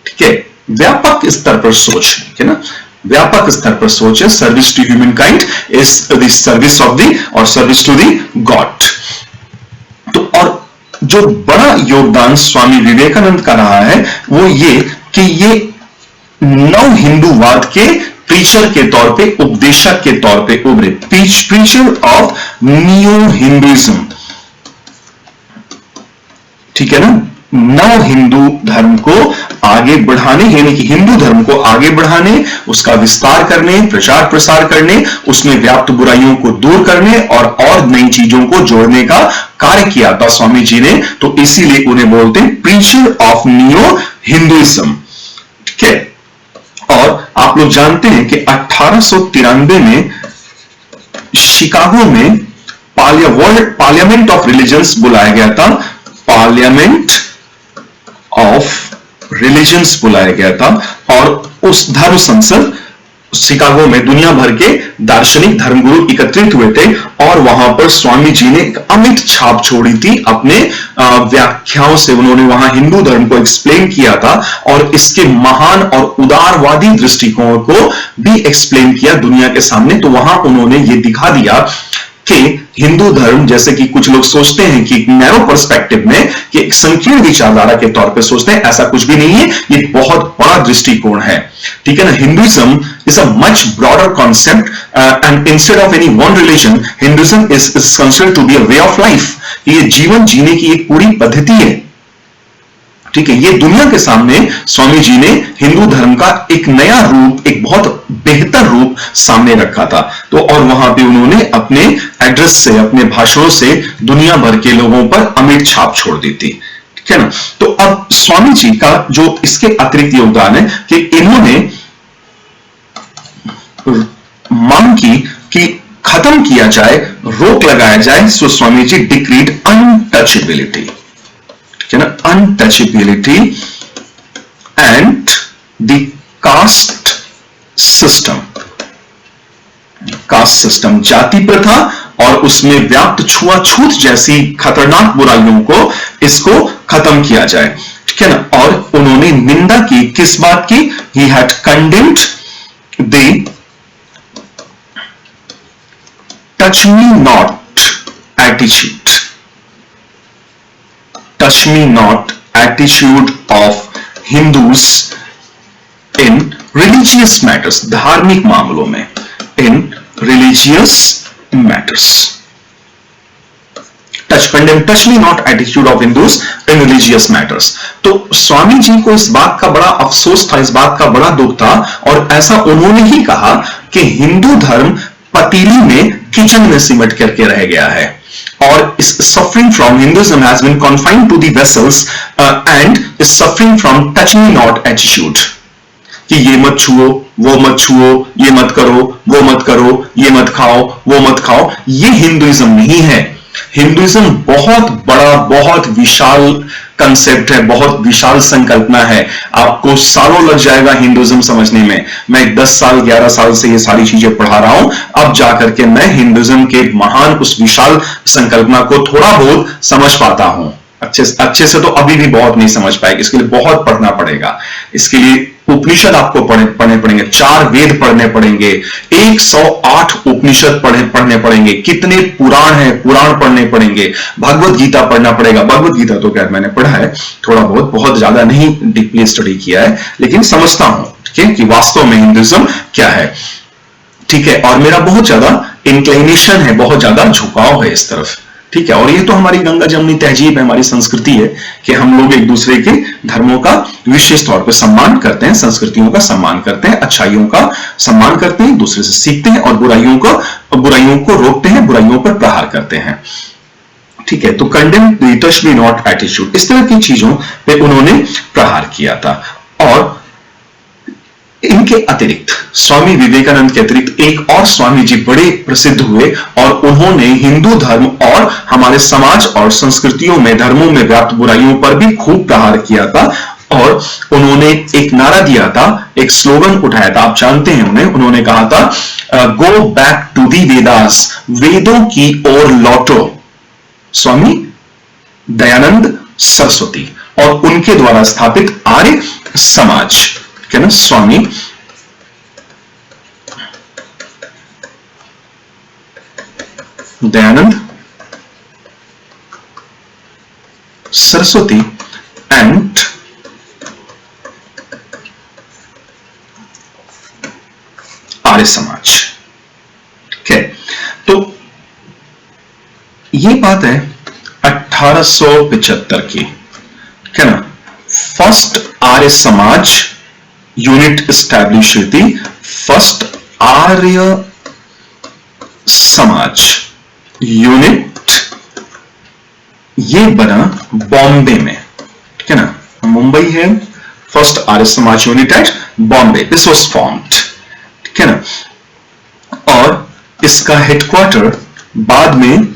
Speaker 1: ठीक है, व्यापक स्तर पर सोच, ठीक है ना, व्यापक स्तर पर सोच है। Service to human kind is the service of the और सर्विस टू द गॉड। तो और जो बड़ा योगदान स्वामी विवेकानंद का रहा है वो ये कि ये नव हिंदूवाद के प्रीचर के तौर पे, उपदेशक के तौर पे उभरे, प्रीचर ऑफ न्यू हिंदुइज्म। ठीक है ना, नव हिंदू धर्म को आगे बढ़ाने, यानी कि हिंदू धर्म को आगे बढ़ाने, उसका विस्तार करने, प्रचार प्रसार करने, उसमें व्याप्त बुराइयों को दूर करने और नई चीजों को जोड़ने का कार्य किया था स्वामी जी ने। तो इसीलिए उन्हें बोलते हैं प्रीचर ऑफ न्यू हिंदुइज्म। ठीक है, और आप लोग जानते हैं कि 1893 में शिकागो में वर्ल्ड पार्लियामेंट ऑफ रिलीजन्स बुलाया गया था, पार्लियामेंट ऑफ रिलीजन्स बुलाया गया था, और उस धर्म संसद शिकागो में दुनिया भर के दार्शनिक धर्मगुरु एकत्रित हुए थे, और वहां पर स्वामी जी ने एक अमिट छाप छोड़ी थी अपने व्याख्याओं से। उन्होंने वहां हिंदू धर्म को एक्सप्लेन किया था और इसके महान और उदारवादी दृष्टिकोण को भी एक्सप्लेन किया दुनिया के सामने। तो वहां उन्होंने ये दिखा दिया कि हिंदू धर्म, जैसे कि कुछ लोग सोचते हैं कि नैरो पर्सपेक्टिव में, कि एक संकीर्ण विचारधारा के तौर पे सोचते हैं, ऐसा कुछ भी नहीं है, ये बहुत बड़ा दृष्टिकोण है। ठीक है ना, Hinduism is a much broader concept and instead of any one religion, Hinduism is considered to be a way of life. ये जीवन जीने की एक पूरी पद्धति है। ठीक है, ये दुनिया के सामने स्वामी जी ने हिंदू धर्म का एक नया रूप, एक बहुत बेहतर रूप सामने रखा था। तो और वहां पे उन्होंने अपने एड्रेस से, अपने भाषणों से दुनिया भर के लोगों पर अमिट छाप छोड़ दी थी। ठीक है ना, तो अब स्वामी जी का जो इसके अतिरिक्त योगदान है कि इन्होंने मांग की कि खत्म किया जाए, रोक लगाया जाए। So Swami ji decreed untouchability, untouchability and the caste system, जाति प्रथा और उसमें व्याप्त छुआछूत जैसी खतरनाक बुराइयों को, इसको खत्म किया जाए। ठीक है ना, और उन्होंने निंदा की किस बात की? He had condemned the touch me not attitude, touch me not attitude of Hindus in religious matters, धार्मिक मामलों में, in religious matters, touch me not attitude of Hindus in religious matters। तो स्वामी जी को इस बात का बड़ा अफसोस था, इस बात का बड़ा दुख था, और ऐसा उन्होंने ही कहा कि हिंदू धर्म पतीली में, किचन में सिमट करके रह गया है, और is suffering from Hinduism has been confined to the vessels and is suffering from touch me not attitude, कि ये मत छुओ, वो मत छुओ, ये मत करो, वो मत करो, ये मत खाओ, वो मत खाओ। ये हिंदुइज्म नहीं है। हिंदुइज्म बहुत बड़ा, बहुत विशाल कंसेप्ट है, बहुत विशाल संकल्पना है। आपको सालों लग जाएगा हिंदुइज्म समझने में। मैं 10 साल 11 साल से ये सारी चीजें पढ़ा रहा हूं, अब जाकर के मैं हिंदुइज्म के महान उस विशाल संकल्पना को थोड़ा बहुत समझ पाता हूं। अच्छे से तो अभी भी बहुत नहीं समझ पाएगा, इसके लिए बहुत पढ़ना पड़ेगा। इसके लिए उपनिषद आपको पढ़ने पड़ेंगे, 4 वेद पढ़ने पड़ेंगे, 108 उपनिषद पढ़ने पड़ेंगे, कितने पुराण हैं, पुराण पढ़ने पड़ेंगे, भगवत गीता पढ़ना पड़ेगा। भगवत गीता तो खैर मैंने पढ़ा है थोड़ा बहुत, बहुत ज्यादा नहीं डीपली स्टडी किया है, लेकिन समझता हूं ठीक है कि वास्तव में हिंदुइज्म क्या है। ठीक है, और मेरा बहुत ज्यादा इंक्लिनेशन है, बहुत ज्यादा झुकाव है इस तरफ। ठीक है, और ये तो हमारी गंगा जमुनी तहजीब है, हमारी संस्कृति है कि हम लोग एक दूसरे के धर्मों का विशेष तौर पर सम्मान करते हैं, संस्कृतियों का सम्मान करते हैं, अच्छाइयों का सम्मान करते हैं, दूसरे से सीखते हैं और बुराइयों को रोकते हैं, बुराइयों पर प्रहार करते हैं। ठीक है, तो कंडेम रीटर्स बी नॉट एटीट्यूड, इस तरह की चीजों पे उन्होंने प्रहार किया था। और इनके अतिरिक्त स्वामी विवेकानंद के अतिरिक्त एक और स्वामी जी बड़े प्रसिद्ध हुए और उन्होंने हिंदू धर्म और हमारे समाज और संस्कृतियों में, धर्मों में व्याप्त बुराइयों पर भी खूब प्रहार किया था। और उन्होंने एक नारा दिया था, एक स्लोगन उठाया था, आप जानते हैं उन्होंने कहा था, go back to the Vedas, वेदों की ओर लौटो। स्वामी दयानंद सरस्वती और उनके द्वारा स्थापित आर्य समाज, क्या ना, स्वामी दयानंद सरस्वती एंड आर्य समाज। ठीक है, तो ये बात है 1875 की, ठीक है ना। First Arya Samaj unit establish हुई थी, फर्स्ट आर्य समाज यूनिट ये बना बॉम्बे में, ठीक है ना, मुंबई है, first Arya Samaj unit at Bombay, this was formed, ठीक है ना। और इसका हेडक्वार्टर बाद में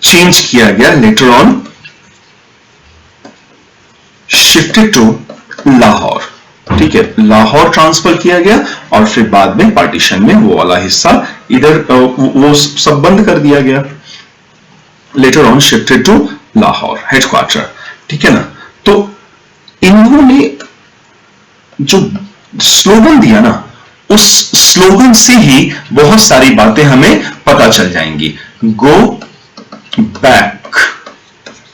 Speaker 1: चेंज किया गया, later on shifted to Lahore, ठीक है, लाहौर ट्रांसफर किया गया और फिर बाद में पार्टीशन में वो वाला हिस्सा इधर वो सब बंद कर दिया गया, later on shifted to Lahore headquarter, ठीक है ना। तो इन्होंने जो स्लोगन दिया ना, उस स्लोगन से ही बहुत सारी बातें हमें पता चल जाएंगी। Go back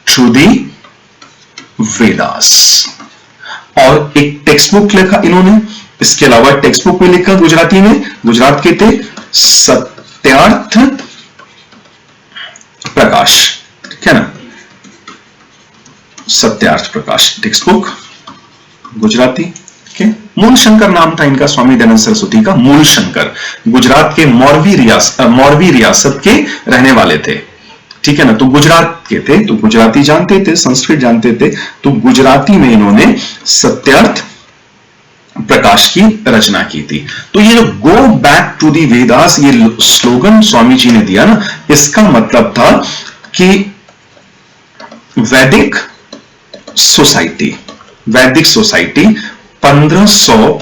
Speaker 1: to the Vedas, और एक टेक्स्ट बुक लिखा इन्होंने, इसके अलावा टेक्स्ट बुक में लिखा गुजराती में, गुजरात के थे सत्यार्थ प्रकाश, ठीक है ना, सत्यार्थ प्रकाश टेक्स्ट बुक गुजराती, ठीक है। मूल शंकर नाम था इनका, स्वामी दयानंद सरस्वती का मूल शंकर, गुजरात के मौरवी रियासत के रहने वाले थे, ठीक है ना। तो गुजरात के थे, तो गुजराती जानते थे, संस्कृत जानते थे, तो गुजराती में इन्होंने सत्यार्थ प्रकाश की रचना की थी। तो ये जो go back to the Vedas ये स्लोगन स्वामी जी ने दिया ना, इसका मतलब था कि वैदिक सोसाइटी 1500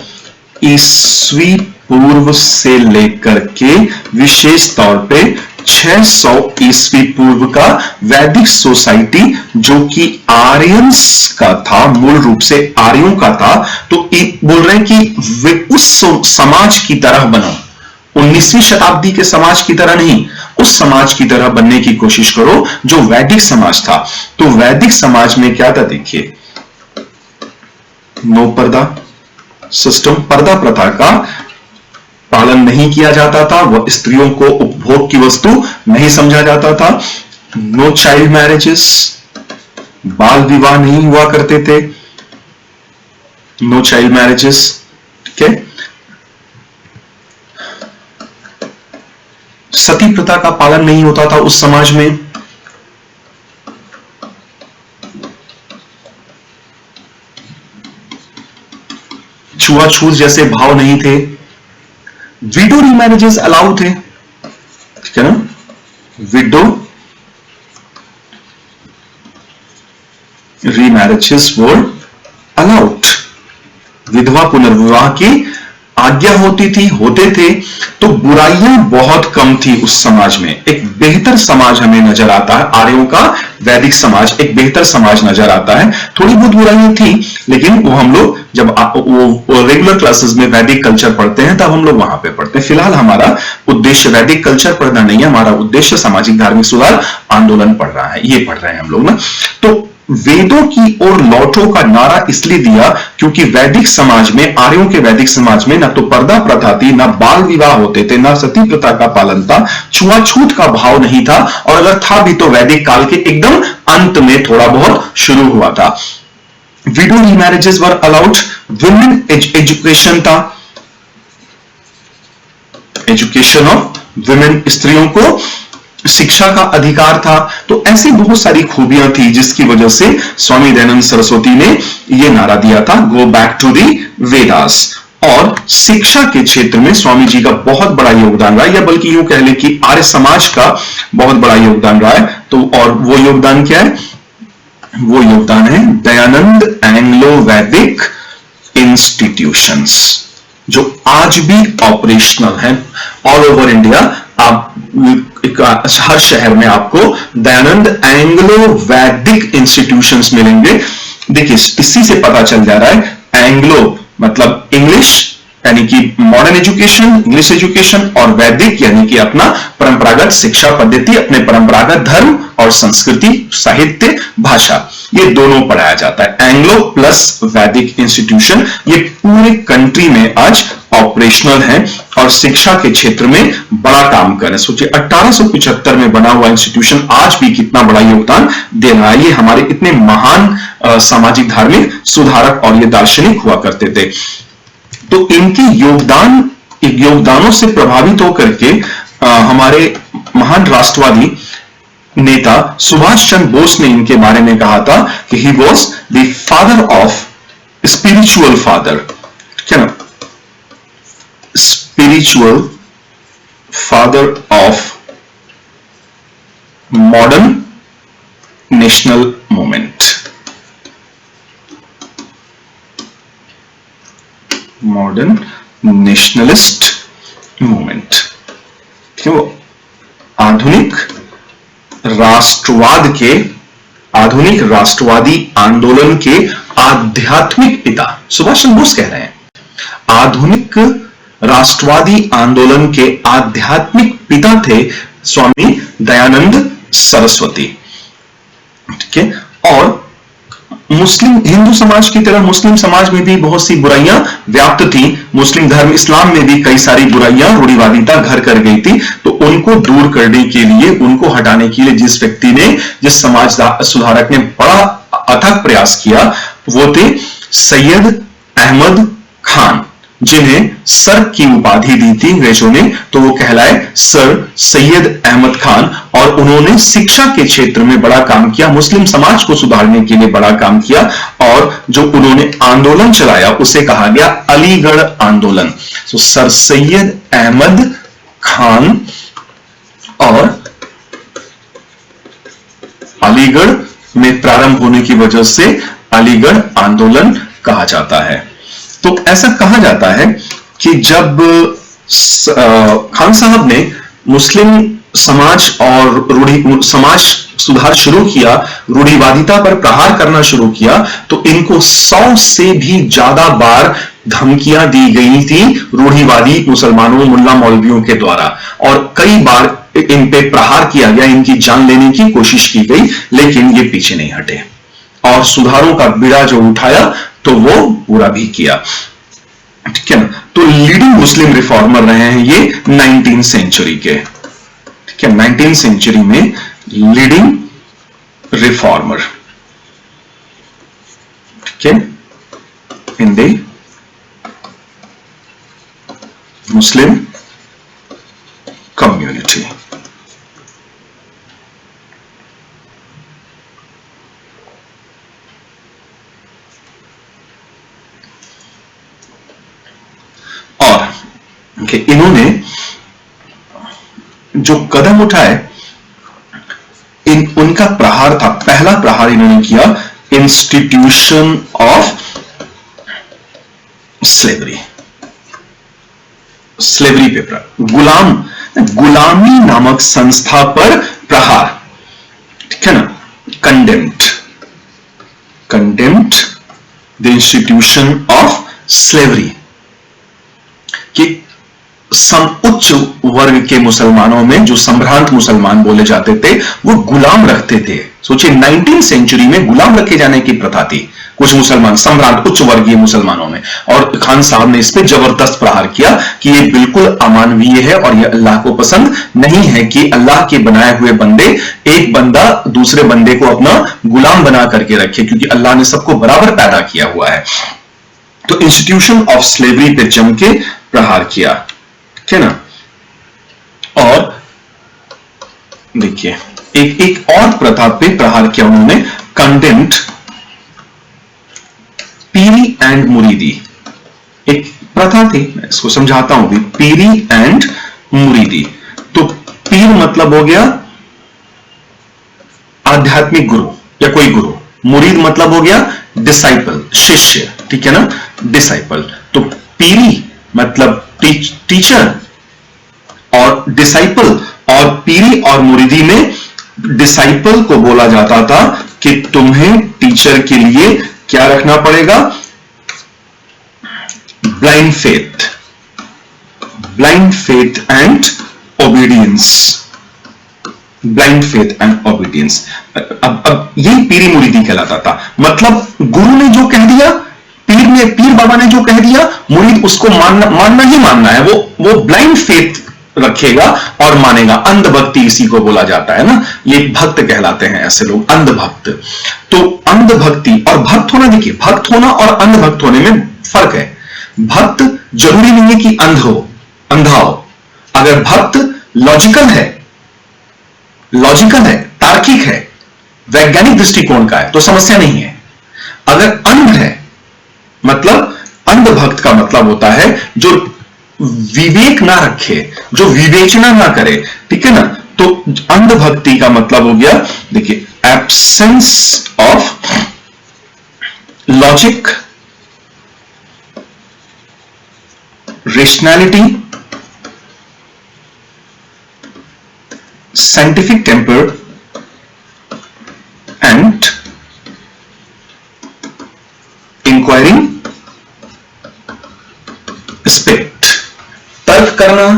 Speaker 1: ईस्वी पूर्व से लेकर के विशेष तौर पे 600 ईस्वी पूर्व का वैदिक सोसाइटी जो कि आर्यंस का था, मूल रूप से आर्यों का था। तो बोल रहे हैं कि वे उस समाज की तरह बनो, 19वीं शताब्दी के समाज की तरह नहीं, उस समाज की तरह बनने की कोशिश करो जो वैदिक समाज था। तो वैदिक समाज में क्या था, देखिए, नो पर्दा सिस्टम, पर्दा प्रथा का पालन नहीं किया जाता था, वह स्त्रियों को उपभोग की वस्तु नहीं समझा जाता था। नो चाइल्ड मैरिजेस, बाल विवाह नहीं हुआ करते थे, नो चाइल्ड मैरिजेस, ठीक है। सती प्रथा का पालन नहीं होता था उस समाज में। छुआछूत जैसे भाव नहीं थे। विडो रीमैरिजेस अलाउ थे, ठीक है ना, विडो रीमैरिजेस वर अलाउड, विधवा पुनर्विवाह की आज्ञा होते थे। तो बुराइयां बहुत कम थी उस समाज में, एक बेहतर समाज हमें नजर आता है। आर्यों का वैदिक समाज एक बेहतर समाज नजर आता है। थोड़ी बहुत बुराइयां थी, लेकिन वो हम लोग जब वो रेगुलर क्लासेस में वैदिक कल्चर पढ़ते हैं तब हम लोग वहां पे पढ़ते हैं। फिलहाल हमारा उद्देश्य वैदिक कल्चर पढ़ना नहीं है, हमारा उद्देश्य सामाजिक धार्मिक सुधार आंदोलन पढ़ रहा है, ये पढ़ रहे हैं हम लोग ना। तो वेदों की ओर लौटो का नारा इसलिए दिया क्योंकि वैदिक समाज में, आर्यों के वैदिक समाज में, ना तो पर्दा प्रथा थी, ना बाल विवाह होते थे, ना सती प्रथा का पालन था, छुआछूत का भाव नहीं था, और अगर था भी तो वैदिक काल के एकदम अंत में थोड़ा बहुत शुरू हुआ था। Widow remarriages were allowed, women education था, एजुकेशन ऑफ वुमेन, स्त्रियों को शिक्षा का अधिकार था। तो ऐसी बहुत सारी खूबियां थी जिसकी वजह से स्वामी दयानंद सरस्वती ने यह नारा दिया था, go back to the Vedas. और शिक्षा के क्षेत्र में स्वामी जी का बहुत बड़ा योगदान रहा, या बल्कि यूं कह ले कि आर्य समाज का बहुत बड़ा योगदान रहा है। तो और वो योगदान क्या है? वो योगदान है दयानंद एंग्लो वैदिक इंस्टीट्यूशंस, जो आज भी ऑपरेशनल है ऑल ओवर इंडिया। आप हर शहर में आपको दयानंद एंग्लो वैदिक इंस्टीट्यूशंस मिलेंगे। देखिए, इसी से पता चल जा रहा है, एंग्लो मतलब इंग्लिश यानी कि मॉडर्न एजुकेशन, इंग्लिश एजुकेशन, और वैदिक यानी कि अपना परंपरागत शिक्षा पद्धति, अपने परंपरागत धर्म और संस्कृति, साहित्य, भाषा, ये दोनों पढ़ाया जाता है। एंग्लो प्लस वैदिक इंस्टीट्यूशन ये पूरे कंट्री में आज ऑपरेशनल है और शिक्षा के क्षेत्र में बड़ा काम कर रहे हैं। सोचिए 1875 में बना हुआ इंस्टीट्यूशन आज भी कितना बड़ा योगदान दे रहा है। ये हमारे इतने महान सामाजिक धार्मिक सुधारक और ये दार्शनिक हुआ करते थे। तो इनके योगदानों से प्रभावित होकर के हमारे महान राष्ट्रवादी नेता सुभाष चंद्र बोस ने इनके बारे में कहा था कि he was the father of spiritual father, ठीक है ना, spiritual father of modern national movement, modern nationalist movement, ठीक है, वो आधुनिक राष्ट्रवादी आंदोलन के आध्यात्मिक पिता सुभाष चंद्र बोस कह रहे हैं। आधुनिक राष्ट्रवादी आंदोलन के आध्यात्मिक पिता थे स्वामी दयानंद सरस्वती, ठीक है। और मुस्लिम हिंदू समाज की तरह मुस्लिम समाज में भी बहुत सी बुराइयां व्याप्त थी। मुस्लिम धर्म इस्लाम में भी कई सारी बुराइयां, रूढ़िवादिता घर कर गई थी। तो उनको दूर करने के लिए, उनको हटाने के लिए जिस समाज सुधारक ने बड़ा अथक प्रयास किया वो थे सैयद अहमद खान, जिन्हें सर की उपाधि दी थी अंग्रेजों ने। तो वो कहलाए सर सैयद अहमद खान, और उन्होंने शिक्षा के क्षेत्र में बड़ा काम किया, मुस्लिम समाज को सुधारने के लिए बड़ा काम किया। और जो उन्होंने आंदोलन चलाया उसे कहा गया अलीगढ़ आंदोलन। तो सर सैयद अहमद खान और अलीगढ़ में प्रारंभ होने की वजह से अलीगढ़ आंदोलन कहा जाता है। तो ऐसा कहा जाता है कि जब खान साहब ने मुस्लिम समाज और समाज सुधार शुरू किया, रूढ़िवादिता पर प्रहार करना शुरू किया, तो इनको 100 से भी ज्यादा बार धमकियां दी गई थी रूढ़िवादी मुसलमानों, मुल्ला मौलवियों के द्वारा, और कई बार इन पे प्रहार किया गया, इनकी जान लेने की कोशिश की गई, लेकिन ये पीछे नहीं हटे और सुधारों का बीड़ा जो उठाया तो वो पूरा भी किया, ठीक है ना। तो लीडिंग मुस्लिम रिफॉर्मर रहे हैं ये 19th सेंचुरी के, ठीक है, 19th सेंचुरी में लीडिंग रिफॉर्मर, ठीक है, इन द मुस्लिम कम्युनिटी। इन्होंने जो कदम उठाए, उनका प्रहार था, पहला प्रहार इन्होंने किया इंस्टीट्यूशन ऑफ स्लेवरी, स्लेवरी पे गुलामी नामक संस्था पर प्रहार, ठीक है ना, condemned the institution of slavery, कि उच्च वर्ग के मुसलमानों में, जो संभ्रांत मुसलमान बोले जाते थे, वो गुलाम रखते थे। सोचिए 19वीं सेंचुरी में गुलाम रखे जाने की प्रथा थी कुछ मुसलमान, संभ्रांत उच्च वर्गीय मुसलमानों में, और खान साहब ने इस पे जबरदस्त प्रहार किया कि ये बिल्कुल अमानवीय है और ये अल्लाह को पसंद नहीं है कि अल्लाह के बनाए हुए बंदे, एक बंदा दूसरे बंदे को अपना गुलाम बना करके रखे, क्योंकि अल्लाह ने सबको बराबर पैदा किया हुआ है। तो इंस्टीट्यूशन ऑफ स्लेवरी पे जम के प्रहार किया, ठीक है ना। और देखिए एक और प्रथा पे प्रहार किया उन्होंने, कंडेम्ड पीरी एंड मुरीदी। एक प्रथा थी, मैं इसको समझाता हूं भी, पीरी एंड मुरीदी। तो पीर मतलब हो गया आध्यात्मिक गुरु या कोई गुरु, मुरीद मतलब हो गया डिसाइपल, शिष्य, ठीक है ना, डिसाइपल। तो पीरी मतलब टीचर और डिसाइपल, और पीरी और मुरीदी में डिसाइपल को बोला जाता था कि तुम्हें टीचर के लिए क्या रखना पड़ेगा, blind faith and obedience, blind faith and obedience. अब यही पीरी मुरीदी कहलाता था। मतलब गुरु ने जो कह दिया, पीर बाबा ने जो कह दिया, मुरीद उसको मानना ही मानना है, वो ब्लाइंड फेथ रखेगा और मानेगा। अंधभक्ति इसी को बोला जाता है ना, ये भक्त कहलाते हैं ऐसे लोग, अंधभक्त। तो अंधभक्ति और भक्त होना, देखिए भक्त होना और अंधभक्त होने में फर्क है। भक्त जरूरी नहीं है कि अंधा हो। अगर भक्त लॉजिकल है, तार्किक है, वैज्ञानिक दृष्टिकोण का है, तो समस्या नहीं है। अगर अंध है, मतलब अंधभक्त का मतलब होता है जो विवेक ना रखे, जो विवेचना ना करे, ठीक है ना। तो अंधभक्ति का मतलब हो गया, देखिए, absence of logic, rationality, scientific temper and inquiring spirit. तर्क करना,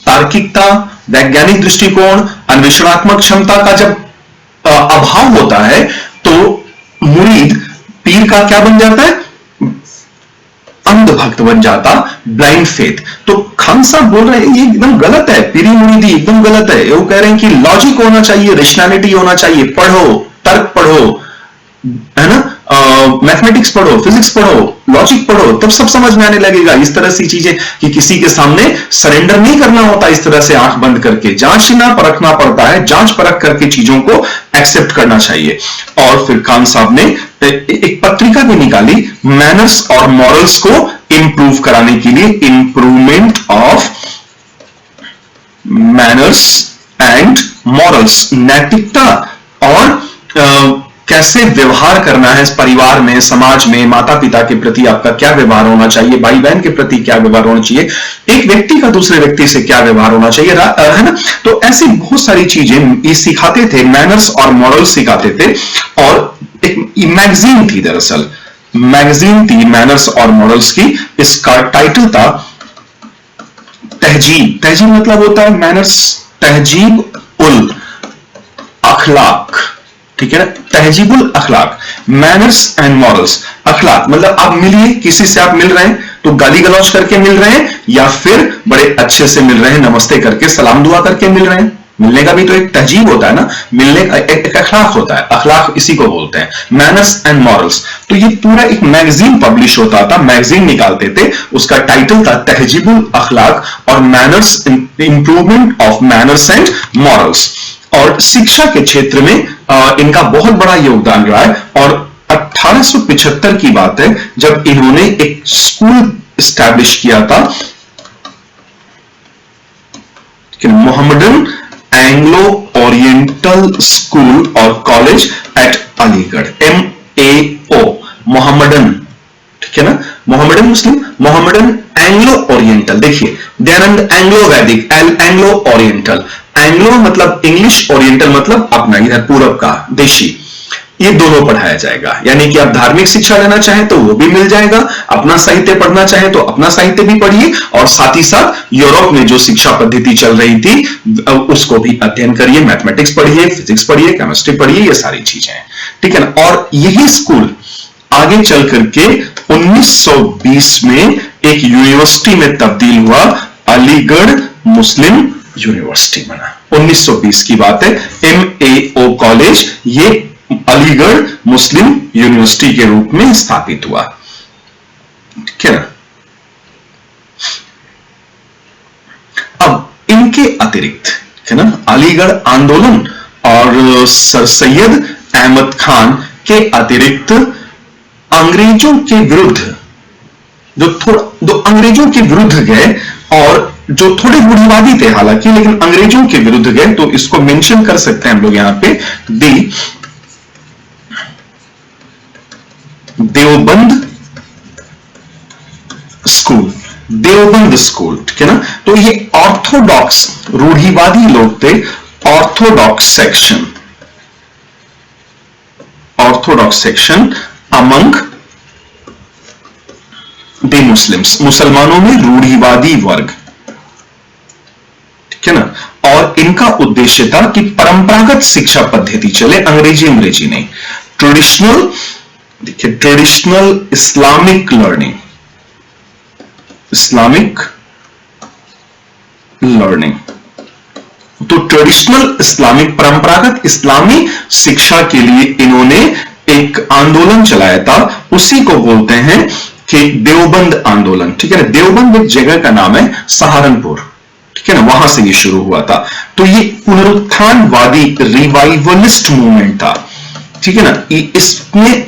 Speaker 1: तार्किकता, वैज्ञानिक दृष्टिकोण, अन्वेषणात्मक क्षमता का जब अभाव होता है, तो मुरीद पीर का क्या बन जाता है, अंधभक्त बन जाता, ब्लाइंड फेथ। तो खान साहब बोल रहे हैं ये एकदम गलत है, पीरी मुरीदी एकदम गलत है। वो कह रहे हैं कि लॉजिक होना चाहिए, रेशनैलिटी होना चाहिए, पढ़ो, तर्क पढ़ो, है ना, मैथमेटिक्स पढ़ो, फिजिक्स पढ़ो, लॉजिक पढ़ो, तब सब समझ में आने लगेगा। इस तरह से चीजें कि किसी के सामने सरेंडर नहीं करना होता, इस तरह से आंख बंद करके जांचना परखना पड़ता है, जांच परख करके चीजों को एक्सेप्ट करना चाहिए। और फिर खान साहब ने एक पत्रिका भी निकाली, मैनर्स और मॉरल्स को इंप्रूव कराने के लिए, improvement of manners and morals, नैतिकता और कैसे व्यवहार करना है परिवार में, समाज में, माता पिता के प्रति आपका क्या व्यवहार होना चाहिए, भाई बहन के प्रति क्या व्यवहार होना चाहिए, एक व्यक्ति का दूसरे व्यक्ति से क्या व्यवहार होना चाहिए, है ना। तो ऐसी बहुत सारी चीजें ये सिखाते थे, मैनर्स और मॉरल्स सिखाते थे। और एक मैगजीन थी, दरअसल मैगजीन थी मैनर्स और मॉरल्स की, इसका टाइटल था तहजीब। तहजीब मतलब होता है मैनर्स, तहजीब उल अखलाक, ठीक है ना, तहजीबुल अखलाक, मैनर्स एंड मॉरल्स। अखलाक मतलब आप मिलिए, किसी से आप मिल रहे हैं तो गाली गलौज करके मिल रहे हैं या फिर बड़े अच्छे से मिल रहे हैं, नमस्ते करके, सलाम दुआ करके मिल रहे हैं। मिलने का भी तो एक तहजीब होता है ना, मिलने का एक अखलाक होता है, अखलाक इसी को बोलते हैं, मैनर्स एंड मॉरल्स। तो ये पूरा एक मैगजीन पब्लिश होता था, मैगजीन निकालते थे, उसका टाइटल था तहजीबुल अखलाक और manners, improvement of manners and morals. और शिक्षा के क्षेत्र में इनका बहुत बड़ा योगदान रहा है। और 1875 की बात है जब इन्होंने एक स्कूल एस्टैब्लिश किया था, मोहम्मदन एंग्लो ओरिएंटल स्कूल और college eight Aligarh, MAO, Mohammedan, ठीक है ना, मोहम्मदन मुस्लिम, मोहम्मदन एंग्लो ओरिएंटल। देखिए दयानंद एंग्लो वैदिक, एंग्लो ओरिएंटल, एंग्लो मतलब इंग्लिश, ओरिएंटल मतलब अपना इधर पूरब का, देशी। ये दोनों पढ़ाया जाएगा, यानी कि आप धार्मिक शिक्षा लेना चाहें तो वो भी मिल जाएगा, अपना साहित्य पढ़ना चाहें तो अपना साहित्य भी पढ़िए, और साथ ही साथ यूरोप में जो शिक्षा पद्धति चल रही थी उसको भी अध्ययन करिए, मैथमेटिक्स पढ़िए, फिजिक्स पढ़िए, केमिस्ट्री पढ़िए, ये सारी चीजें, ठीक है ना। और यही स्कूल आगे चल करके 1920 में एक यूनिवर्सिटी में तब्दील हुआ, अलीगढ़ मुस्लिम यूनिवर्सिटी बना। 1920 की बात है, MAO कॉलेज ये अलीगढ़ मुस्लिम यूनिवर्सिटी के रूप में स्थापित हुआ, ठीक है ना। अब इनके अतिरिक्त, है ना, अलीगढ़ आंदोलन और सर सैयद अहमद खान के अतिरिक्त अंग्रेजों के विरुद्ध जो अंग्रेजों के विरुद्ध गए और जो थोड़े रूढ़िवादी थे हालांकि, लेकिन अंग्रेजों के विरुद्ध गए, तो इसको मेंशन कर सकते हैं हम लोग यहां पे, दी देवबंद स्कूल, ठीक है ना। तो ये ऑर्थोडॉक्स रूढ़िवादी लोग थे, Orthodox section among the Muslims, मुसलमानों में रूढ़िवादी वर्ग, ठीक है ना। और इनका उद्देश्य था कि परंपरागत शिक्षा पद्धति चले, अंग्रेजी नहीं, ट्रेडिशनल, देखिए ट्रेडिशनल इस्लामिक लर्निंग, तो ट्रेडिशनल इस्लामिक, परंपरागत इस्लामी शिक्षा के लिए इन्होंने एक आंदोलन चलाया था, उसी को बोलते हैं कि देवबंद आंदोलन, ठीक है ना। देवबंद एक जगह का नाम है, सहारनपुर, ठीक है ना, वहां से ये शुरू हुआ था। तो ये पुनरुत्थानवादी रिवाइवलिस्ट मूवमेंट था, ठीक है ना। इसमें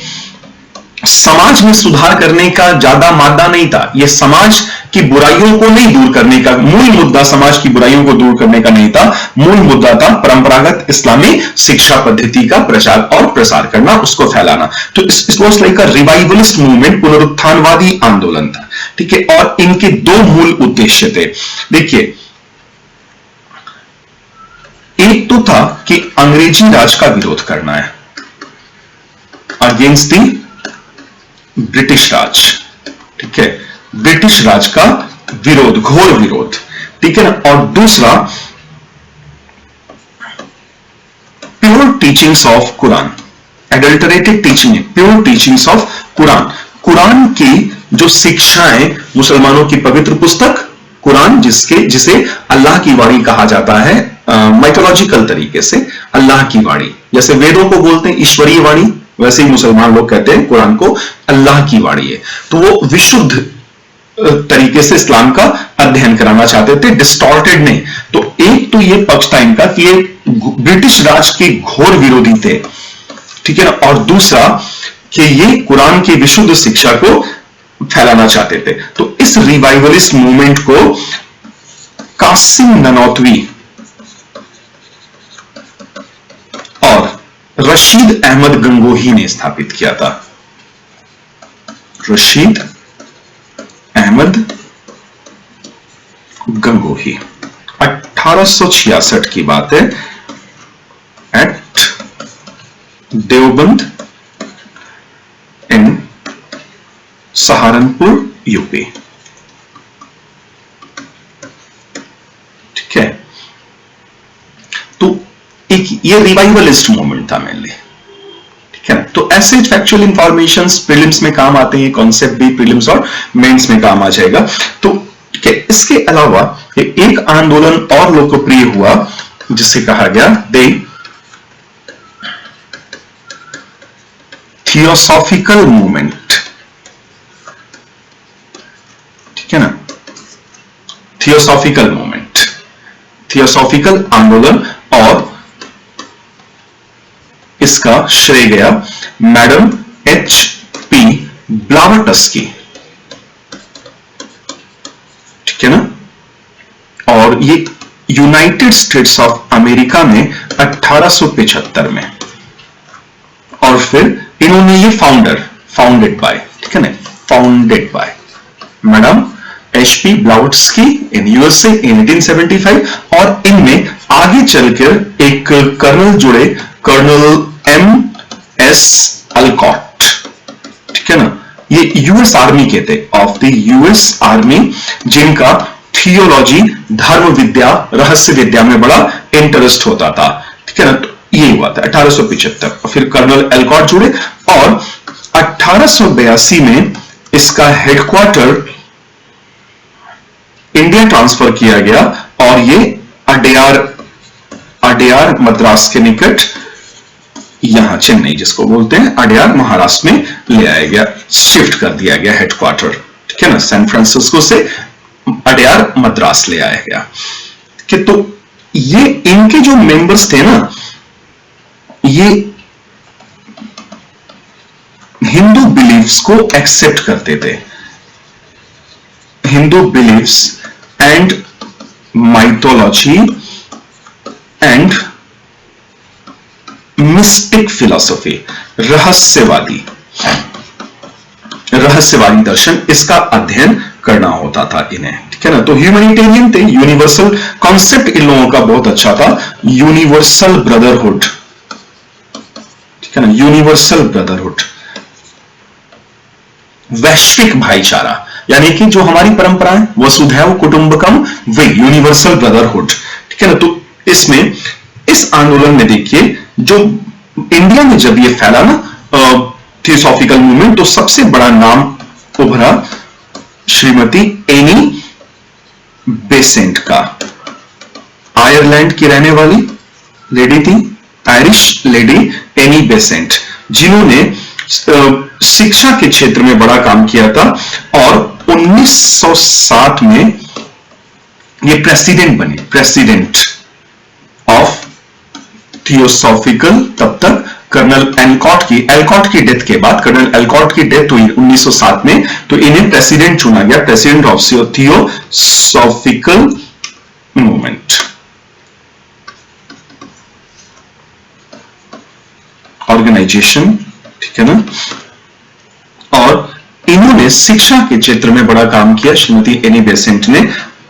Speaker 1: समाज में सुधार करने का ज्यादा मादा नहीं था, यह समाज की बुराइयों को नहीं दूर करने का, मूल मुद्दा समाज की बुराइयों को दूर करने का नहीं था, मूल मुद्दा था परंपरागत इस्लामी शिक्षा पद्धति का प्रचार और प्रसार करना, उसको फैलाना। तो it was like a revivalist movement, पुनरुत्थानवादी आंदोलन था, ठीक है। और इनके दो मूल उद्देश्य थे, देखिए एक तो था कि अंग्रेजी राज का विरोध करना है, अगेंस्ट द ब्रिटिश राज, ठीक है, ब्रिटिश राज का विरोध, घोर विरोध, ठीक है ना। और दूसरा pure teachings of Quran, adulterated teaching है, pure teachings of Quran, Quran की जो शिक्षाएं, मुसलमानों की पवित्र पुस्तक कुरान, जिसे अल्लाह की वाणी कहा जाता है, माइथोलॉजिकल तरीके से अल्लाह की वाणी, जैसे वेदों को बोलते हैं ईश्वरीय वाणी, वैसे ही मुसलमान लोग कहते हैं कुरान को अल्लाह की वाणी है। तो वो विशुद्ध तरीके से इस्लाम का अध्ययन कराना चाहते थे, डिस्टॉर्टेड नहीं। तो एक तो ये पक्ष था इनका कि ये ब्रिटिश राज के घोर विरोधी थे, ठीक है ना, और दूसरा कि ये कुरान की विशुद्ध शिक्षा को फैलाना चाहते थे। तो इस रिवाइवलिस्ट मूवमेंट को कासिम ननौतवी और रशीद अहमद गंगोही ने स्थापित किया था, रशीद अहमद गंगोही, 1866 की बात है, एट देवबंद इन सहारनपुर यूपी, ठीक है। तो एक ये रिवाइवलिस्ट मूवमेंट था मेनली, ठीक है ना। तो ऐसे फैक्चुअल इंफॉर्मेशन प्रीलिम्स में काम आते हैं, कॉन्सेप्ट भी प्रीलिम्स और मेंस में काम आ जाएगा। तो इसके अलावा एक आंदोलन और लोकप्रिय हुआ जिसे कहा गया द थियोसॉफिकल मूवमेंट, ठीक है ना, थियोसॉफिकल मूवमेंट, थियोसॉफिकल आंदोलन, और इसका श्रेय गया मैडम HP ब्लावटस्की, ठीक है ना। और ये यूनाइटेड स्टेट्स ऑफ अमेरिका में 1875 में, और फिर इन्होंने ये फाउंडेड बाय, ठीक है ना, founded by madam HP Blavatsky in USA in 1875। और इनमें आगे चलकर एक कर्नल जुड़े, कर्नल एस अलकॉट, ठीक है ना, ये यूएस आर्मी के थे, ऑफ द यूएस आर्मी, जिनका थियोलॉजी, धर्म विद्या, रहस्य विद्या में बड़ा इंटरेस्ट होता था, ठीक है ना। तो ये हुआ था 1875। फिर कर्नल एलकॉट जुड़े और 1882 में इसका हेडक्वार्टर इंडिया ट्रांसफर किया गया और ये अडेयार मद्रास के निकट, यहां चेन्नई जिसको बोलते हैं, अडेयार महाराष्ट्र में ले आया गया, शिफ्ट कर दिया गया हेडक्वार्टर, ठीक है ना। सैन फ्रांसिस्को से अडेयार मद्रास ले आया गया कि तो ये इनके जो मेंबर्स थे ना, ये हिंदू बिलीफ्स को एक्सेप्ट करते थे, Hindu beliefs and mythology and mystic philosophy, रहस्यवादी दर्शन, इसका अध्ययन करना होता था इन्हें, ठीक है ना। तो ह्यूमैनिटेरियन थे, यूनिवर्सल कॉन्सेप्ट इन लोगों का बहुत अच्छा था, यूनिवर्सल ब्रदरहुड, ठीक है ना, यूनिवर्सल ब्रदरहुड, वैश्विक भाईचारा, यानी कि जो हमारी परंपरा है वसुधैव कुटुंबकम, वे यूनिवर्सल ब्रदरहुड, ठीक है ना। तो इसमें इस आंदोलन में देखिए, जो इंडिया में जब ये फैला ना थियोसॉफिकल मूवमेंट, तो सबसे बड़ा नाम उभरा श्रीमती एनी बेसेंट का, आयरलैंड की रहने वाली लेडी थी, आयरिश लेडी एनी बेसेंट, जिन्होंने शिक्षा के क्षेत्र में बड़ा काम किया था और 1960 में ये प्रेसिडेंट बनी, प्रेसिडेंट ऑफ थियोसॉफिकल। तब तक कर्नल एलकॉट की डेथ के बाद, कर्नल एलकॉट की डेथ हुई 1907 में, तो इन्हें प्रेसिडेंट चुना गया, president of theosophical movement, organization, ठीक है ना। और इन्होंने शिक्षा के क्षेत्र में बड़ा काम किया, श्रीमती एनी बेसेंट ने,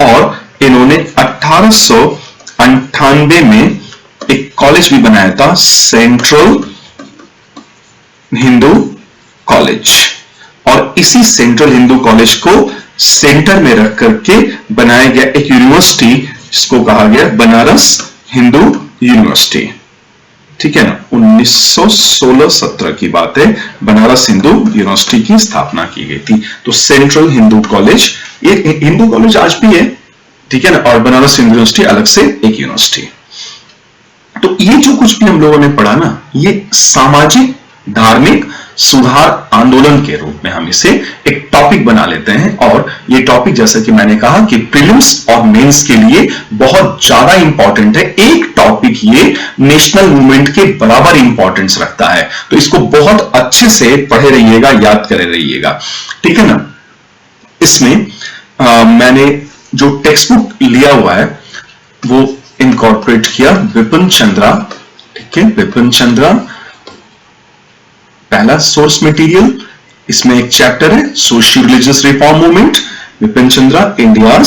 Speaker 1: और इन्होंने 1898 में एक कॉलेज भी बनाया था, सेंट्रल हिंदू कॉलेज, और इसी सेंट्रल हिंदू कॉलेज को सेंटर में रख करके बनाया गया एक यूनिवर्सिटी, जिसको कहा गया बनारस हिंदू यूनिवर्सिटी, ठीक है ना। 1916-17 की बात है, बनारस हिंदू यूनिवर्सिटी की स्थापना की गई थी। तो सेंट्रल हिंदू कॉलेज, ये हिंदू कॉलेज आज भी है, ठीक है ना, और बनारस हिंदू यूनिवर्सिटी अलग से एक यूनिवर्सिटी। तो ये जो कुछ भी हम लोगों ने पढ़ा ना, ये सामाजिक धार्मिक सुधार आंदोलन के रूप में हम इसे एक टॉपिक बना लेते हैं, और ये टॉपिक जैसा कि मैंने कहा कि प्रीलिम्स और मेंस के लिए बहुत ज्यादा इंपॉर्टेंट है। एक टॉपिक ये नेशनल मूवमेंट के बराबर इंपॉर्टेंस रखता है, तो इसको बहुत अच्छे से पढ़े रहिएगा, याद करे रहिएगा, ठीक है ना। इसमें मैंने जो टेक्स्ट बुक लिया हुआ है वो इनकॉर्पोरेट किया, विपिन चंद्रा, ठीक है, विपिन चंद्रा पहला सोर्स मटेरियल। इसमें एक चैप्टर है socio religious reform movement, Vipin Chandra, India's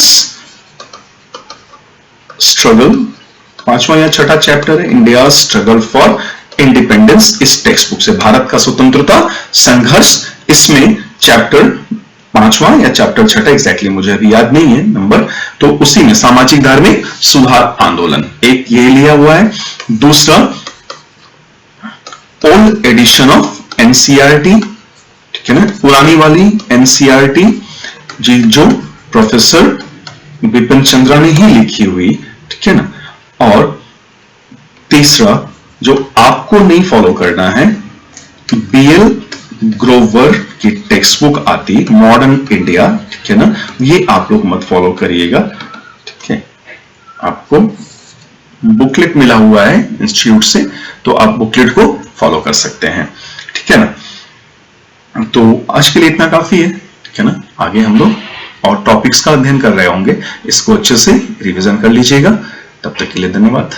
Speaker 1: struggle, पांचवा या छठा चैप्टर है इंडिया स्ट्रगल फॉर इंडिपेंडेंस, इस टेक्स्ट बुक से, भारत का स्वतंत्रता संघर्ष, इसमें चैप्टर पांचवा या चैप्टर छठा, एग्जैक्टली मुझे अभी याद नहीं है नंबर, तो उसी में सामाजिक धार्मिक सुधार आंदोलन एक ये लिया हुआ है। दूसरा ओल्ड एडिशन ऑफ एनसीईआरटी, ठीक है ना, पुरानी वाली एनसीईआरटी जो प्रोफेसर विपिन चंद्रा ने ही लिखी हुई, ठीक है ना। और तीसरा जो आपको नहीं फॉलो करना है, बीएल ग्रोवर की टेक्स्ट बुक आती मॉडर्न इंडिया, ठीक है ना, ये आप लोग मत फॉलो करिएगा, ठीक है। आपको बुकलेट मिला हुआ है इंस्टीट्यूट से, तो आप बुकलेट को फॉलो कर सकते हैं, ठीक है ना। तो आज के लिए इतना काफी है, ठीक है ना। आगे हम लोग और टॉपिक्स का अध्ययन कर रहे होंगे, इसको अच्छे से रिवीजन कर लीजिएगा। तब तक के लिए धन्यवाद।